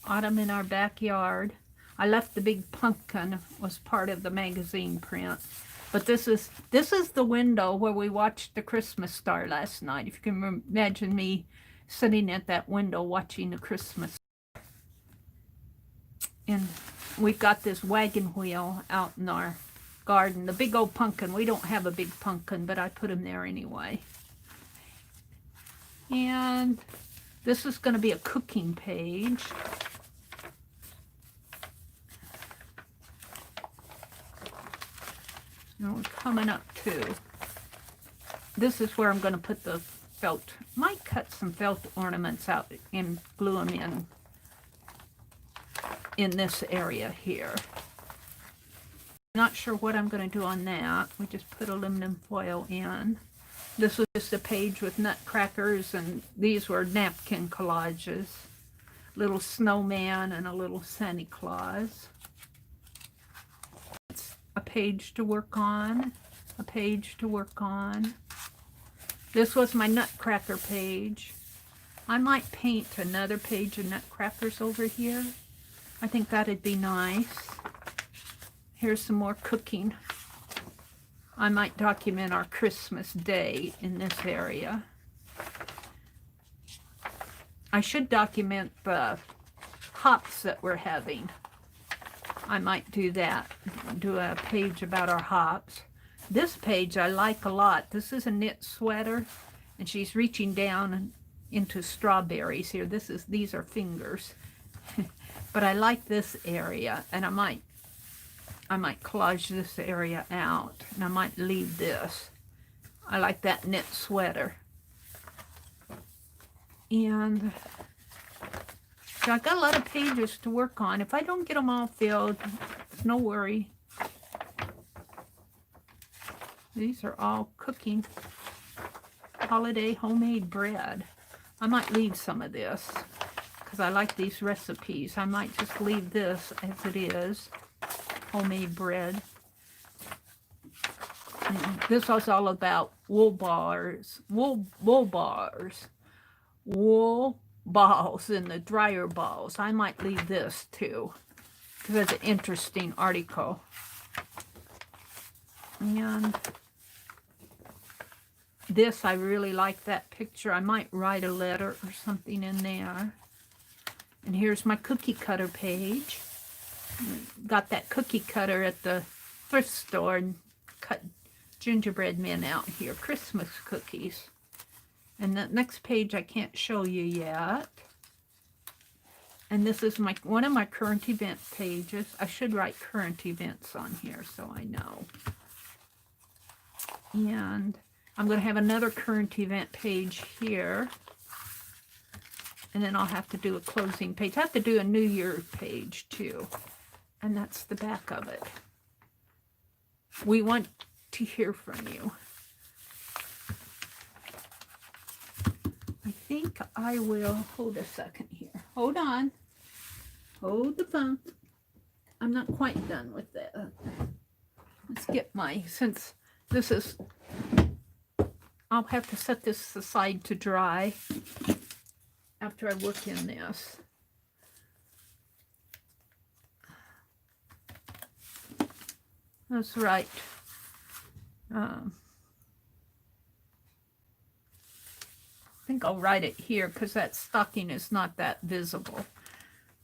Speaker 1: autumn in our backyard. I left the big pumpkin, was part of the magazine print. But this is the window where we watched the Christmas star last night. If you can imagine me sitting at that window watching the Christmas star. And we've got this wagon wheel out in our garden. The big old pumpkin. We don't have a big pumpkin, but I put him there anyway. And this is going to be a cooking page. Now we're coming up to, this is where I'm going to put the felt. Might cut some felt ornaments out and glue them in this area here. Not sure what I'm going to do on that. We just put aluminum foil in. This was just a page with nutcrackers, and these were napkin collages. Little snowman and a little Santa Claus. It's page to work on, a page to work on. This was my nutcracker page. I might paint another page of nutcrackers over here. I think that'd be nice. Here's some more cooking. I might document our Christmas day in this area. I should document the hops that we're having. I might do that, do a page about our hops. This page I like a lot. This is a knit sweater, and she's reaching down into strawberries here. These are fingers. But I like this area, and I might collage this area out, and I might leave this. I like that knit sweater. And so I got a lot of pages to work on. If I don't get them all filled, it's no worry. These are all cooking holiday homemade bread. I might leave some of this because I like these recipes. I might just leave this as it is, homemade bread. And this was all about wool bars, wool balls in the dryer balls. I might leave this too because it's an interesting article. And this, I really like that picture. I might write a letter or something in there. And here's my cookie cutter page. Got that cookie cutter at the thrift store and cut gingerbread men out here, Christmas cookies. And the next page I can't show you yet. And this is one of my current event pages. I should write current events on here so I know. And I'm going to have another current event page here. And then I'll have to do a closing page. I have to do a New Year page too. And that's the back of it. We want to hear from you. I think I will, hold a second here. Hold on. Hold the phone. I'm not quite done with that. Let's get since this is, I'll have to set this aside to dry after I work in this. That's right. I think I'll write it here because that stocking is not that visible.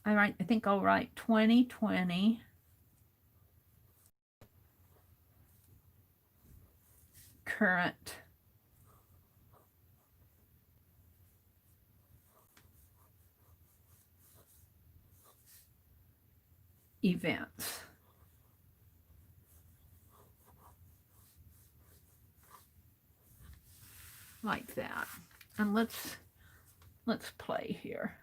Speaker 1: I think I'll write 2020 current events. Like that. And let's play here.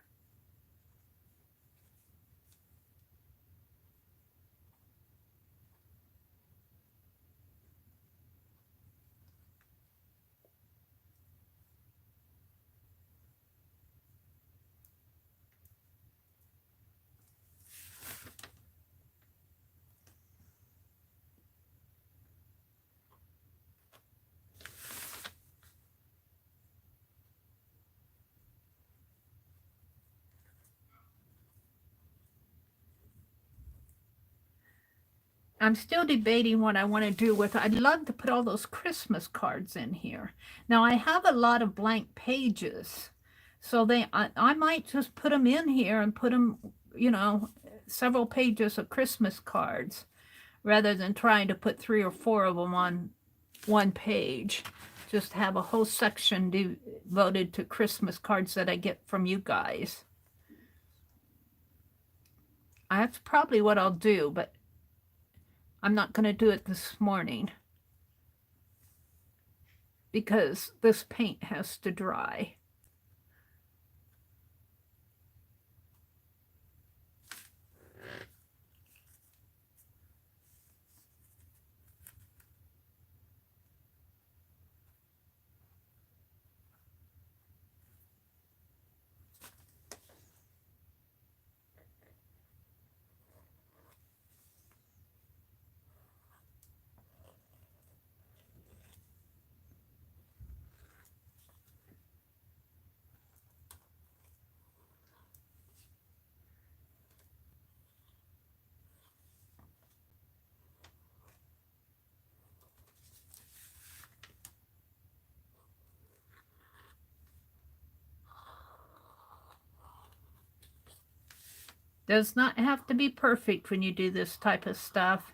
Speaker 1: I'm still debating what I want to do with it. I'd love to put all those Christmas cards in here. Now, I have a lot of blank pages, so I might just put them in here and put them, you know, several pages of Christmas cards rather than trying to put 3 or 4 of them on one page. Just have a whole section devoted to Christmas cards that I get from you guys. That's probably what I'll do, but I'm not going to do it this morning because this paint has to dry. Does not have to be perfect when you do this type of stuff.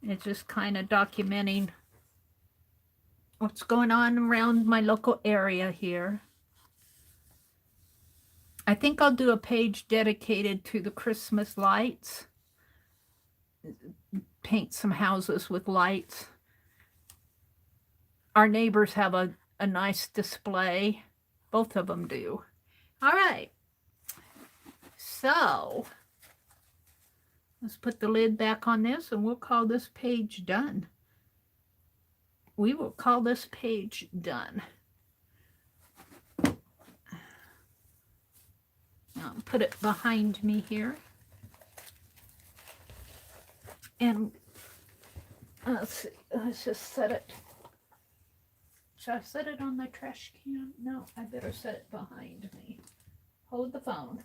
Speaker 1: It's just kind of documenting what's going on around my local area here. I think I'll do a page dedicated to the Christmas lights. Paint some houses with lights. Our neighbors have a nice display. Both of them do. All right. So let's put the lid back on this and we'll call this page done. We will call this page done. I'll put it behind me here. And let's see, let's just set it. Should I set it on my trash can? No, I better set it behind me. Hold the phone.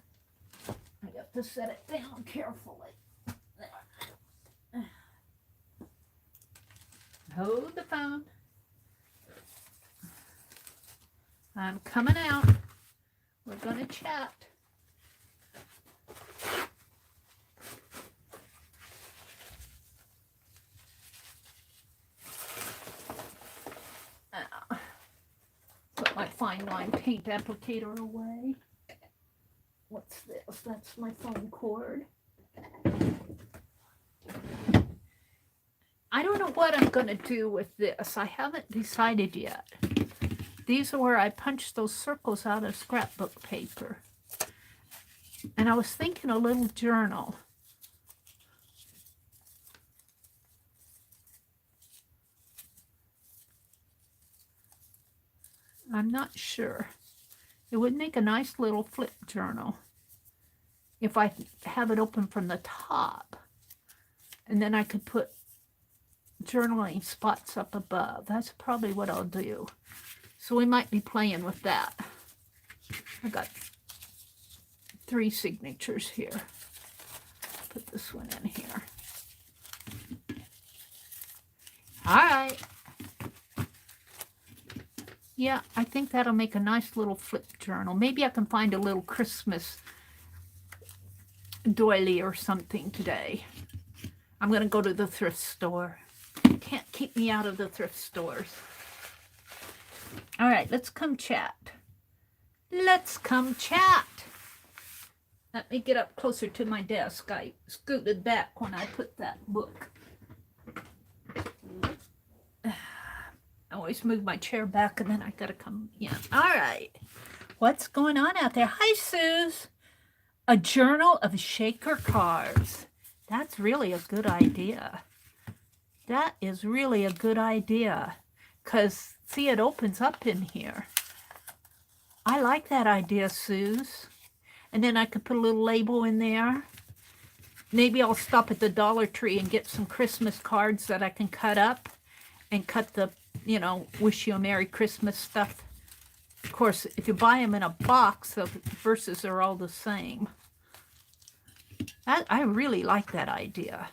Speaker 1: I have to set it down carefully. Hold the phone. I'm coming out. We're going to chat. Put my fine line paint applicator away. What's this? That's my phone cord. I don't know what I'm going to do with this. I haven't decided yet. These are where I punched those circles out of scrapbook paper. And I was thinking a little journal. I'm not sure. It would make a nice little flip journal if I have it open from the top. And then I could put journaling spots up above. That's probably what I'll do. So we might be playing with that. I got 3 signatures here. Put this one in here. All right. Yeah, I think that'll make a nice little flip journal. Maybe I can find a little Christmas doily or something today. I'm going to go to the thrift store. Can't keep me out of the thrift stores. All right, let's come chat. Let's come chat. Let me get up closer to my desk. I scooted back when I put that book. I always move my chair back and then I gotta come in. All right. What's going on out there? Hi, Suze. A journal of shaker cards. That's really a good idea. That is really a good idea. Because, see, it opens up in here. I like that idea, Suze. And then I could put a little label in there. Maybe I'll stop at the Dollar Tree and get some Christmas cards that I can cut up and cut the, you know, wish you a Merry Christmas stuff. Of course, if you buy them in a box, the verses are all the same. I really like that idea.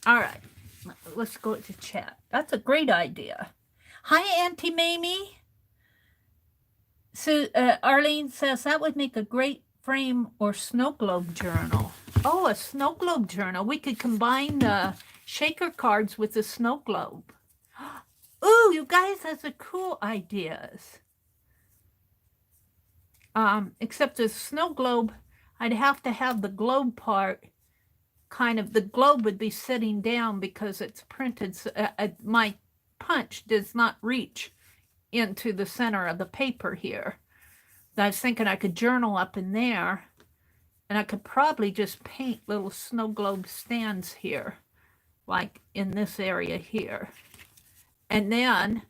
Speaker 1: All right, let's go to chat. That's a great idea. Hi, Auntie Mamie. So Arlene says that would make a great frame or snow globe journal. Oh, a snow globe journal. We could combine the shaker cards with the snow globe. Ooh, you guys, that's a cool ideas. Except the snow globe, I'd have to have the globe part kind of, the globe would be sitting down because it's printed. So, my punch does not reach into the center of the paper here. I was thinking I could journal up in there, and I could probably just paint little snow globe stands here, like in this area here. And then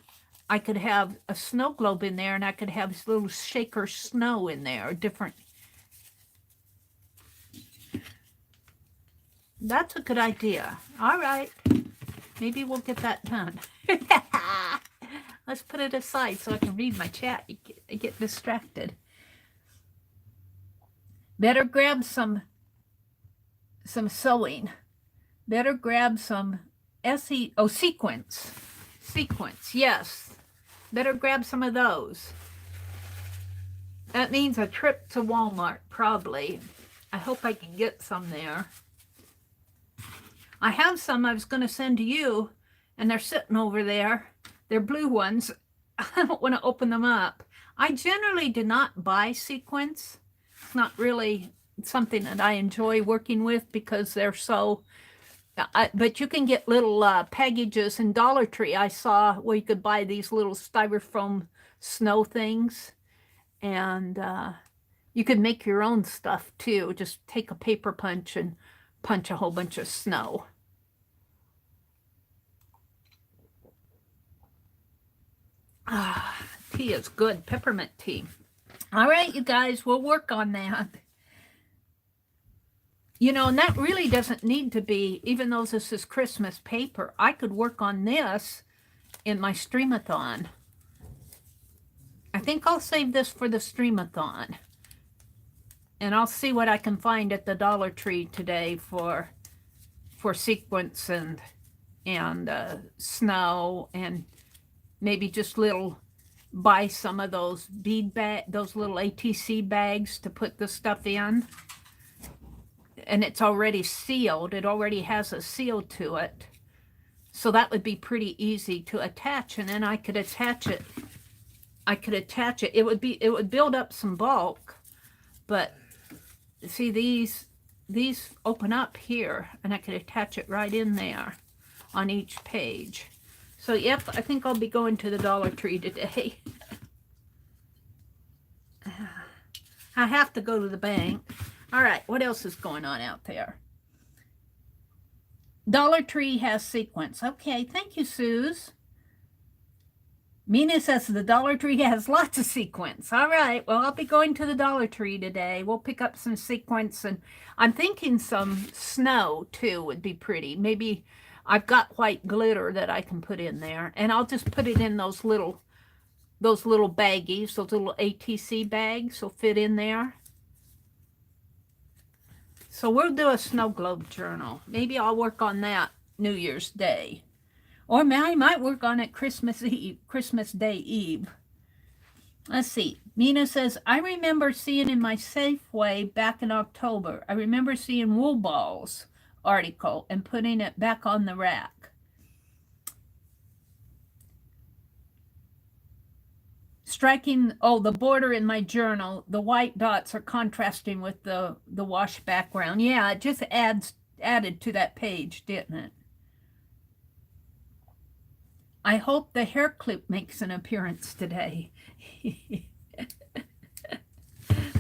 Speaker 1: I could have a snow globe in there, and I could have little shaker snow in there, different. That's a good idea. All right. Maybe we'll get that done. Let's put it aside so I can read my chat. I get distracted. Better grab some sewing. Better grab some sequins. Sequins, yes. Better grab some of those. That means a trip to Walmart, probably. I hope I can get some there. I have some I was going to send to you, and they're sitting over there. They're blue ones. I don't want to open them up. I generally do not buy sequins. It's not really something that I enjoy working with because they're so... but you can get little packages in Dollar Tree. I saw where you could buy these little styrofoam snow things. And you could make your own stuff too. Just take a paper punch and punch a whole bunch of snow. Tea is good, peppermint tea. All right, you guys, we'll work on that. You know, and that really doesn't need to be, even though this is Christmas paper, I could work on this in my Streamathon. I think I'll save this for the Streamathon. And I'll see what I can find at the Dollar Tree today for sequins and snow, and maybe just buy some of those bead bag, those little ATC bags to put the stuff in. And it's already sealed. It already has a seal to it. So that would be pretty easy to attach, and then I could attach it. It would build up some bulk, but see, these open up here, and I could attach it right in there on each page. So yep, I think I'll be going to the Dollar Tree today. I have to go to the bank. All right, what else is going on out there? Dollar Tree has sequins. Okay, thank you, Suze. Mina says the Dollar Tree has lots of sequins. All right, well, I'll be going to the Dollar Tree today. We'll pick up some sequins, and I'm thinking some snow, too, would be pretty. Maybe I've got white glitter that I can put in there, and I'll just put it in those little baggies, those little ATC bags will fit in there. So we'll do a snow globe journal. Maybe I'll work on that New Year's Day. Or I might work on it Christmas Day Eve. Let's see. Mina says, I remember seeing in my Safeway back in October, I remember seeing Wool Balls article and putting it back on the rack. Striking, the border in my journal, the white dots are contrasting with the wash background. Yeah, it just added to that page, didn't it? I hope the hair clip makes an appearance today.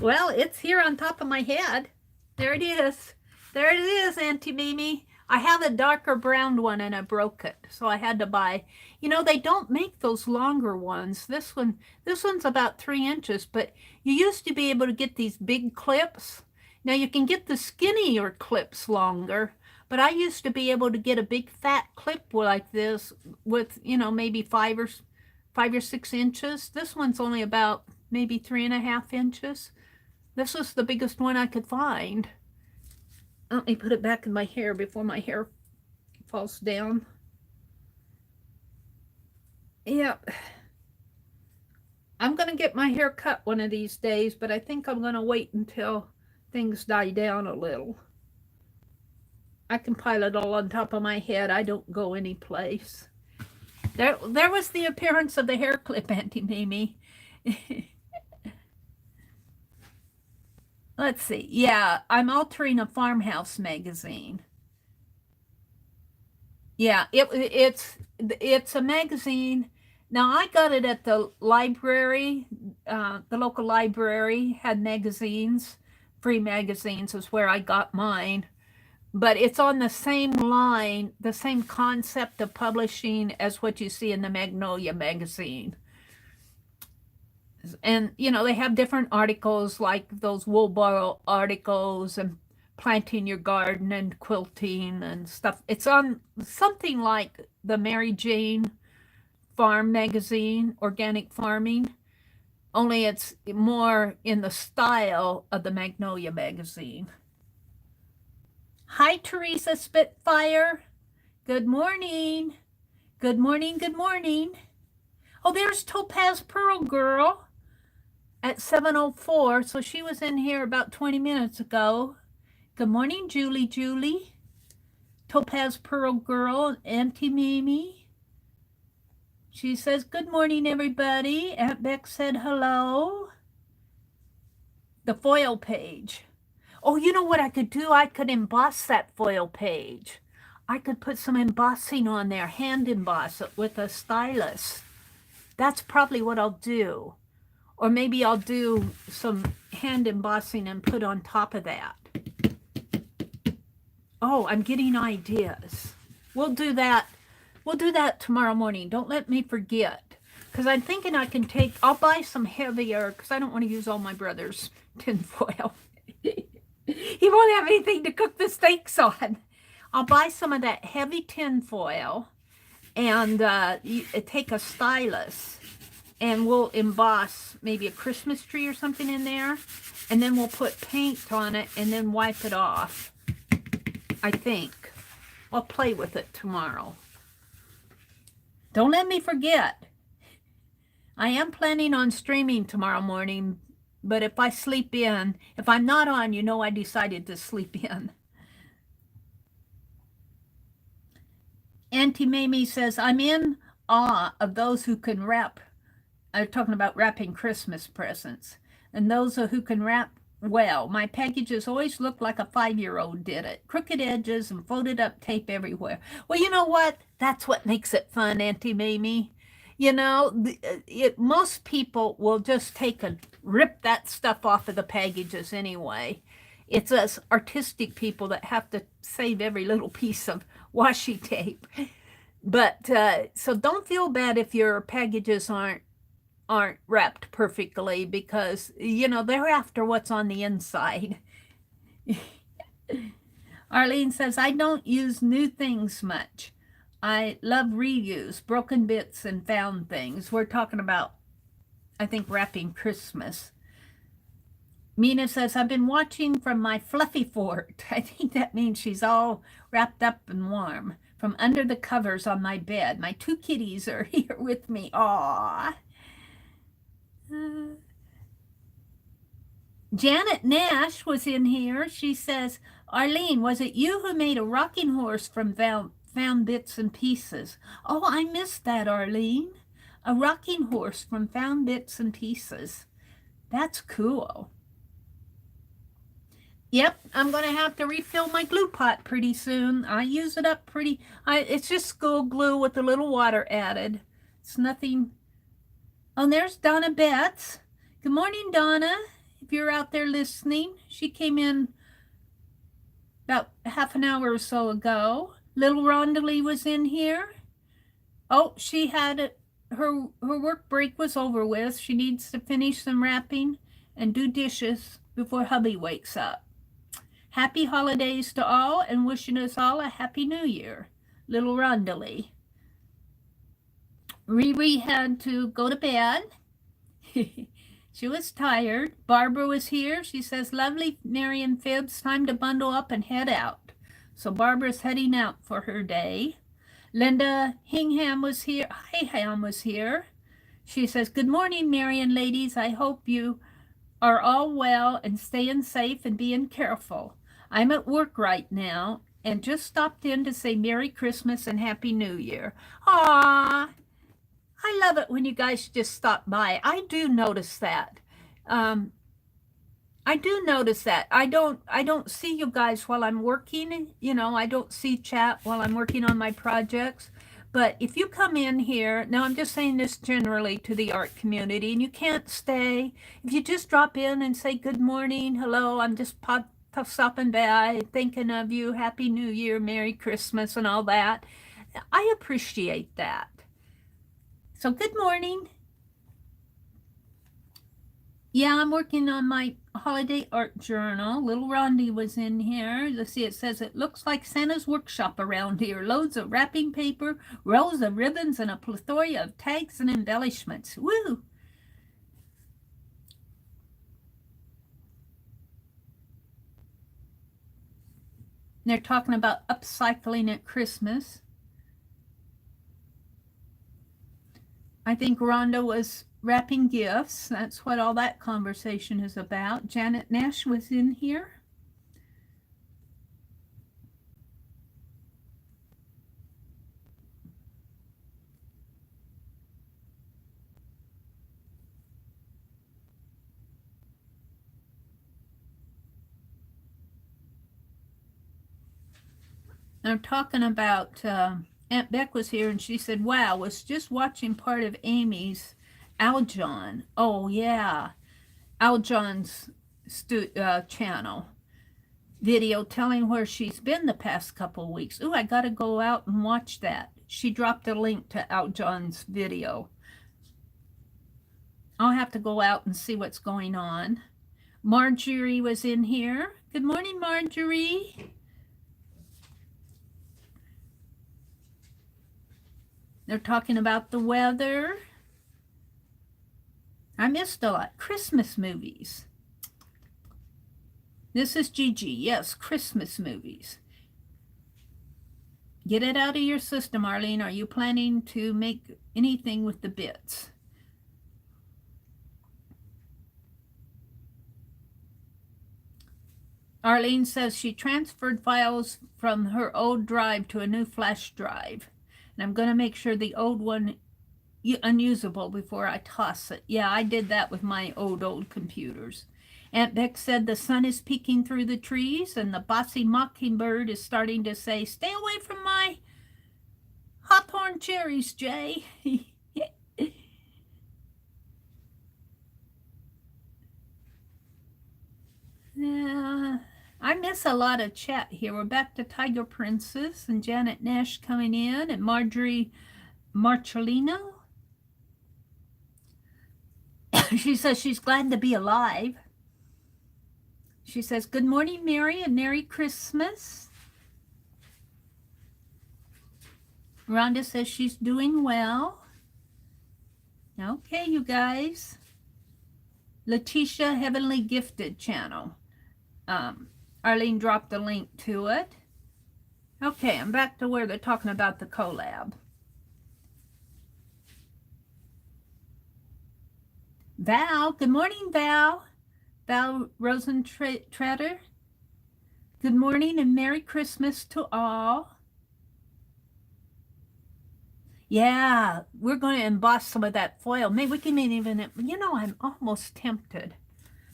Speaker 1: Well, it's here on top of my head. There it is. There it is, Auntie Mimi. I have a darker brown one and I broke it, so I had to buy. You know, they don't make those longer ones. This one's about 3 inches, but you used to be able to get these big clips. Now you can get the skinnier clips longer, but I used to be able to get a big fat clip like this with, you know, maybe 5 or 6 inches. This one's only about maybe 3.5 inches. This was the biggest one I could find. Let me put it back in my hair before my hair falls down. Yep. I'm going to get my hair cut one of these days, but I think I'm going to wait until things die down a little. I can pile it all on top of my head. I don't go anyplace. There was the appearance of the hair clip, Auntie Mimi. Let's see. Yeah, I'm altering a farmhouse magazine. Yeah, it's a magazine. Now, I got it at the library. The local library had magazines. Free magazines is where I got mine. But it's on the same line, the same concept of publishing as what you see in the Magnolia magazine. And, you know, they have different articles like those wool ball articles and planting your garden and quilting and stuff. It's on something like the Mary Jane Farm magazine, organic farming, only it's more in the style of the Magnolia magazine. Hi, Teresa Spitfire. Good morning. Good morning, good morning. Oh, there's Topaz Pearl Girl. at 7:04, so she was in here about 20 minutes ago. Good morning, Julie. Topaz Pearl Girl, Auntie Mimi. She says, good morning, everybody. Aunt Beck said hello. The foil page. Oh, you know what I could do? I could emboss that foil page. I could put some embossing on there, hand emboss it with a stylus. That's probably what I'll do. Or maybe I'll do some hand embossing and put on top of that. Oh, I'm getting ideas. We'll do that. We'll do that tomorrow morning. Don't let me forget. Because I'm thinking I can take, I'll buy some heavier, because I don't want to use all my brother's tinfoil. He won't have anything to cook the steaks on. I'll buy some of that heavy tinfoil and take a stylus and we'll emboss maybe a Christmas tree or something in there. And then we'll put paint on it and then wipe it off. I think. I'll play with it tomorrow. Don't let me forget. I am planning on streaming tomorrow morning, but if I sleep in, if I'm not on, you know I decided to sleep in. Auntie Mamie says, I'm in awe of those who can wrap. I'm talking about wrapping Christmas presents. And those who can wrap well. My packages always look like a 5-year-old did it. Crooked edges and folded up tape everywhere. Well, you know what? That's what makes it fun, Auntie Mamie. You know, most people will just take and rip that stuff off of the packages anyway. It's us artistic people that have to save every little piece of washi tape. But so don't feel bad if your packages aren't wrapped perfectly, because you know they're after what's on the inside. Arlene says, I don't use new things much. I love reuse, broken bits and found things. We're talking about, I think, wrapping Christmas. Mina says, I've been watching from my fluffy fort. I think that means she's all wrapped up and warm from under the covers on my bed. My 2 kitties are here with me. Aww. Janet Nash was in here. She says, Arlene, was it you who made a rocking horse from found bits and pieces? Oh, I missed that, Arlene. A rocking horse from found bits and pieces. That's cool. Yep, I'm going to have to refill my glue pot pretty soon. I use it up pretty. It's just school glue with a little water added. It's nothing. Oh, there's Donna Betts. Good morning, Donna. If you're out there listening, she came in about half an hour or so ago. Little Rondalee was in here. Oh, she had her work break was over with. She needs to finish some wrapping and do dishes before hubby wakes up. Happy holidays to all and wishing us all a happy new year. Little Rondalee. Riri had to go to bed. She was tired. Barbara was here. She says, lovely Mary and Fibs, time to bundle up and head out. So Barbara's heading out for her day. Linda Hingham was here. Hingham was here. She says, good morning, Mary and ladies. I hope you are all well and staying safe and being careful. I'm at work right now and just stopped in to say Merry Christmas and Happy New Year. Aww. I love it when you guys just stop by. I do notice that. I do notice that. I don't see you guys while I'm working. You know, I don't see chat while I'm working on my projects. But if you come in here, now I'm just saying this generally to the art community, and you can't stay. If you just drop in and say good morning, hello, I'm just stopping by, thinking of you, Happy New Year, Merry Christmas, and all that. I appreciate that. So good morning. Yeah, I'm working on my holiday art journal. Little Rondi was in here. Let's see, it says, it looks like Santa's workshop around here. Loads of wrapping paper, rows of ribbons, and a plethora of tags and embellishments. Woo! They're talking about upcycling at Christmas. I think Rhonda was wrapping gifts. That's what all that conversation is about. Janet Nash was in here. They're talking about, Aunt Beck was here and she said, wow, was just watching part of Amy's Aljon. Oh, yeah. Aljon's channel video telling where she's been the past couple of weeks. Ooh, I got to go out and watch that. She dropped a link to Aljon's video. I'll have to go out and see what's going on. Marjorie was in here. Good morning, Marjorie. They're talking about the weather. I missed a lot. Christmas movies. This is Gigi. Yes, Christmas movies. Get it out of your system, Arlene. Are you planning to make anything with the bits? Arlene says she transferred files from her old drive to a new flash drive. And I'm going to make sure the old one unusable before I toss it. Yeah, I did that with my old computers. Aunt Beck said the sun is peeking through the trees and the bossy mockingbird is starting to say, stay away from my hawthorn cherries, Jay. Yeah, I miss a lot of chat here. We're back to Tiger Princess and Janet Nash coming in and Marjorie Marcellino. She says she's glad to be alive. She says, good morning, Mary, and Merry Christmas. Rhonda says she's doing well. Okay, you guys. Letitia Heavenly Gifted channel. Arlene dropped a link to it. Okay, I'm back to where they're talking about the collab. Val, good morning, Val. Val Rosentreter. Good morning and Merry Christmas to all. Yeah, we're going to emboss some of that foil. Maybe we can even, you know, I'm almost tempted.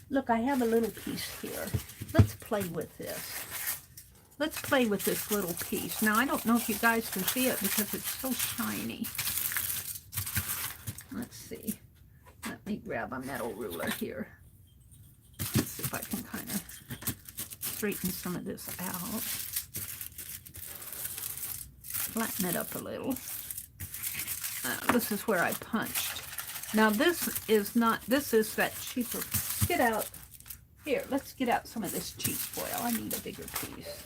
Speaker 1: Look, I have a little piece here. Let's play with this. Let's play with this little piece. Now, I don't know if you guys can see it because it's so shiny. Let's see. Let me grab a metal ruler here. Let's see if I can kind of straighten some of this out. Flatten it up a little. This is where I punched. Now this is not, this is that cheaper. Get out. Here, let's get out some of this cheap foil. I need a bigger piece.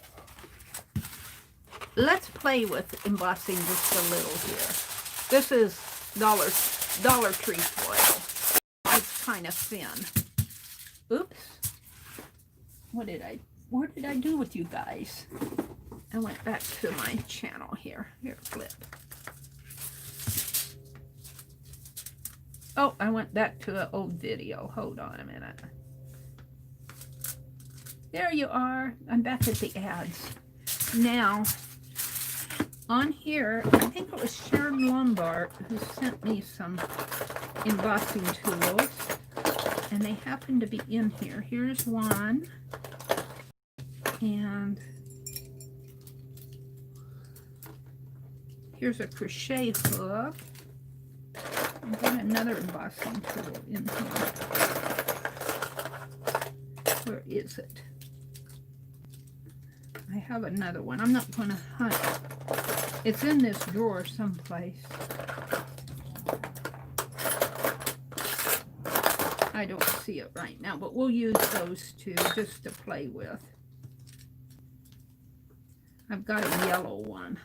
Speaker 1: Let's play with embossing just a little here. This is Dollar Tree foil. It's kind of thin. Oops. What did I do with you guys? I went back to my channel here. Here, flip. Oh, I went back to an old video. Hold on a minute. There you are. I'm back at the ads. Now, on here, I think it was Sharon Lombard who sent me some embossing tools. And they happen to be in here. Here's one. And here's a crochet hook. And then another embossing tool in here. Where is it? I have another one. I'm not going to hunt. It's in this drawer someplace. I don't see it right now, but we'll use those two just to play with. I've got a yellow one.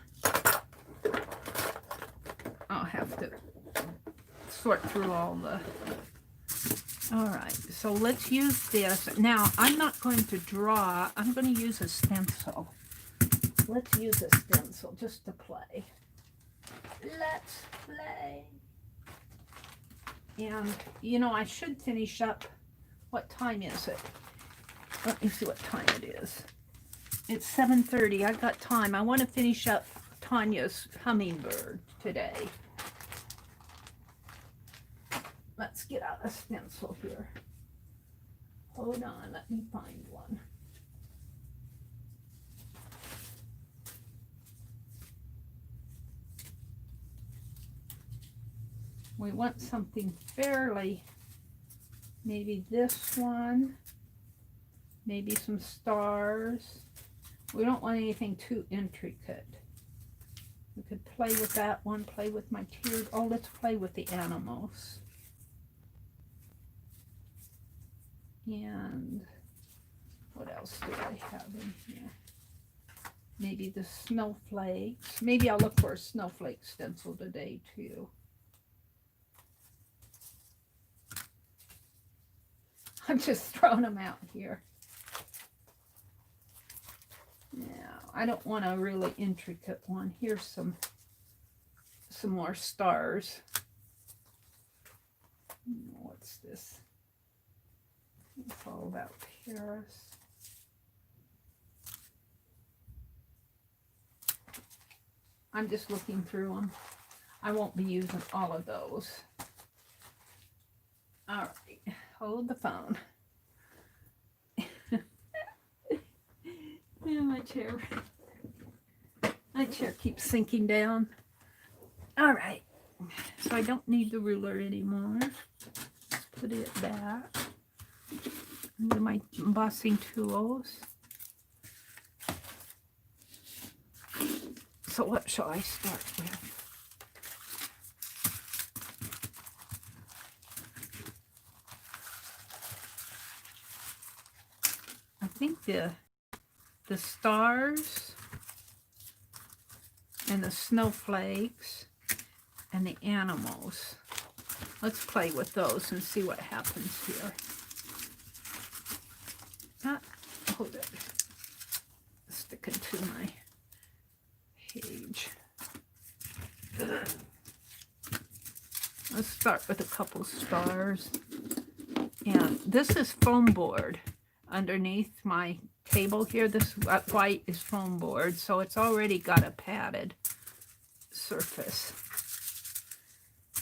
Speaker 1: I'll have to sort through all the... All right, so let's use this. Now, I'm not going to draw. I'm going to use a stencil. Let's use a stencil just to play. Let's play. And, you know, I should finish up. What time is it? Let me see what time it is. It's 7:30. I've got time. I want to finish up Tanya's hummingbird today. Let's get out a stencil here. Hold on, let me find one. We want something fairly, maybe this one, maybe some stars. We don't want anything too intricate. We could play with that one, play with my tears. Oh, let's play with the animals. And what else do I have in here? Maybe the snowflakes. Maybe I'll look for a snowflake stencil today too. I'm just throwing them out here. Now, I don't want a really intricate one. Here's some more stars. What's this? It's all about Paris. I'm just looking through them. I won't be using all of those. All right, hold the phone. Yeah, my chair keeps sinking down. All right, so I don't need the ruler anymore. Let's put it back. Under my embossing tools. So what shall I start with? I think the stars and the snowflakes and the animals. Let's play with those and see what happens here. Hold it. Sticking to my page. Let's start with a couple stars. And this is foam board underneath my table here. This white is foam board, so it's already got a padded surface.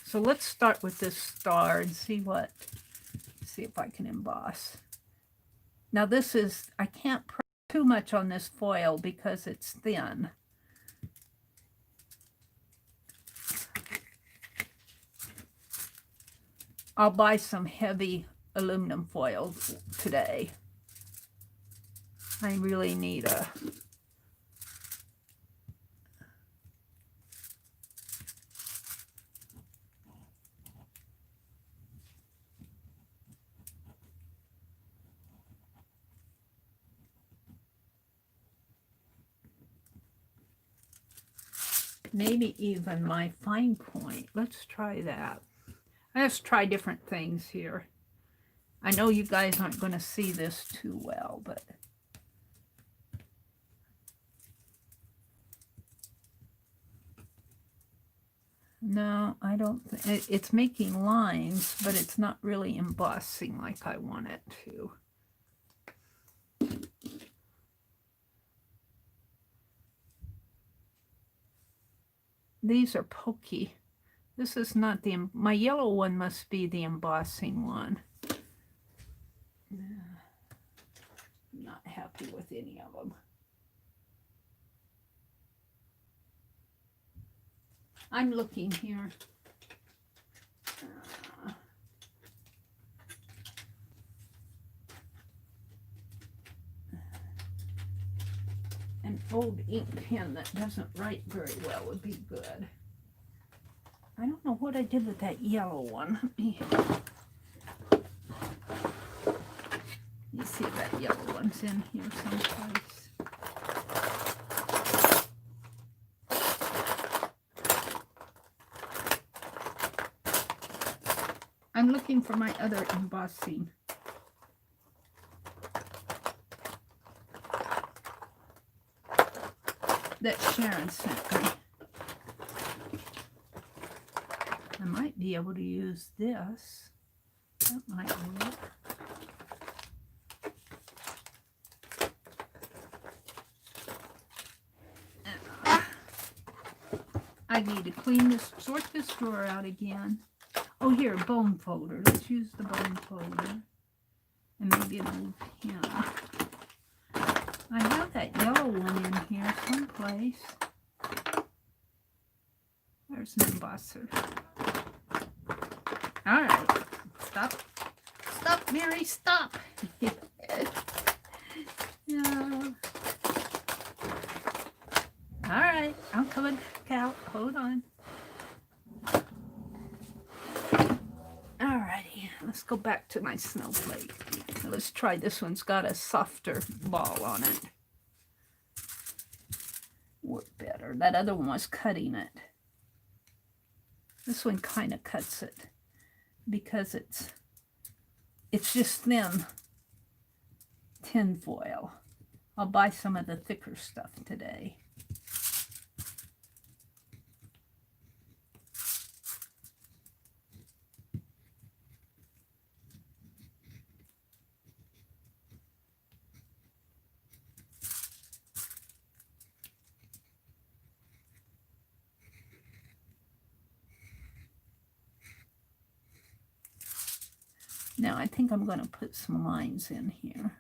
Speaker 1: So let's start with this star and see if I can emboss. Now this is, I can't press too much on this foil because it's thin. I'll buy some heavy aluminum foil today. I really need a maybe even my fine point. Let's try that. Let's try different things here. I know you guys aren't going to see this too well, but no, I don't think it's making lines, but it's not really embossing like I want it to. These are pokey. This is not the, my yellow one must be the embossing one. I'm not happy with any of them. I'm looking here. An old ink pen that doesn't write very well would be good. I don't know what I did with that yellow one. Let me see if that yellow one's in here someplace. I'm looking for my other embossing. That Sharon sent me. I might be able to use this. That might work. I need to clean this, sort this drawer out again. Oh, here, bone folder. Let's use the bone folder. And maybe an old pen. I have that yellow one in here someplace. There's an embosser. All right. Stop. Stop, Mary, stop. Yeah. All right, I'm coming out. Hold on. All righty, let's go back to my snowflake. Let's try this one's got a softer ball on it. Work better. That other one was cutting it. This one kind of cuts it because it's just thin tin foil. I'll buy some of the thicker stuff today. Now I think I'm going to put some lines in here.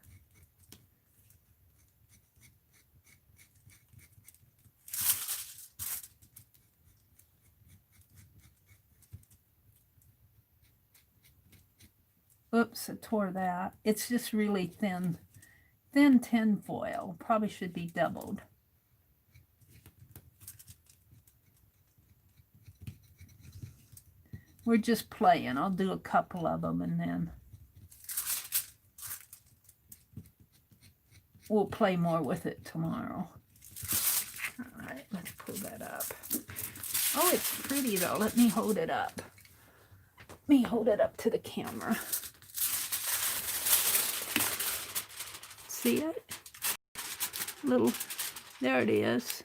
Speaker 1: Oops, I tore that. It's just really thin tin foil. Probably should be doubled. We're just playing. I'll do a couple of them and then we'll play more with it tomorrow. All right, let's pull that up. Oh, it's pretty though. Let me hold it up. Let me hold it up to the camera. See it? Little, there it is.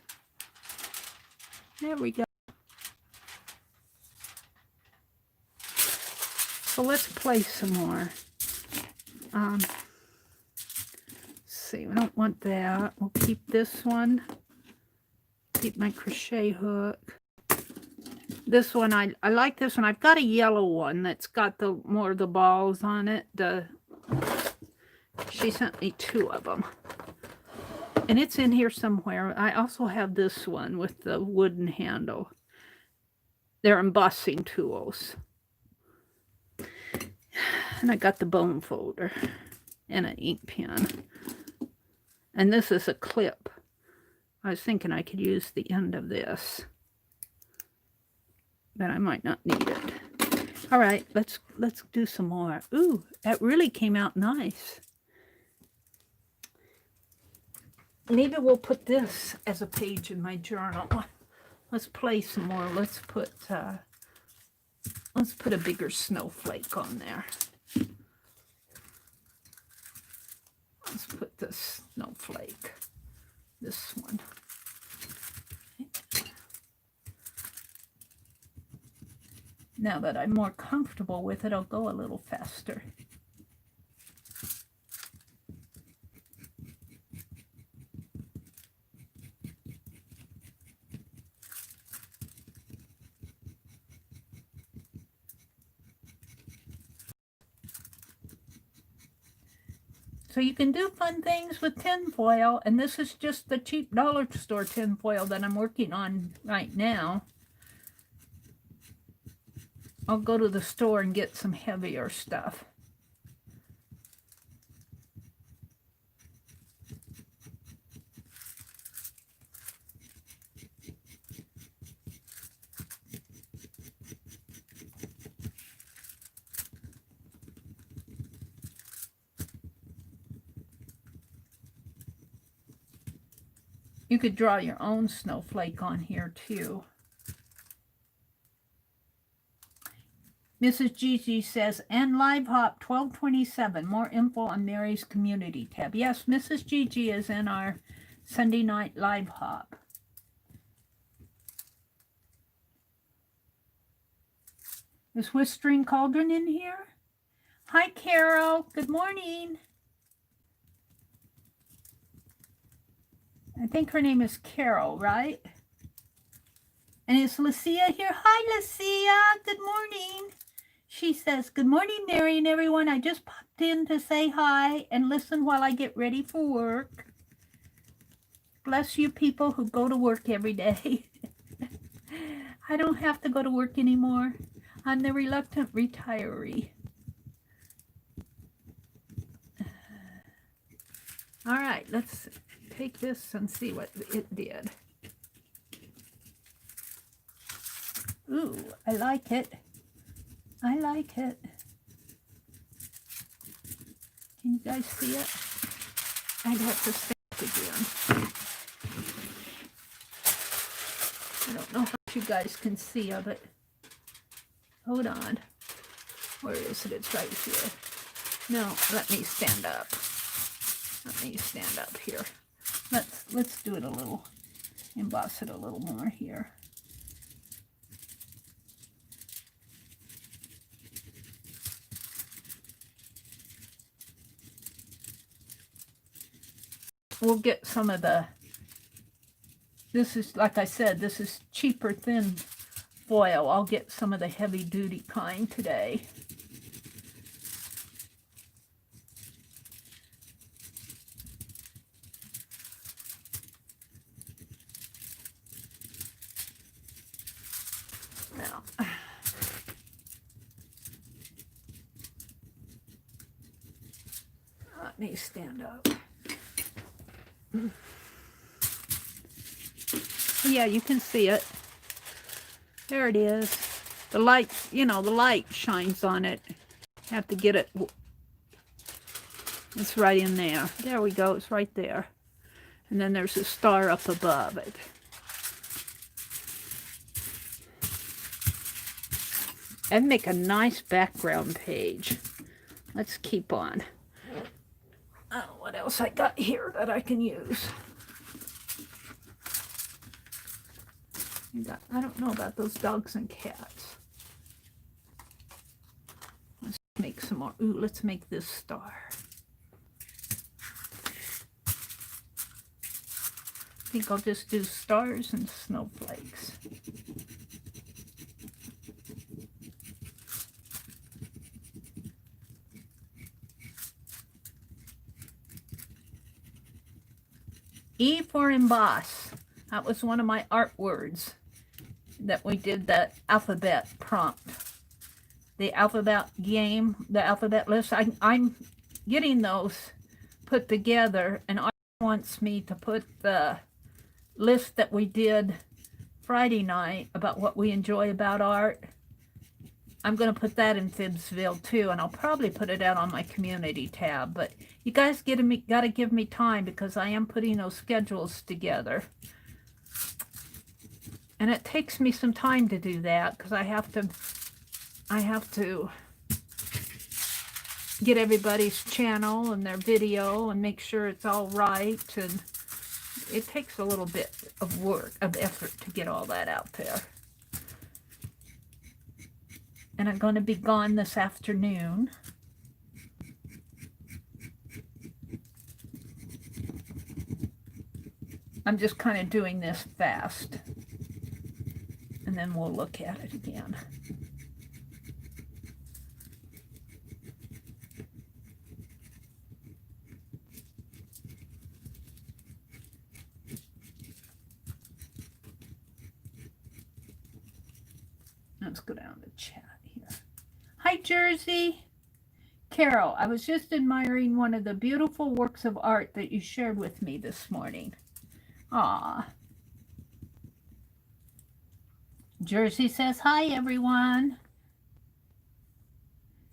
Speaker 1: There we go. So let's play some more. Let's see, we don't want that. We'll keep this one. Keep my crochet hook. This one, I like this one. I've got a yellow one that's got the more of the balls on it. She sent me 2 of them. And it's in here somewhere. I also have this one with the wooden handle. They're embossing tools. And I got the bone folder and an ink pen. And this is a clip. I was thinking I could use the end of this, but I might not need it. All right, let's do some more. Ooh, that really came out nice. Maybe we'll put this as a page in my journal. Let's play some more. Let's put a bigger snowflake on there. Let's put this snowflake, this one. Now that I'm more comfortable with it, I'll go a little faster. So you can do fun things with tin foil, and this is just the cheap dollar store tin foil that I'm working on right now. I'll go to the store and get some heavier stuff. You could draw your own snowflake on here too. Mrs. Gigi says, and Live Hop 1227, more info on Mary's community tab. Yes, Mrs. Gigi is in our Sunday night Live Hop. Is Whispering Cauldron in here? Hi, Carol. Good morning. I think her name is Carol, right? And is Lucia here? Hi, Lucia. Good morning. She says, good morning, Mary and everyone. I just popped in to say hi and listen while I get ready for work. Bless you people who go to work every day. I don't have to go to work anymore. I'm the reluctant retiree. All right, let's take this and see what it did. Ooh, I like it. I like it. Can you guys see it? I'd have to stamp again. I don't know how you guys can see of it. Hold on. Where is it? It's right here. No, let me stand up. Let me stand up here. Let's do it a little, emboss it a little more here. We'll get some of the, this is, like I said, this is cheaper thin foil. I'll get some of the heavy duty kind today. Now, let me stand up. Yeah, you can see it. There it is. The light, you know, the light shines on it. Have to get it. It's right in there. There we go. It's right there. And then there's a star up above it. And make a nice background page. Let's keep on. Oh, what else I got here that I can use? I don't know about those dogs and cats. Let's make some more. Ooh, let's make this star. I think I'll just do stars and snowflakes. E for emboss. That was one of my art words that we did that alphabet prompt. The alphabet game, the alphabet list. I'm getting those put together, and Art wants me to put the list that we did Friday night about what we enjoy about art. I'm going to put that in Fibsville too, and I'll probably put it out on my community tab. But you guys got to give me time because I am putting those schedules together. And it takes me some time to do that because I have to get everybody's channel and their video and make sure it's all right. And it takes a little bit of work, of effort to get all that out there. And I'm going to be gone this afternoon. I'm just kind of doing this fast. And then we'll look at it again. Let's go down to chat here. Hi, Jersey. Carol, I was just admiring one of the beautiful works of art that you shared with me this morning. Aw. Jersey says, hi, everyone.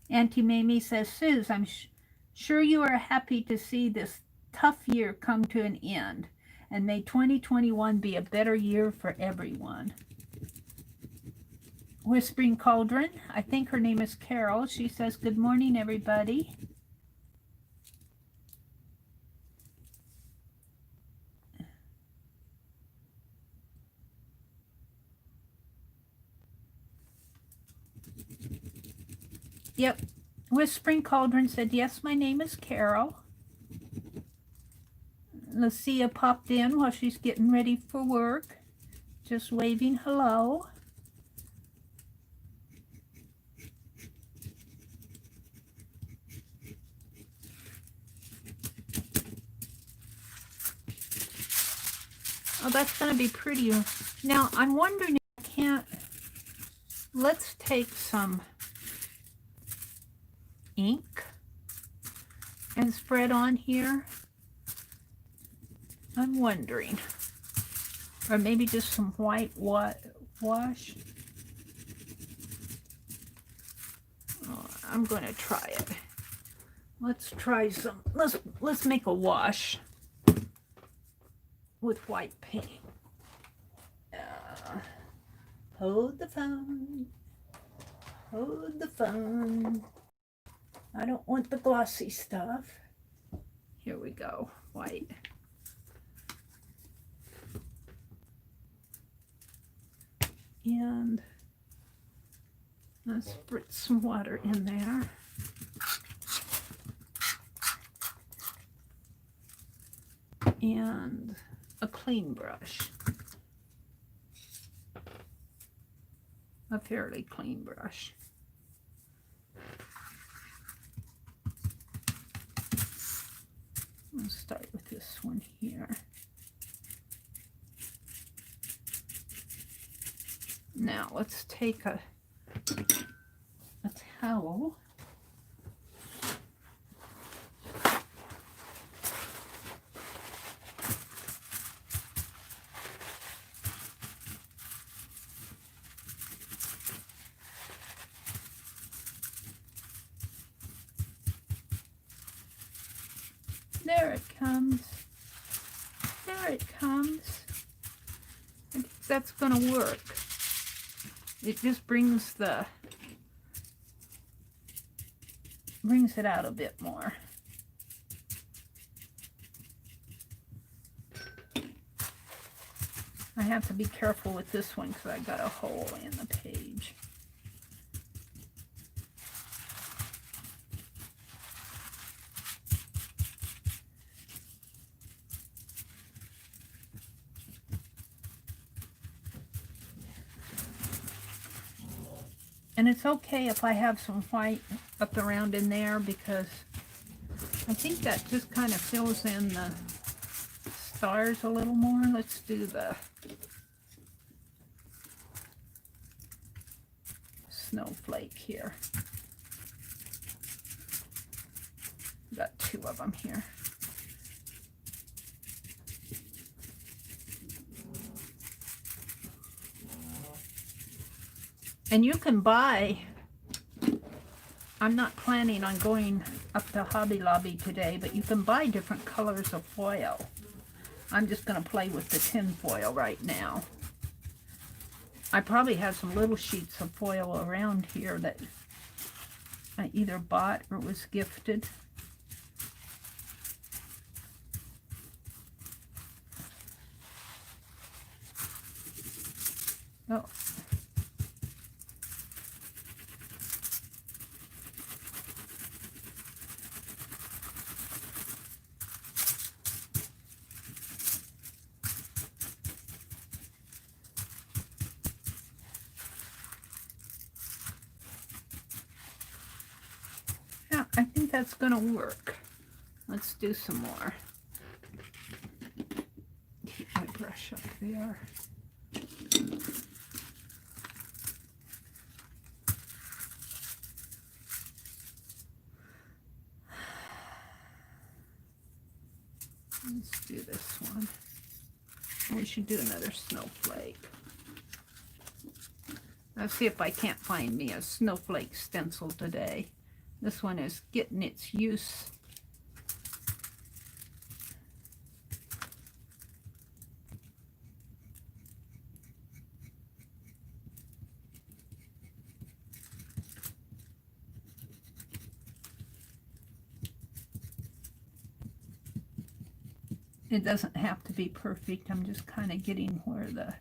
Speaker 1: Auntie Mamie says, Suze, I'm sure you are happy to see this tough year come to an end. And may 2021 be a better year for everyone. Whispering Cauldron, I think her name is Carol. She says, good morning, everybody. Yep. Whispering Cauldron said, yes, my name is Carol. Lucia popped in while she's getting ready for work. Just waving hello. Oh, that's going to be pretty. Now, I'm wondering if I can't... Let's take some ink and spread on here. I'm wondering. Or maybe just some white wash. Oh, I'm going to try it. Let's try some. Let's make a wash with white paint. Hold the phone. Hold the phone. I don't want the glossy stuff. Here we go. White. And let's spritz some water in there. And a clean brush. A fairly clean brush. I'll start with this one here. Now let's take a towel. There it comes. There it comes. I think that's going to work. It just brings it out a bit more. I have to be careful with this one because I got a hole in the page. And it's okay if I have some white up around in there because I think that just kind of fills in the stars a little more. Let's do the snowflake here. Got two of them here. And you can buy, I'm not planning on going up to Hobby Lobby today, but you can buy different colors of foil. I'm just going to play with the tin foil right now. I probably have some little sheets of foil around here that I either bought or was gifted. Oh. Yeah, I think that's going to work. Let's do some more. Keep my brush up there. Let's do this one. We should do another snowflake. Let's see if I can't find me a snowflake stencil today. This one is getting its use. It doesn't have to be perfect. I'm just kind of getting where the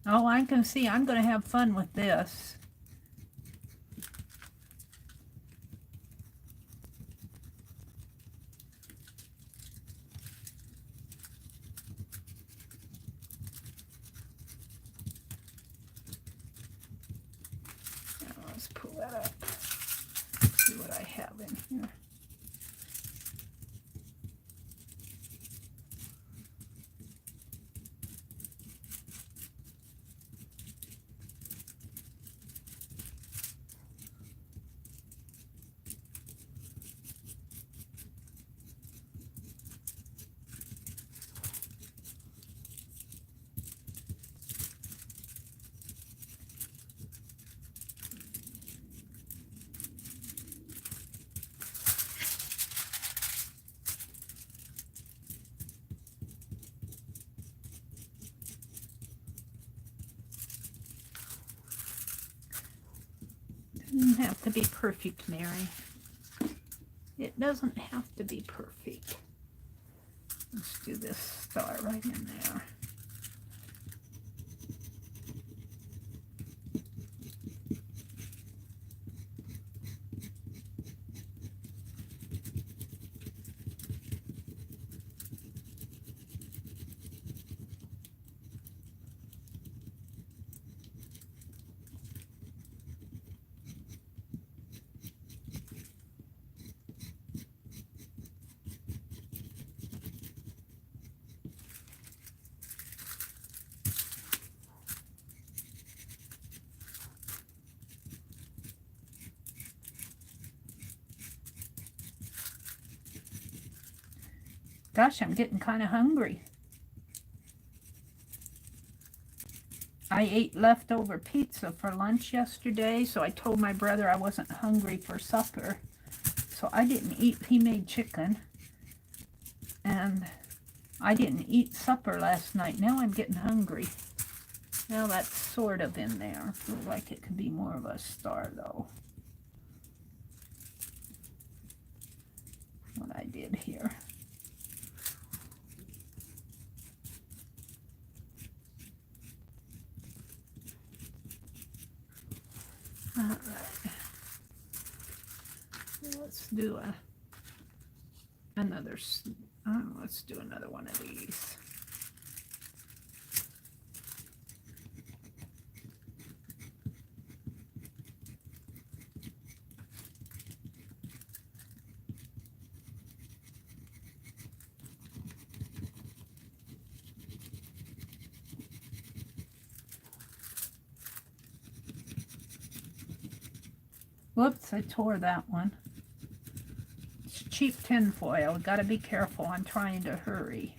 Speaker 1: Oh, I can see I'm going to have fun with this. Now let's pull that up. See what I have in here. Doesn't have to be perfect, Mary. It doesn't have to be perfect. Let's do this star right in there. Gosh, I'm getting kind of hungry. I ate leftover pizza for lunch yesterday, so I told my brother I wasn't hungry for supper. So I didn't eat. He made chicken. And I didn't eat supper last night. Now I'm getting hungry. Now that's sort of in there. I feel like it could be more of a star, though. What I did here. All right. Let's do another. Let's do another one of these. Whoops, I tore that one. It's cheap tin foil. Got to be careful. I'm trying to hurry.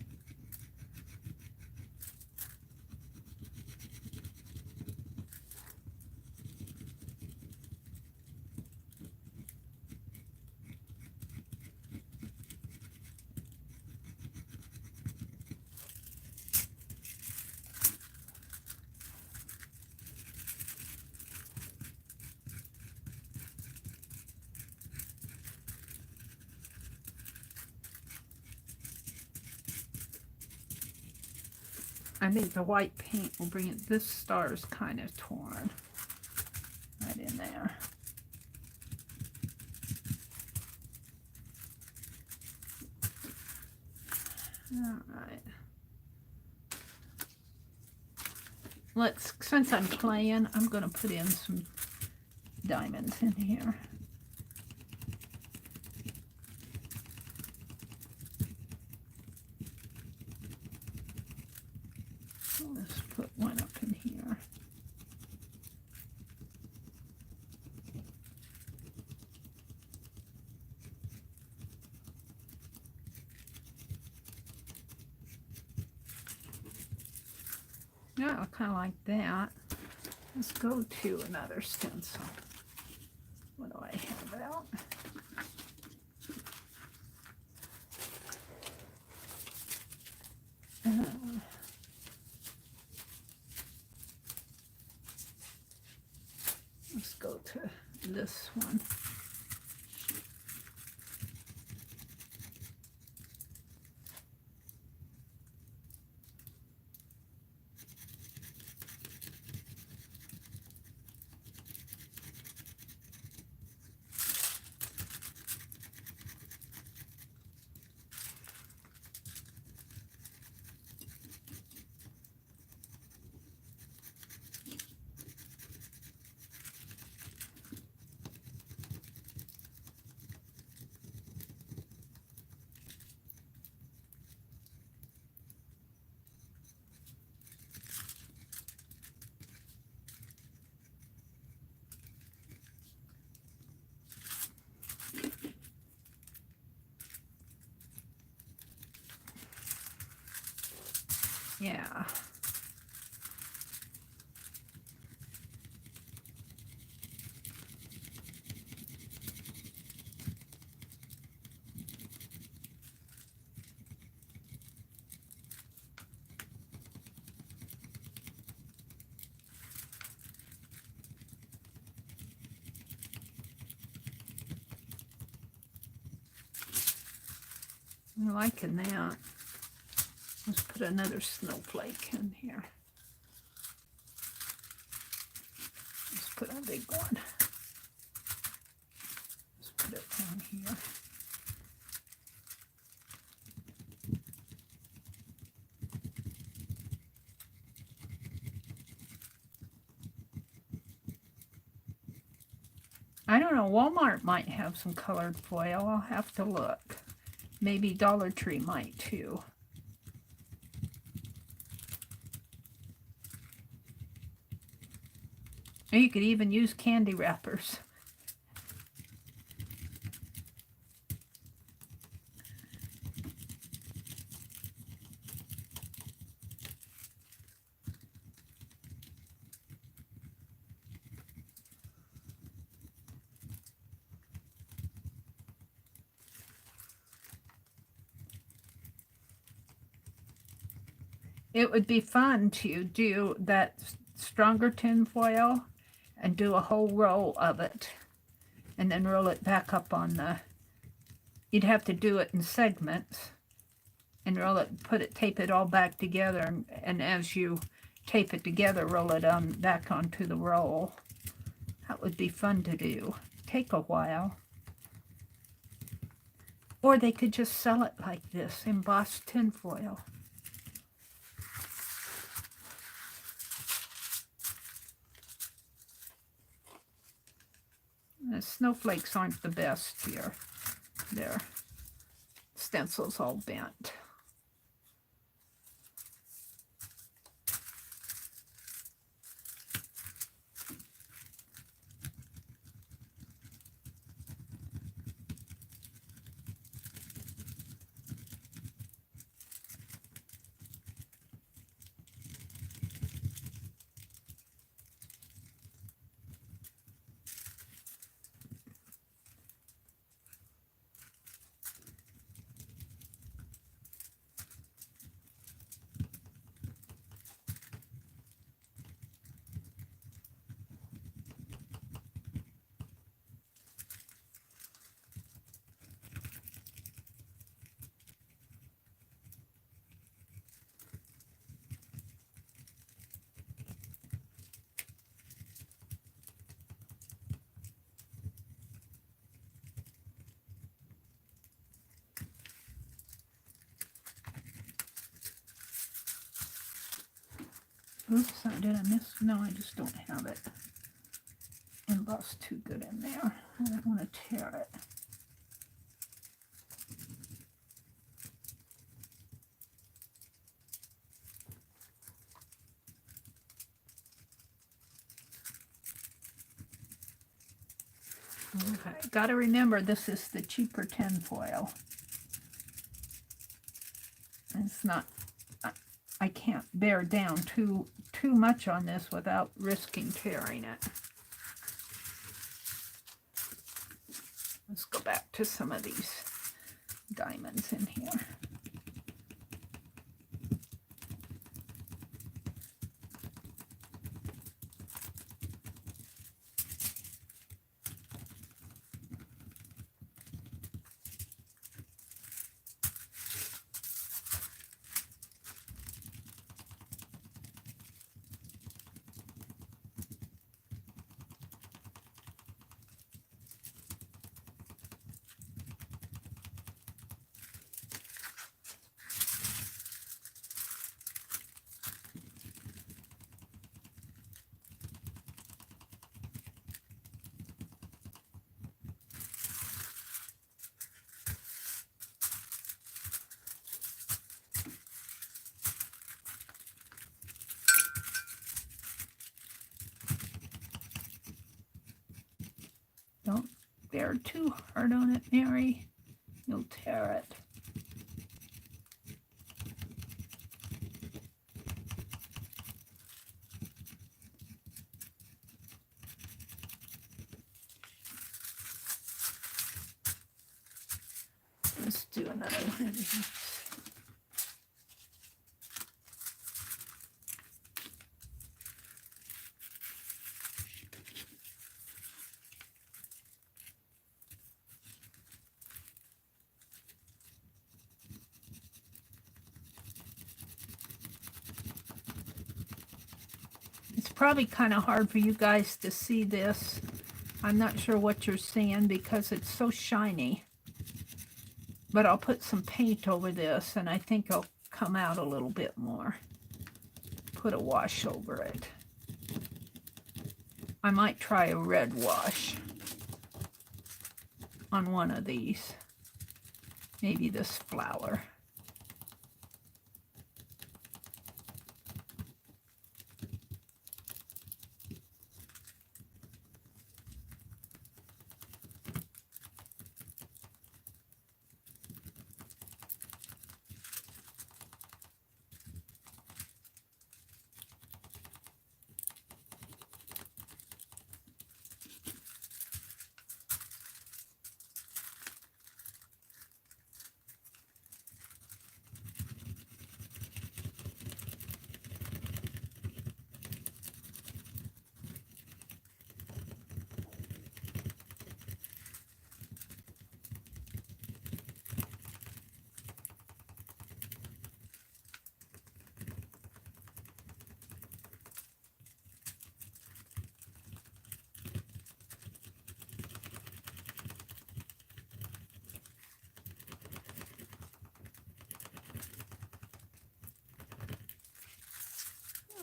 Speaker 1: I think the white paint will bring it. This star is kind of torn right in there. All right. Since I'm playing, I'm going to put in some diamonds in here. Let's put one up in here. Yeah, kind of like that. Let's go to another stencil. What do I have out? Let's go to this one. Yeah. I'm liking that. Let's put another snowflake in here. Let's put a big one. Let's put it down here. I don't know, Walmart might have some colored foil. I'll have to look. Maybe Dollar Tree might too. And you could even use candy wrappers. It would be fun to do that stronger tin foil and do a whole roll of it and then roll it back up on the, you'd have to do it in segments and roll it, tape it all back together, and as you tape it together, roll it on back onto the roll. That would be fun to do. Take a while. Or they could just sell it like this, embossed tin foil. The snowflakes aren't the best here. Their stencil's all bent. Oops, did I miss? No, I just don't have it embossed too good in there. I don't want to tear it. Okay, got to remember this is the cheaper tin foil. It's not, I can't bear down too much on this without risking tearing it. Let's go back to some of these diamonds in here. Don't bear too hard on it, Mary. You'll tear it. Let's do another one of these. It's probably kind of hard for you guys to see this. I'm not sure what you're seeing because it's so shiny. But I'll put some paint over this and I think it'll come out a little bit more. Put a wash over it. I might try a red wash on one of these. Maybe this flower.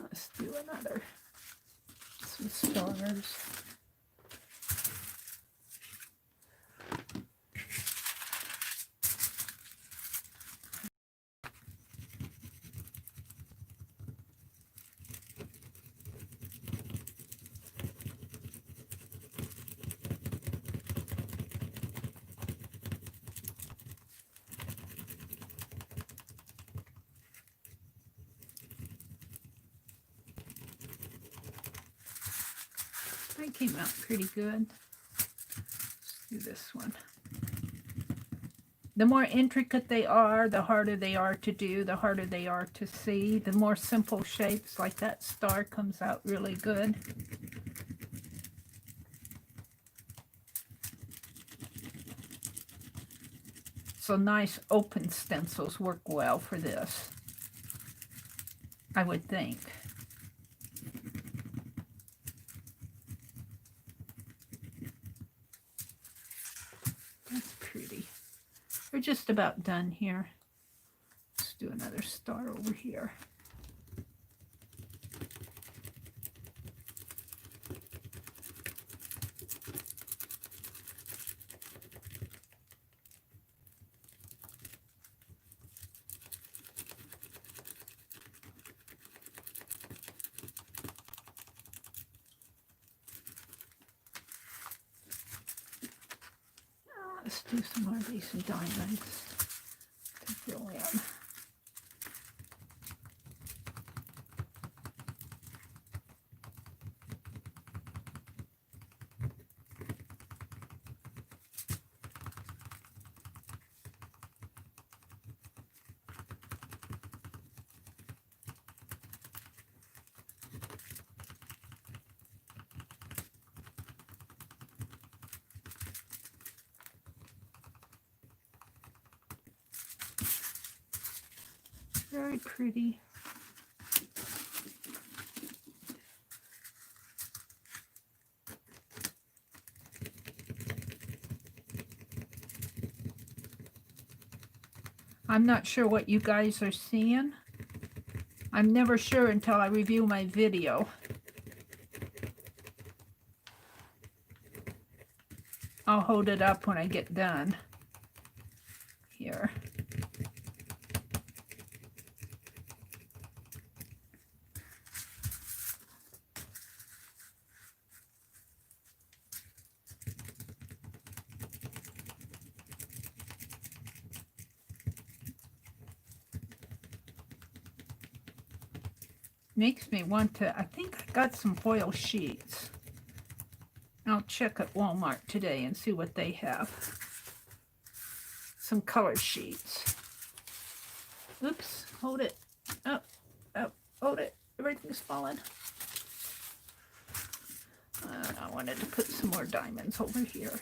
Speaker 1: Let's do another, some stars. That came out pretty good. Let's do this one. The more intricate they are, the harder they are to do, the harder they are to see. The more simple shapes, like that star, comes out really good. So nice open stencils work well for this, I would think. That's pretty. We're just about done here. Let's do another star over here. Let's do some more of these diamonds to fill in. Very pretty. I'm not sure what you guys are seeing. I'm never sure until I review my video. I'll hold it up when I get done. Here. Makes me want to, I think I got some foil sheets. I'll check at Walmart today and see what they have. some color sheets. Oops, hold it. Up, hold it. Everything's falling. I wanted to put some more diamonds over here.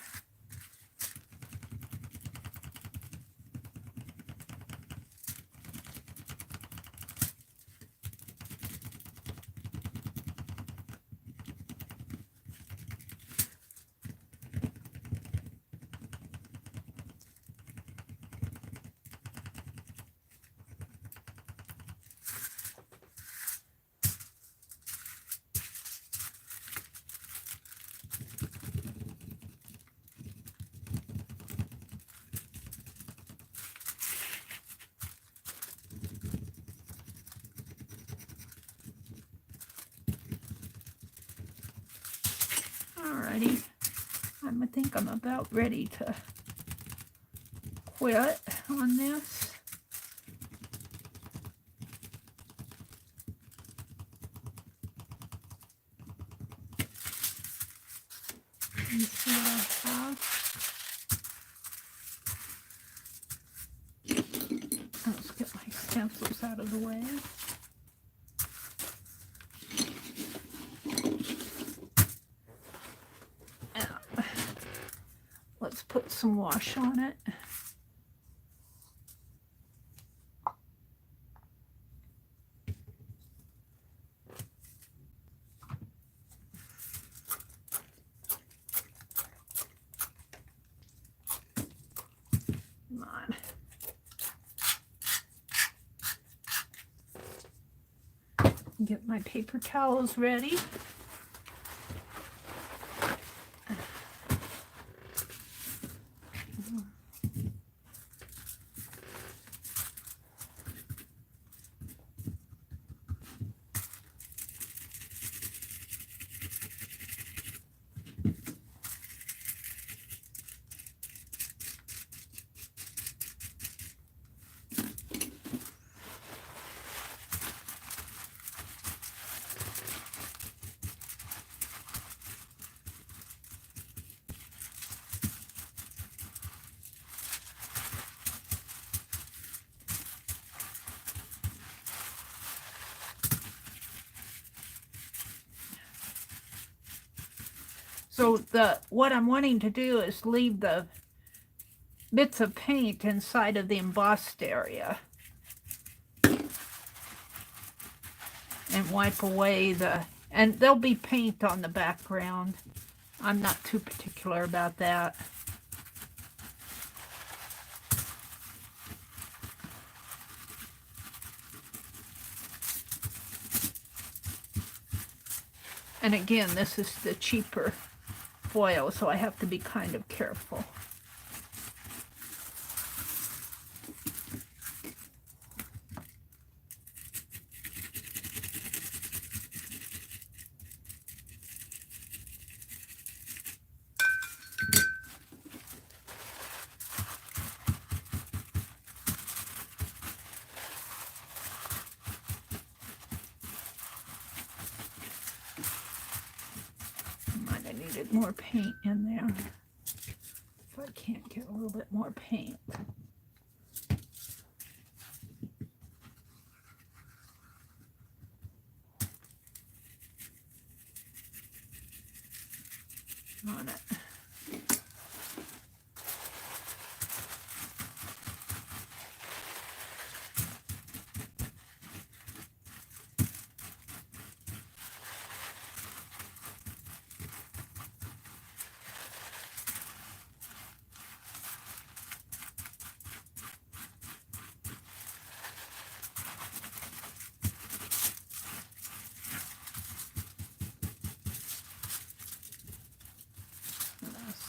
Speaker 1: Alrighty, I think I'm about ready to quit on this. Let me see what I have. Let's get my stencils out of the way. Let's put some wash on it. Come on. Get my paper towels ready. So what I'm wanting to do is leave the bits of paint inside of the embossed area and wipe away and there'll be paint on the background. I'm not too particular about that. And again, this is the cheaper foil, so I have to be kind of careful. Needed more paint in there. If I can't get a little bit more paint. On it.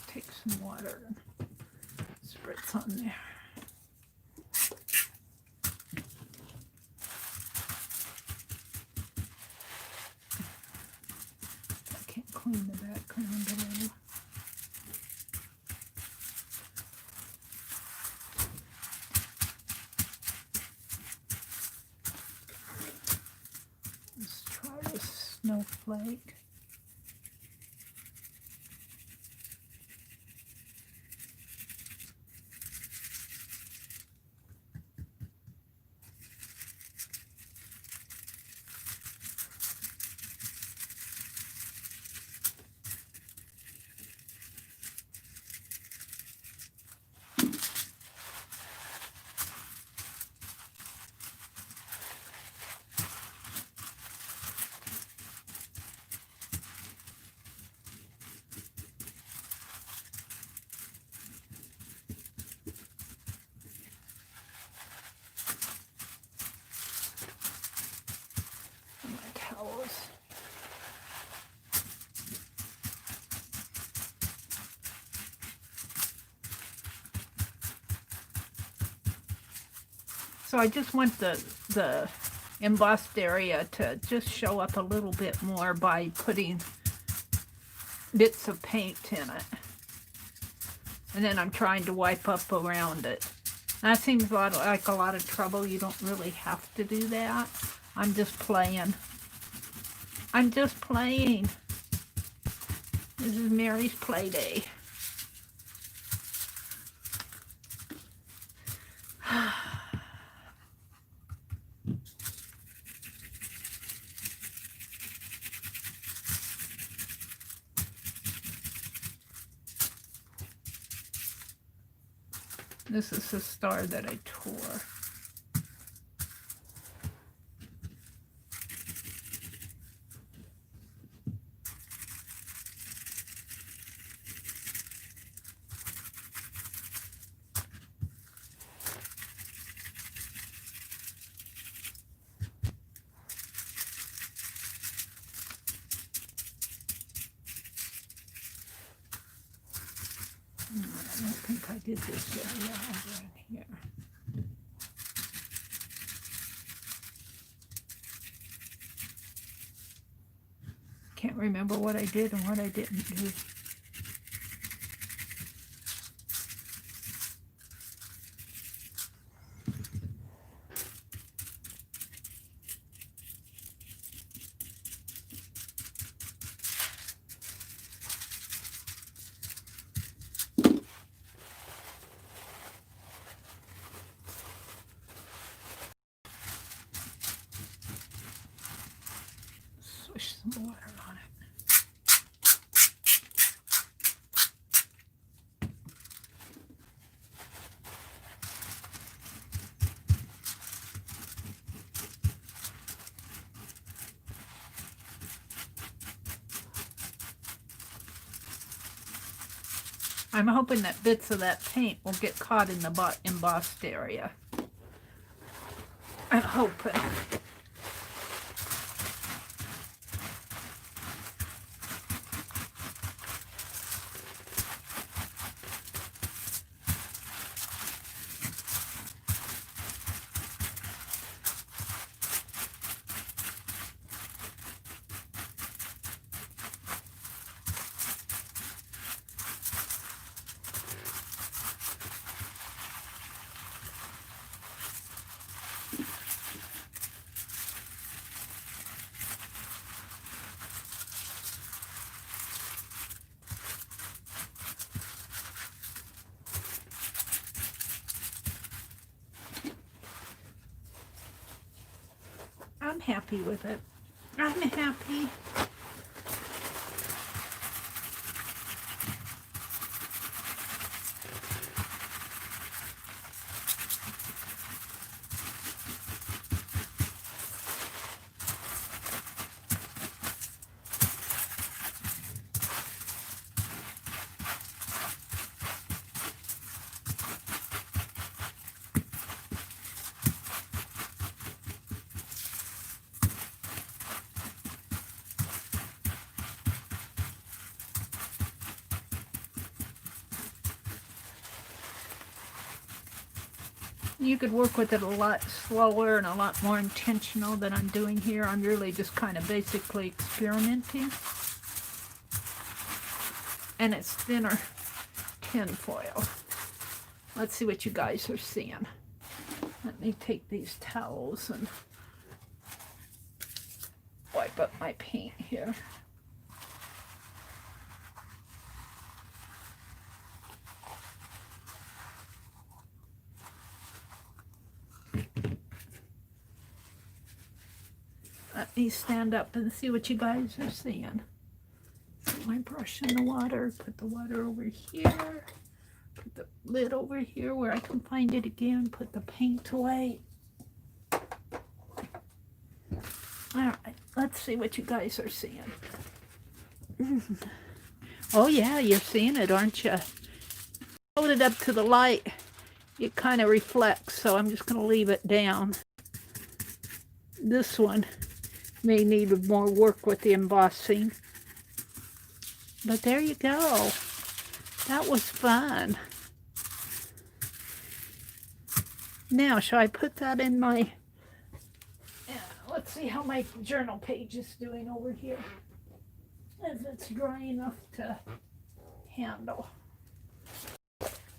Speaker 1: Take some water and spritz on there. I can't clean the background a little. Let's try this snowflake. So I just want the embossed area to just show up a little bit more by putting bits of paint in it. And then I'm trying to wipe up around it. That seems like a lot of trouble. You don't really have to do that. I'm just playing. I'm just playing. This is Mary's play day. This is the star that I tore. I don't think I did this area over in here. Can't remember what I did and what I didn't do. Swish some water on it. I'm hoping that bits of that paint will get caught in the embossed area. I'm hoping. I'm happy with it. I'm happy. You could work with it a lot slower and a lot more intentional than I'm doing here. I'm really just kind of basically experimenting. And it's thinner tin foil. Let's see what you guys are seeing. Let me take these towels and wipe up my paint here. Let me stand up and see what you guys are seeing. Put my brush in the water, put the water over here, put the lid over here where I can find it again, put the paint away. Alright, let's see what you guys are seeing. Oh yeah, you're seeing it, aren't you? Hold it up to the light, it kind of reflects, so I'm just going to leave it down. This one may need more work with the embossing. But there you go. That was fun. Now, shall I put that in my... let's see how my journal page is doing over here. If it's dry enough to handle.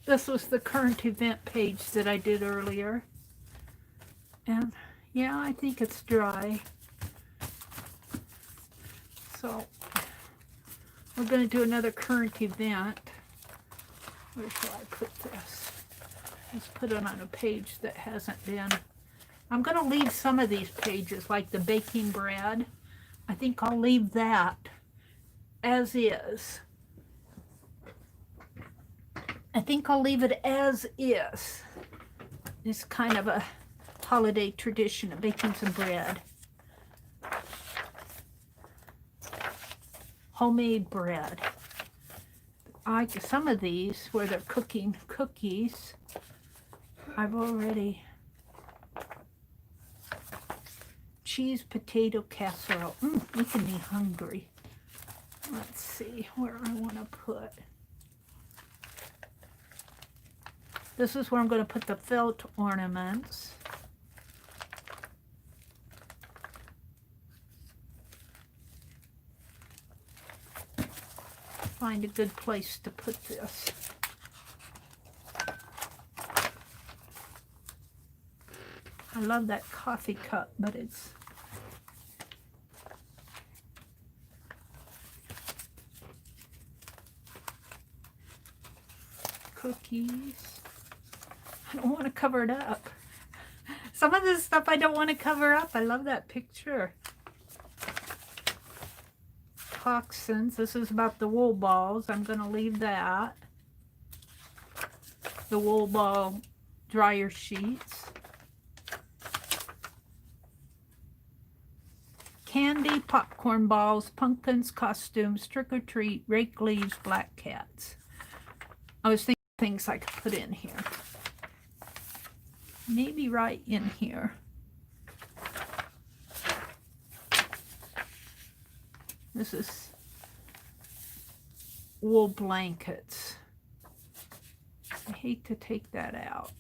Speaker 1: This was the current event page that I did earlier. And yeah, I think it's dry. So we're going to do another current event. Where shall I put this? Let's put it on a page that hasn't been. I'm going to leave some of these pages, like the baking bread. I think I'll leave that as is. I think I'll leave it as is. It's kind of a holiday tradition of baking some bread. Homemade bread. Some of these, where they're cooking cookies, I've already... Cheese potato casserole. Making me hungry. Let's see where I want to put. This is where I'm going to put the felt ornaments. Find a good place to put this. I love that coffee cup, but it's... Cookies. I don't want to cover it up. Some of this stuff I don't want to cover up. I love that picture. Toxins. This is about the wool balls. I'm going to leave that. The wool ball dryer sheets. Candy, popcorn balls, pumpkins, costumes, trick or treat, rake leaves, black cats. I was thinking things I could put in here. Maybe right in here. This is wool blankets. I hate to take that out.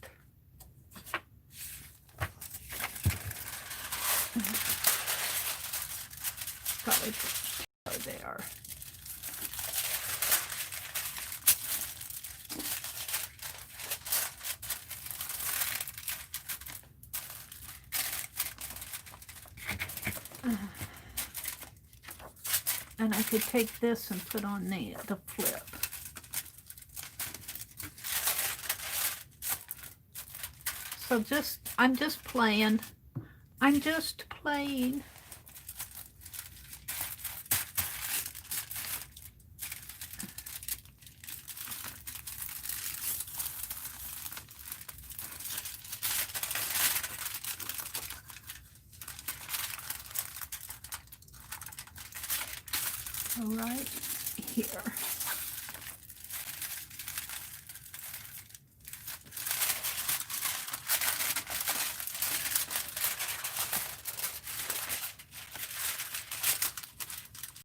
Speaker 1: Got it there. And I could take this and put on the flip. So I'm just playing. I'm just playing. Right here.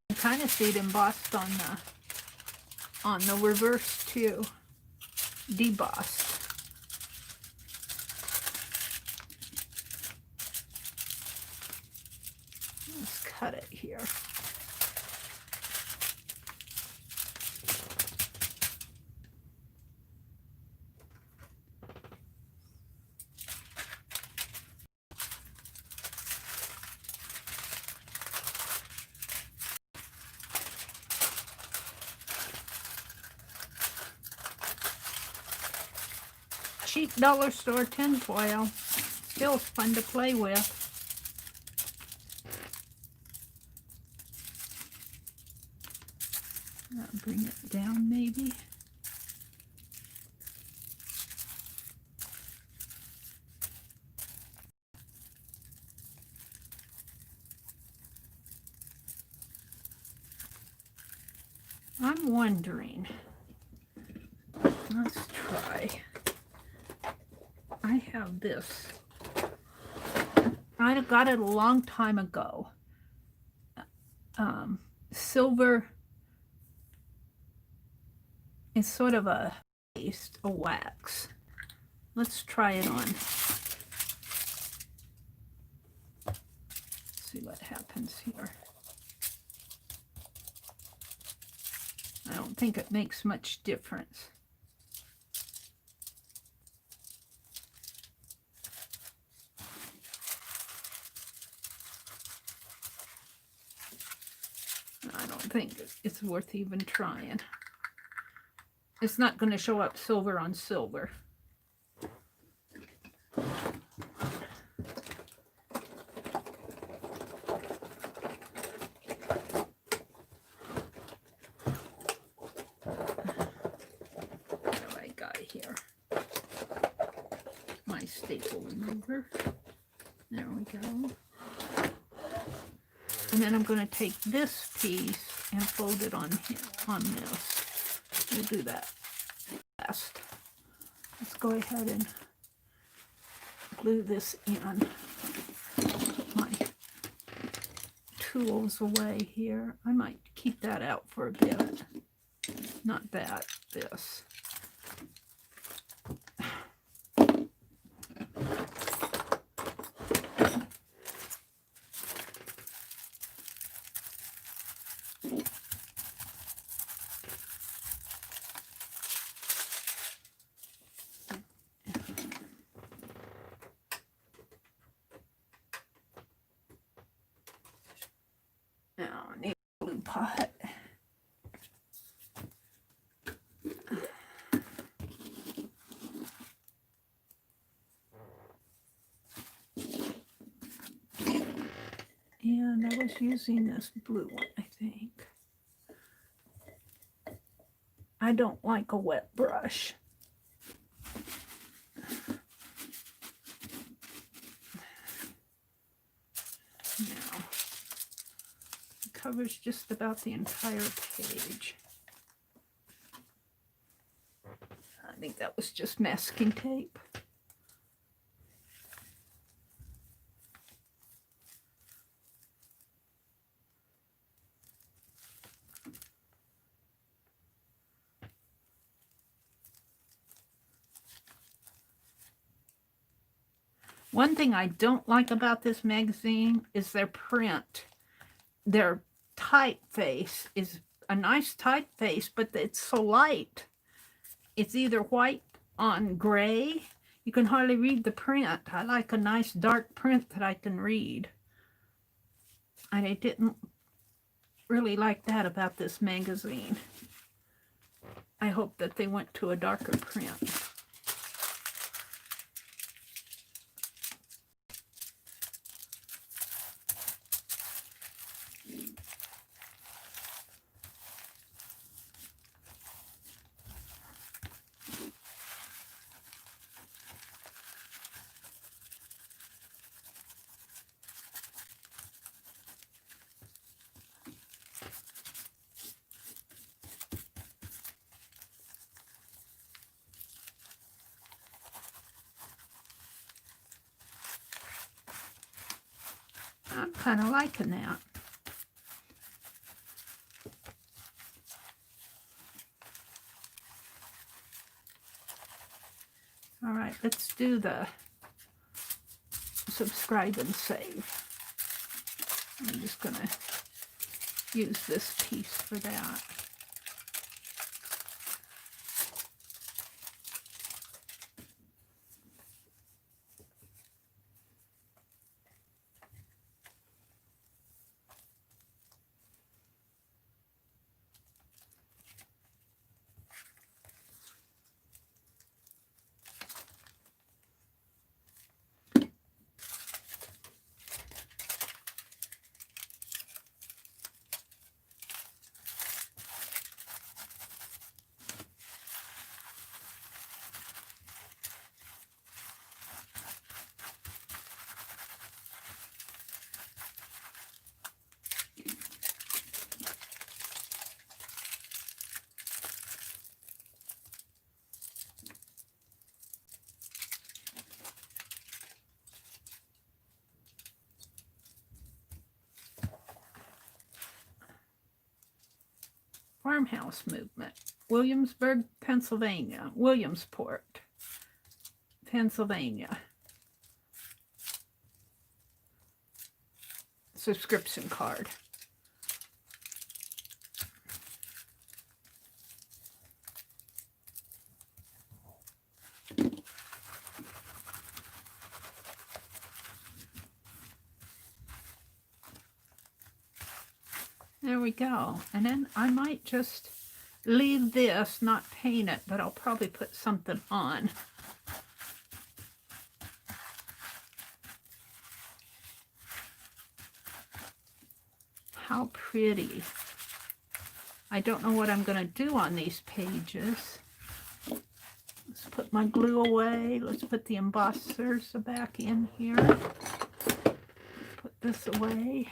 Speaker 1: I kind of see it embossed on the reverse too. Debossed. Let's cut it here. Cheap dollar store tinfoil. Still fun to play with. I'll bring it down maybe. I'm wondering. Let's try. I have this. I got it a long time ago. Silver. It's sort of a paste, a wax. Let's try it on. see what happens here. I don't think it makes much difference. I don't think it's worth even trying. It's not going to show up silver on silver. Here, my staple remover. There we go. And then I'm going to take this piece and fold it on here, on this. We'll do that last. Let's go ahead and glue this in. Put my tools away here. I might keep that out for a bit. Not that, this. Now I need a glue pot. And I was using this blue one, I think. I don't like a wet brush. Now, it covers just about the entire page. I think that was just masking tape. One thing I don't like about this magazine is their print. Their typeface is a nice typeface, but it's so light. It's either white on gray. You can hardly read the print. I like a nice dark print that I can read. And I didn't really like that about this magazine. I hope that they went to a darker print. I'm kind of liking that. All right, let's do the subscribe and save. I'm just going to use this piece for that. Farmhouse movement, Williamsburg, Pennsylvania, Williamsport, Pennsylvania. subscription card. There we go. And then I might just leave this, not paint it, but I'll probably put something on. How pretty. I don't know what I'm going to do on these pages. Let's put my glue away. Let's put the embossers back in here. Put this away.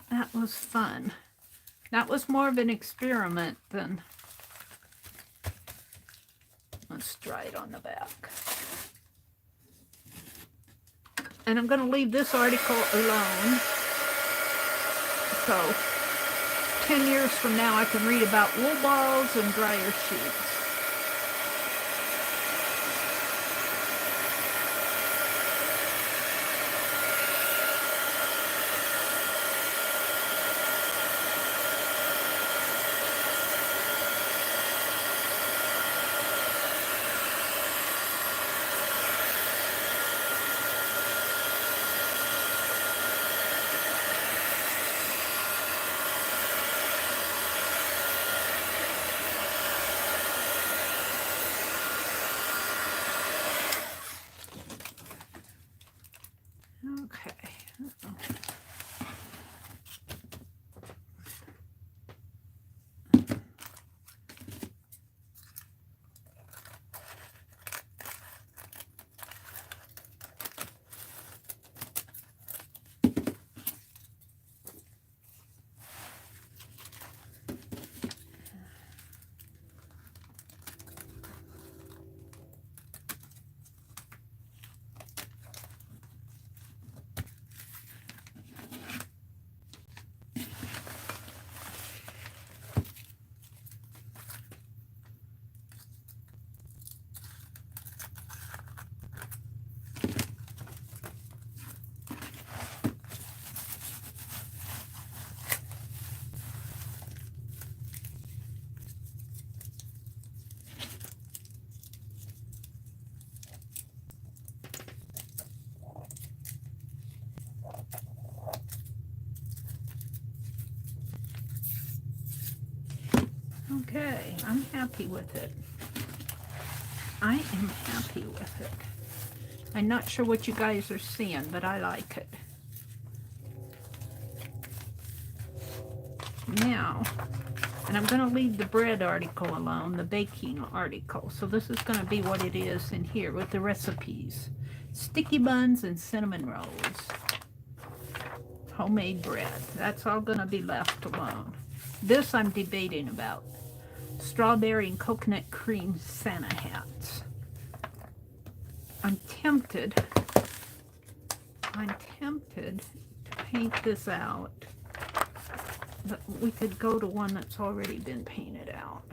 Speaker 1: That was fun. That was more of an experiment than... Let's try it on the back. And I'm going to leave this article alone. So 10 years from now I can read about wool balls and dryer sheets. Okay. Okay, I'm happy with it. I am happy with it. I'm not sure what you guys are seeing, but I like it. Now, and I'm going to leave the bread article alone, the baking article. So this is going to be what it is in here with the recipes. Sticky buns and cinnamon rolls. Homemade bread. That's all going to be left alone. This I'm debating about. Strawberry and coconut cream Santa hats. I'm tempted to paint this out, but we could go to one that's already been painted out.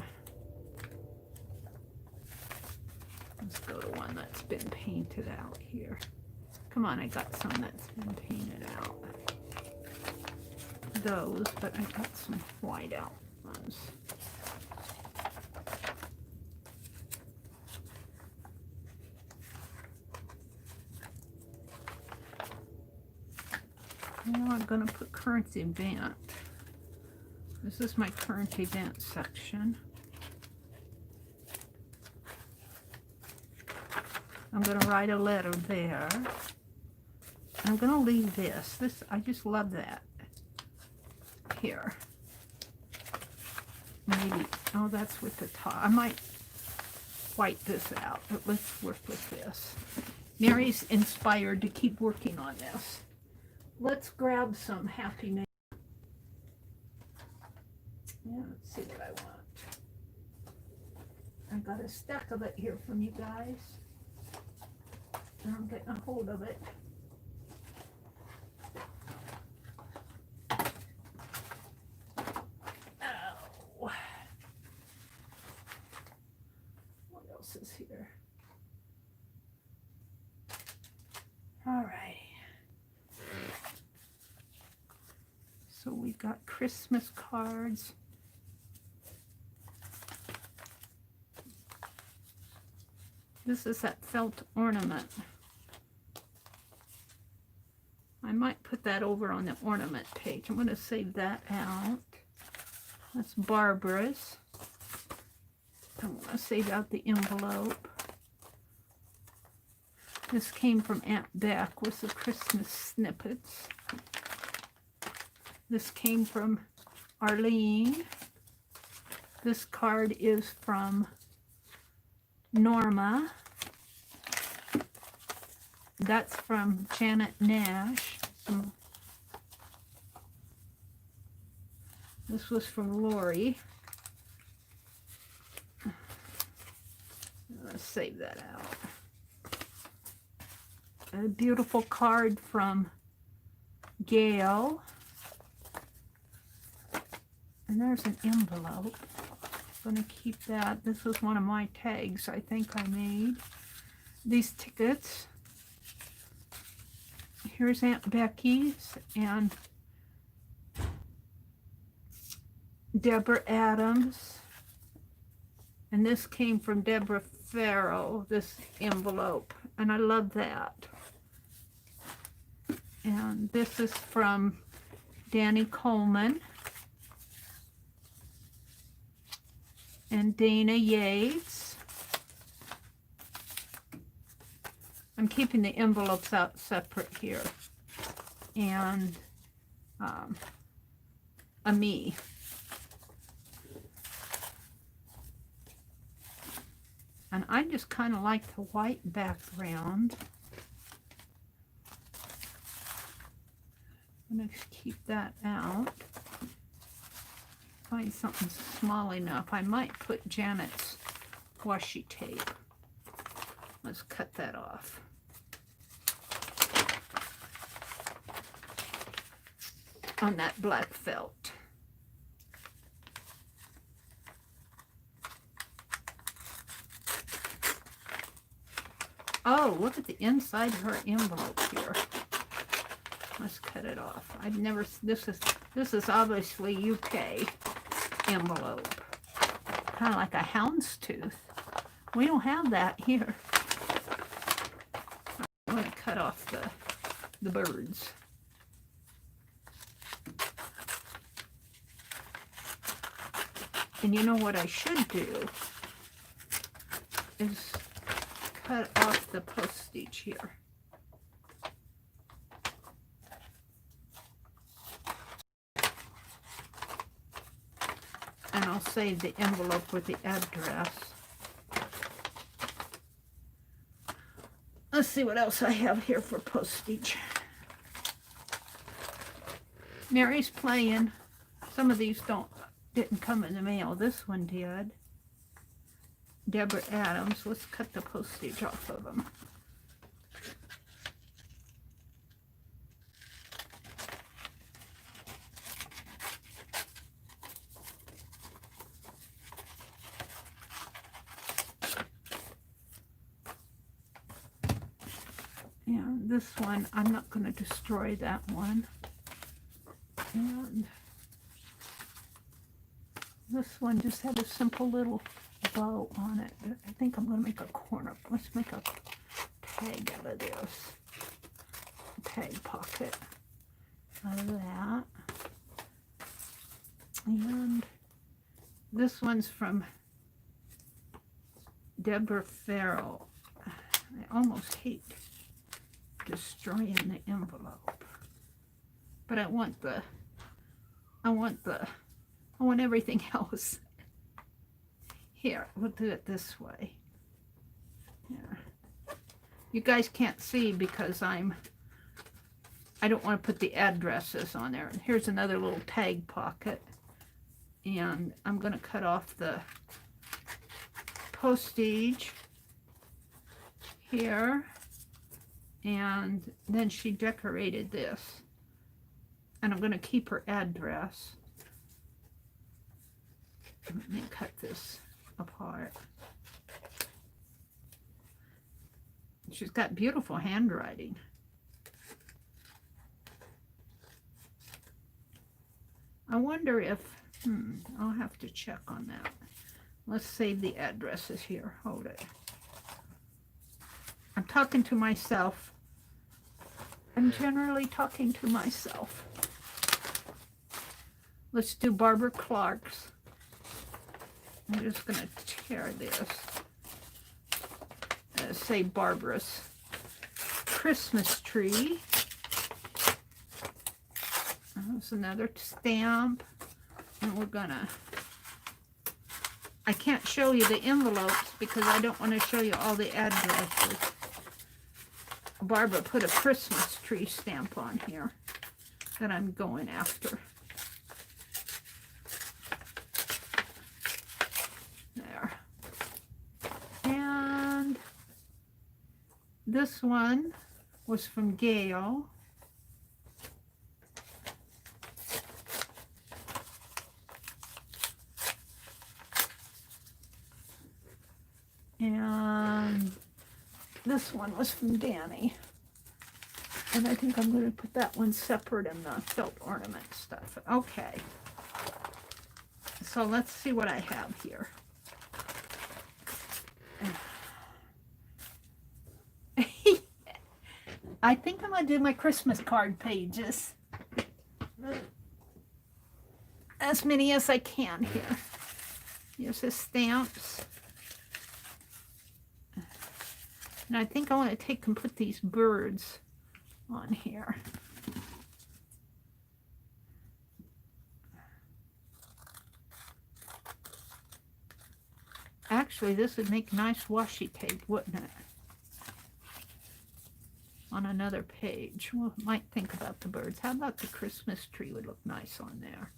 Speaker 1: Let's go to one that's been painted out here. Come on, I got some that's been painted out. Those, but I got some white out ones. Now I'm going to put current event. This is my current event section. I'm going to write a letter there. I'm going to leave this. I just love that. Here. Maybe, oh, that's with the top. I might white this out, but let's work with this. Mary's inspired to keep working on this. Let's grab some Happy Mail. Yeah, let's see what I want. I got a stack of it here from you guys. And I'm getting a hold of it. Oh. What else is here? So we got Christmas cards. This is that felt ornament. I might put that over on the ornament page. I'm going to save that out. That's Barbara's. I'm going to save out the envelope. This came from Aunt Beck with the Christmas snippets. This came from Arlene. This card is from Norma. That's from Janet Nash. This was from Lori. Let's save that out. A beautiful card from Gail. And there's an envelope. I'm going to keep that. This was one of my tags I think I made. These tickets. Here's Aunt Becky's and Deborah Adams. And this came from Deborah Farrell, this envelope. And I love that. And this is from Danny Coleman and Dana Yates. I'm keeping the envelopes out separate here. And a me. And I just kind of like the white background. I'm going to keep that out. Find something small enough. I might put Janet's washi tape. Let's cut that off. On that black felt. Oh, look at the inside of her envelope here. Let's cut it off. I've never, this is obviously UK envelope. Kind of like a houndstooth. We don't have that here. I'm going to cut off the birds. And you know what I should do is cut off the postage here. And I'll save the envelope with the address. Let's see what else I have here for postage. Mary's playing. Some of these didn't come in the mail. This one did. Deborah Adams. Let's cut the postage off of them. And this one, I'm not going to destroy that one. And this one just had a simple little bow on it. I think I'm going to make a corner. Let's make a tag out of this. A tag pocket out of that. And this one's from Deborah Farrell. I almost hate destroying the envelope, but I want everything else. Here, we'll do it this way. Yeah. You guys can't see because I don't want to put the addresses on there. And here's another little tag pocket. And I'm going to cut off the postage here. And then she decorated this. And I'm going to keep her address. Let me cut this apart. She's got beautiful handwriting. I wonder if, I'll have to check on that. Let's save the addresses here. Hold it. I'm talking to myself. I'm generally talking to myself. Let's do Barbara Clark's. I'm just going to tear this. Say Barbara's Christmas tree. There's another stamp. And we're going to... I can't show you the envelopes because I don't want to show you all the addresses. Barbara put a Christmas tree stamp on here that I'm going after. There. And this one was from Gail. And this one was from Danny. And I think I'm going to put that one separate in the felt ornament stuff. Okay. So let's see what I have here. I think I'm going to do my Christmas card pages. As many as I can here. Here's the stamps. And I think I want to take and put these birds on here. Actually, this would make nice washi tape, wouldn't it? On another page. Well, might think about the birds. How about the Christmas tree would look nice on there?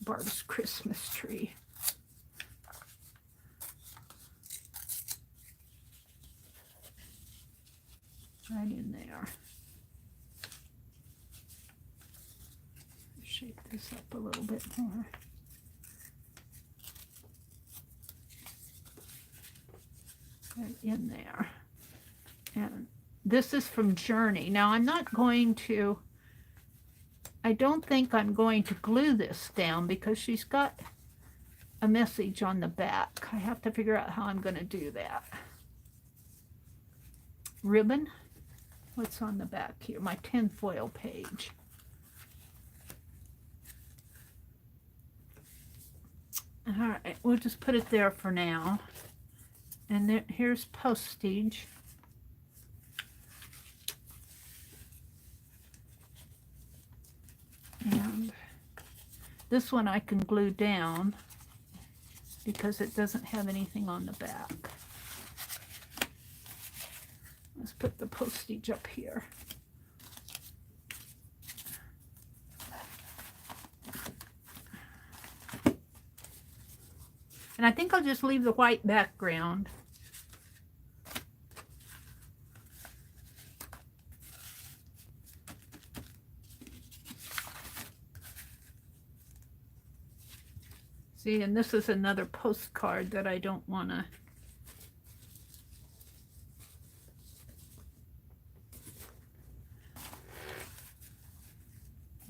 Speaker 1: Barb's Christmas tree. Right in there. Shape this up a little bit more. Right in there. And this is from Journey. Now I'm not going to, I don't think I'm going to glue this down because she's got a message on the back. I have to figure out how I'm going to do that. Ribbon. What's on the back here? My tinfoil page. All right, we'll just put it there for now. And then here's postage. And this one I can glue down because it doesn't have anything on the back. Let's put the postage up here. And I think I'll just leave the white background. See, and this is another postcard that I don't want to...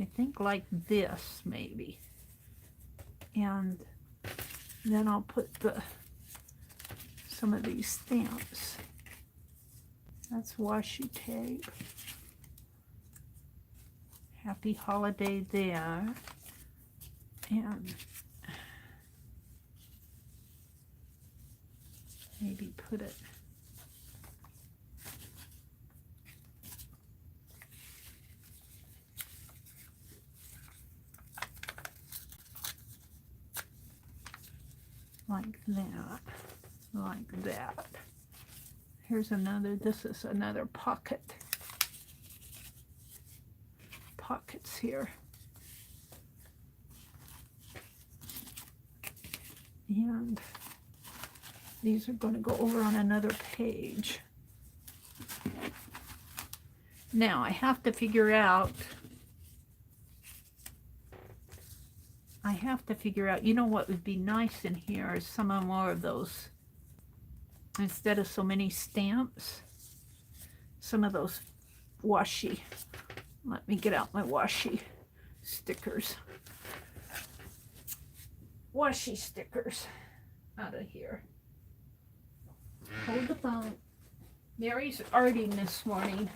Speaker 1: I think like this, maybe. And then I'll put some of these stamps. That's washi tape. Happy holiday there. And maybe put it like that, like that. Here's another, this is another pockets here. And these are going to go over on another page. Now I have to figure out, you know what would be nice in here is some more of those, instead of so many stamps, some of those washi Let me get out my washi stickers. Washi stickers out of here. Hold the phone. Mary's arting this morning.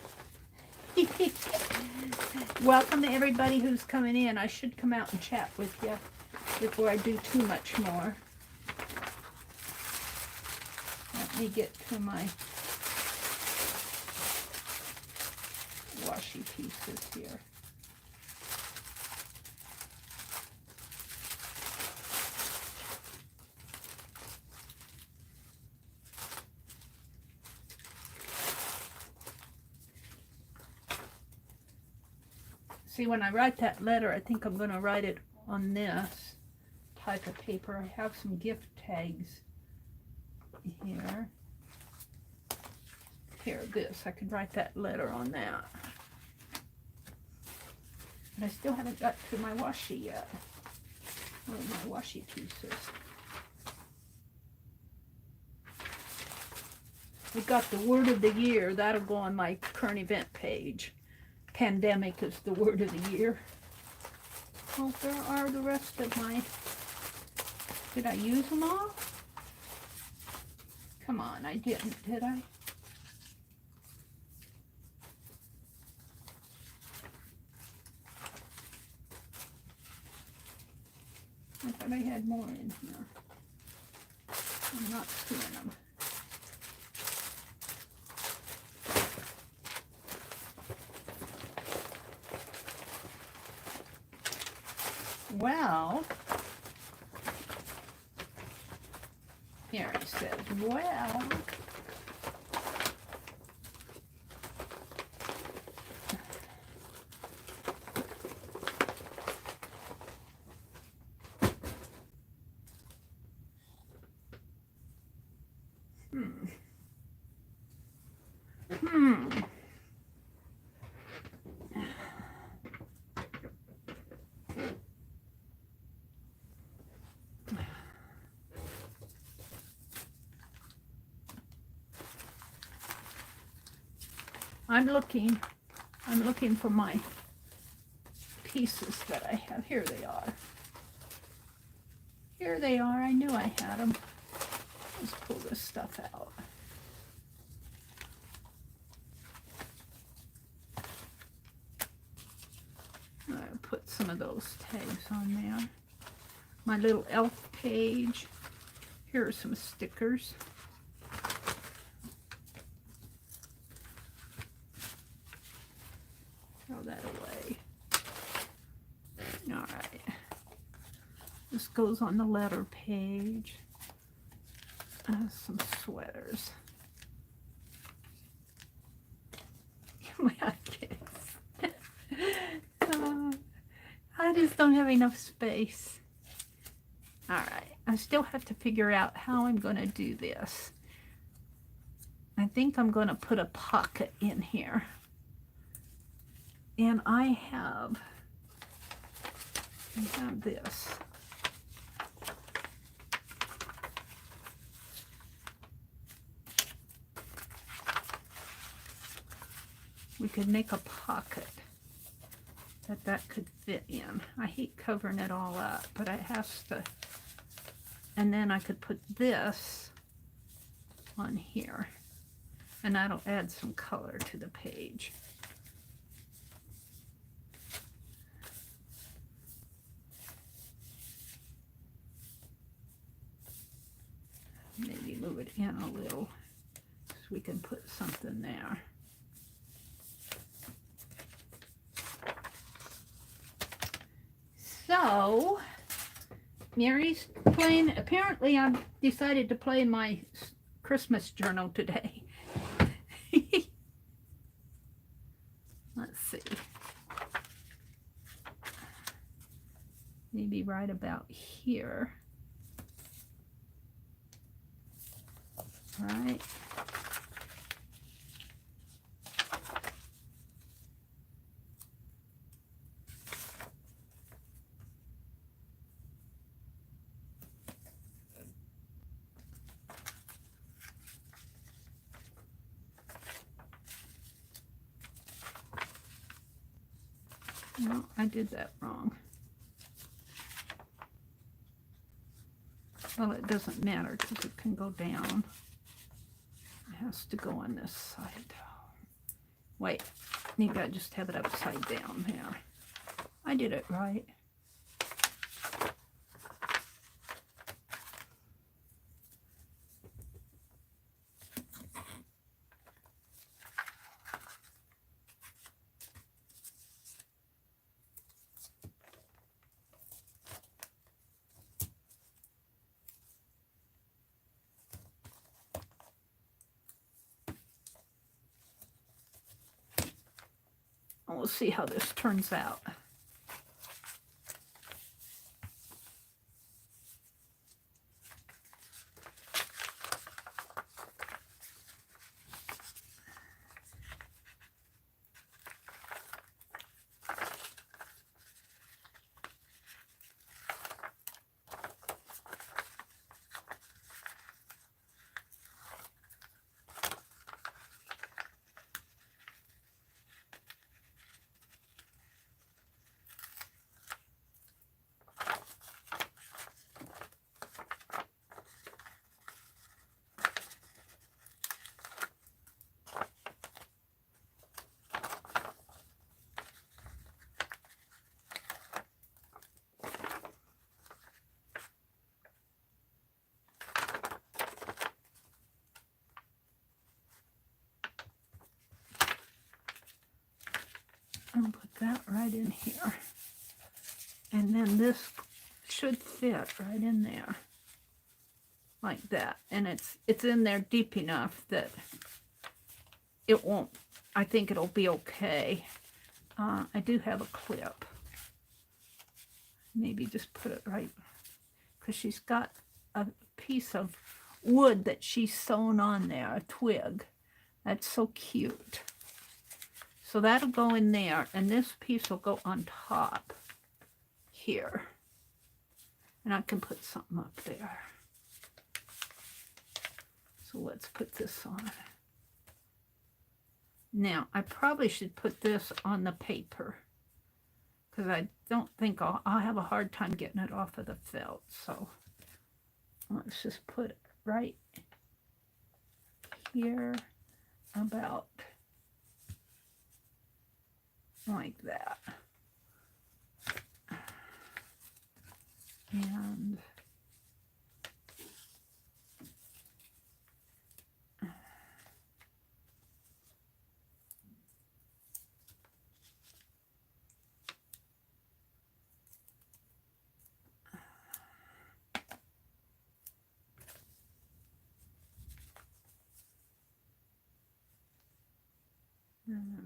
Speaker 1: Welcome to everybody who's coming in. I should come out and chat with you before I do too much more. Let me get to my washi pieces here. See, when I write that letter, I think I'm going to write it on this type of paper. I have some gift tags here. Here, this. I could write that letter on that. But I still haven't got to my washi yet. Or my washi pieces. We got the word of the year. That'll go on my current event page. Pandemic is the word of the year. Well, there are the rest of my... Did I use them all? Come on, I didn't, did I? I thought I had more in here. I'm not seeing them. Well, here it says, well, I'm looking for my pieces that I have. Here they are. Here they are. I knew I had them. Let's pull this stuff out. I'll put some of those tags on there. My little elf page. Here are some stickers. Throw that away. All right. This goes on the letter page. Some sweaters. I guess. I just don't have enough space. All right. I still have to figure out how I'm going to do this. I think I'm going to put a pocket in here. And I have this. We could make a pocket that could fit in. I hate covering it all up, but it has to. And then I could put this on here, and that'll add some color to the page. Maybe move it in a little so we can put something there. So, Mary's playing, apparently I've decided to play in my Christmas journal today. Let's see. Maybe right about here. Right. No, I did that wrong. Well, it doesn't matter because it can go down. It has to go on this side. Wait, maybe I just have it upside down there. I did it right. We'll see how this turns out. I'll put that right in here. And then this should fit right in there. Like that. And it's in there deep enough that it won't, I think it'll be okay. I do have a clip. Maybe just put it right, because she's got a piece of wood that she's sewn on there, a twig. That's so cute. So that'll go in there, and this piece will go on top here. And I can put something up there. So let's put this on. Now, I probably should put this on the paper, because I don't think I'll have a hard time getting it off of the felt. So let's just put it right here, about like that. And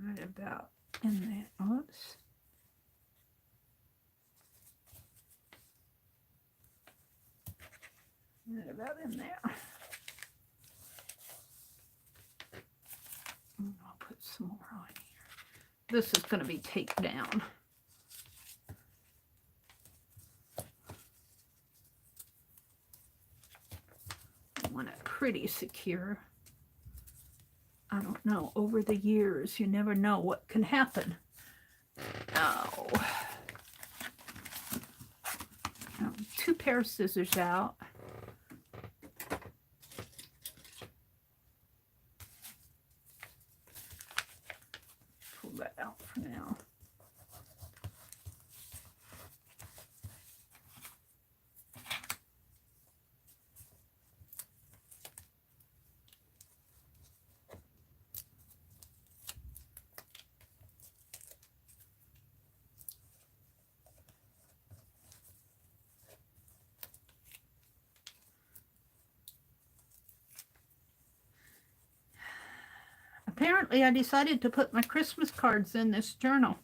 Speaker 1: right about in there. Oops. Right about in there. And I'll put some more on here. This is going to be taped down. I want it pretty secure. I don't know, over the years, you never know what can happen. Oh. Now, 2 pair of scissors out. Pull that out for now. Apparently, I decided to put my Christmas cards in this journal.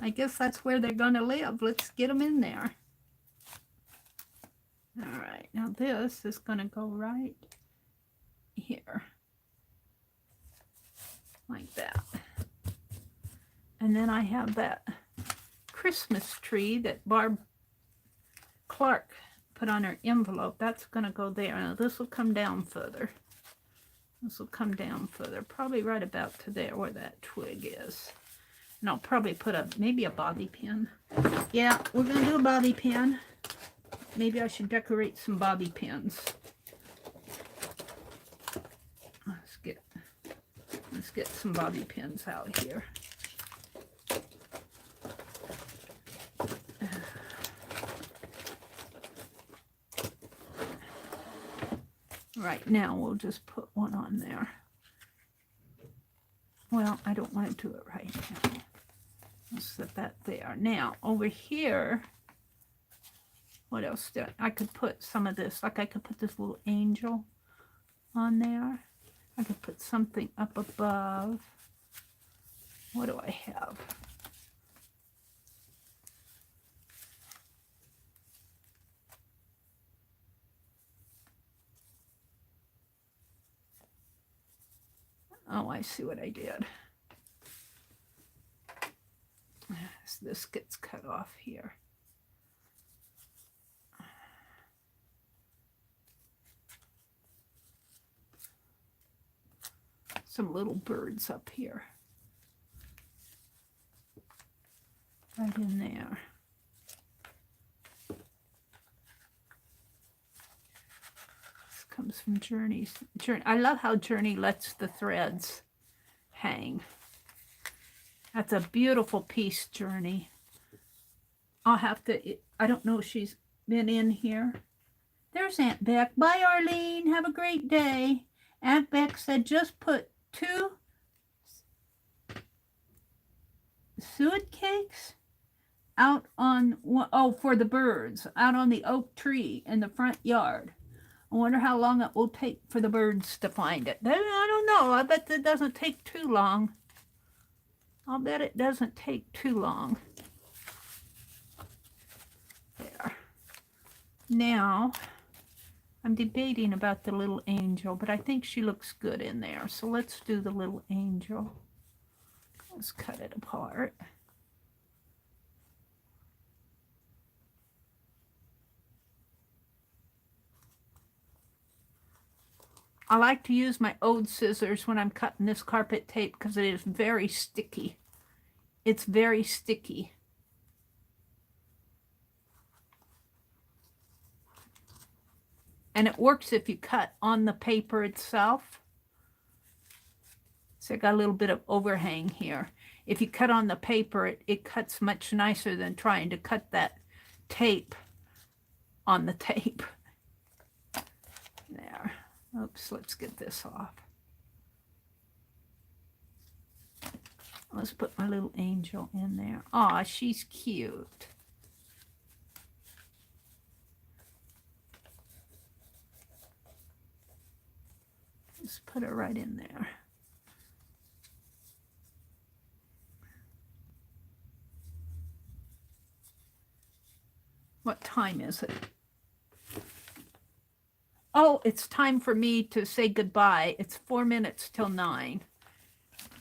Speaker 1: I guess that's where they're going to live. Let's get them in there. All right, now this is going to go right here. Like that. And then I have that Christmas tree that Barb Clark put on her envelope. That's going to go there. Now this will come down further. This will come down further, probably right about to there where that twig is. And I'll probably put maybe a bobby pin. Yeah, we're going to do a bobby pin. Maybe I should decorate some bobby pins. Let's get some bobby pins out here. Right now, we'll just put one on there. Well, I don't want to do it right now. Let's set that there. Now, over here, what else I could put some of this, like I could put this little angel on there. I could put something up above. What do I have? Oh, I see what I did. This gets cut off here. Some little birds up here. Right in there. This comes from Journey's. I love how Journey lets the threads hang. That's a beautiful piece, Journey. I'll have to, I don't know if she's been in here. There's Aunt Beck. Bye, Arlene. Have a great day. Aunt Beck said just put 2 suet cakes out on, for the birds, out on the oak tree in the front yard. I wonder how long it will take for the birds to find it. I don't know. I bet it doesn't take too long. I'll bet it doesn't take too long. There. Now, I'm debating about the little angel, but I think she looks good in there. So let's do the little angel. Let's cut it apart. I like to use my old scissors when I'm cutting this carpet tape because it is very sticky. It's very sticky. And it works if you cut on the paper itself. So I got a little bit of overhang here. If you cut on the paper, it cuts much nicer than trying to cut that tape on the tape. There. Oops, let's get this off. Let's put my little angel in there. Aw, she's cute. Just put her right in there. What time is it? Oh, it's time for me to say goodbye. It's 4 minutes till 9.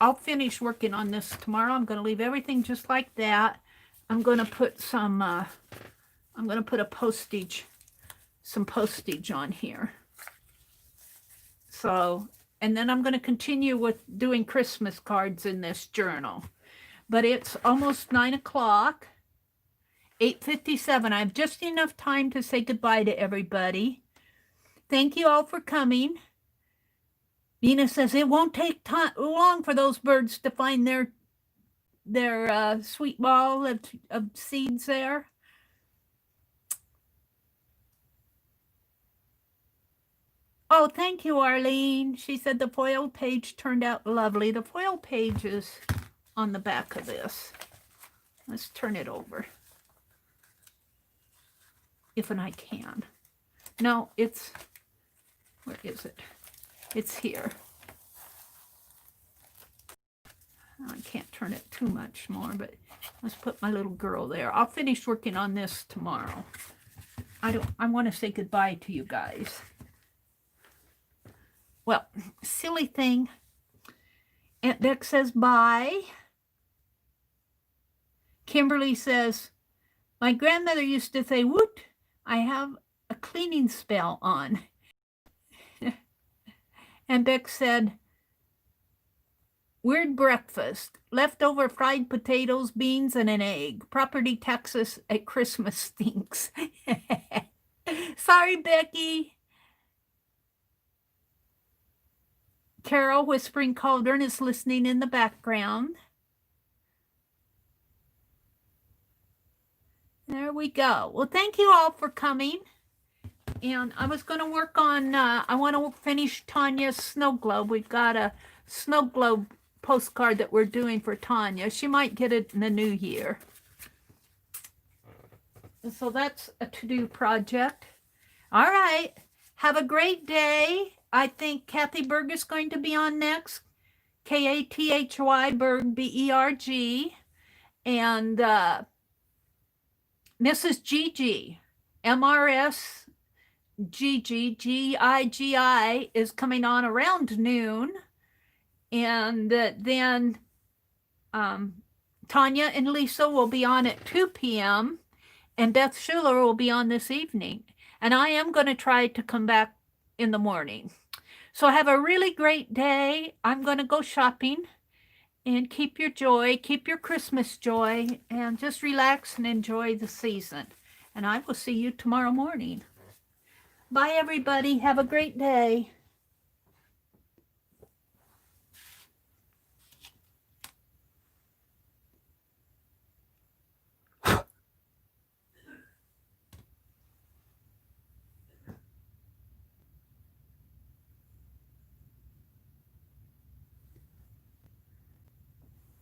Speaker 1: I'll finish working on this tomorrow. I'm going to leave everything just like that. I'm going to put some, I'm going to put some postage on here. So, and then I'm going to continue with doing Christmas cards in this journal. But it's almost 9 o'clock, 8:57. I have just enough time to say goodbye to everybody. Thank you all for coming. Nina says it won't take long for those birds to find their sweet ball of seeds there. Oh, thank you, Arlene. She said the foil page turned out lovely. The foil page is on the back of this. Let's turn it over. If and I can. No, it's, where is it? It's here. I can't turn it too much more, but let's put my little girl there. I'll finish working on this tomorrow. I want to say goodbye to you guys. Well, silly thing. Aunt Beck says bye. Kimberly says, my grandmother used to say, woot, I have a cleaning spell on. And Beck said, Weird breakfast. Leftover fried potatoes, beans, and an egg. Property taxes at Christmas stinks. Sorry, Becky. Carol, Whispering Cauldron, is listening in the background. There we go. Well, thank you all for coming. And I was going to work on, I want to finish Tanya's snow globe. We've got a snow globe postcard that we're doing for Tanya. She might get it in the new year. So that's a to-do project. All right. Have a great day. I think Kathy Berg is going to be on next. Kathy Berg, Berg. And Mrs. Gigi, MRS Gigi, is coming on around noon. And then Tanya and Lisa will be on at 2 p.m. And Beth Schuler will be on this evening. And I am going to try to come back in the morning. So have a really great day. I'm going to go shopping. And keep your joy, keep your Christmas joy, and just relax and enjoy the season. And I will see you tomorrow morning. Bye, everybody. Have a great day.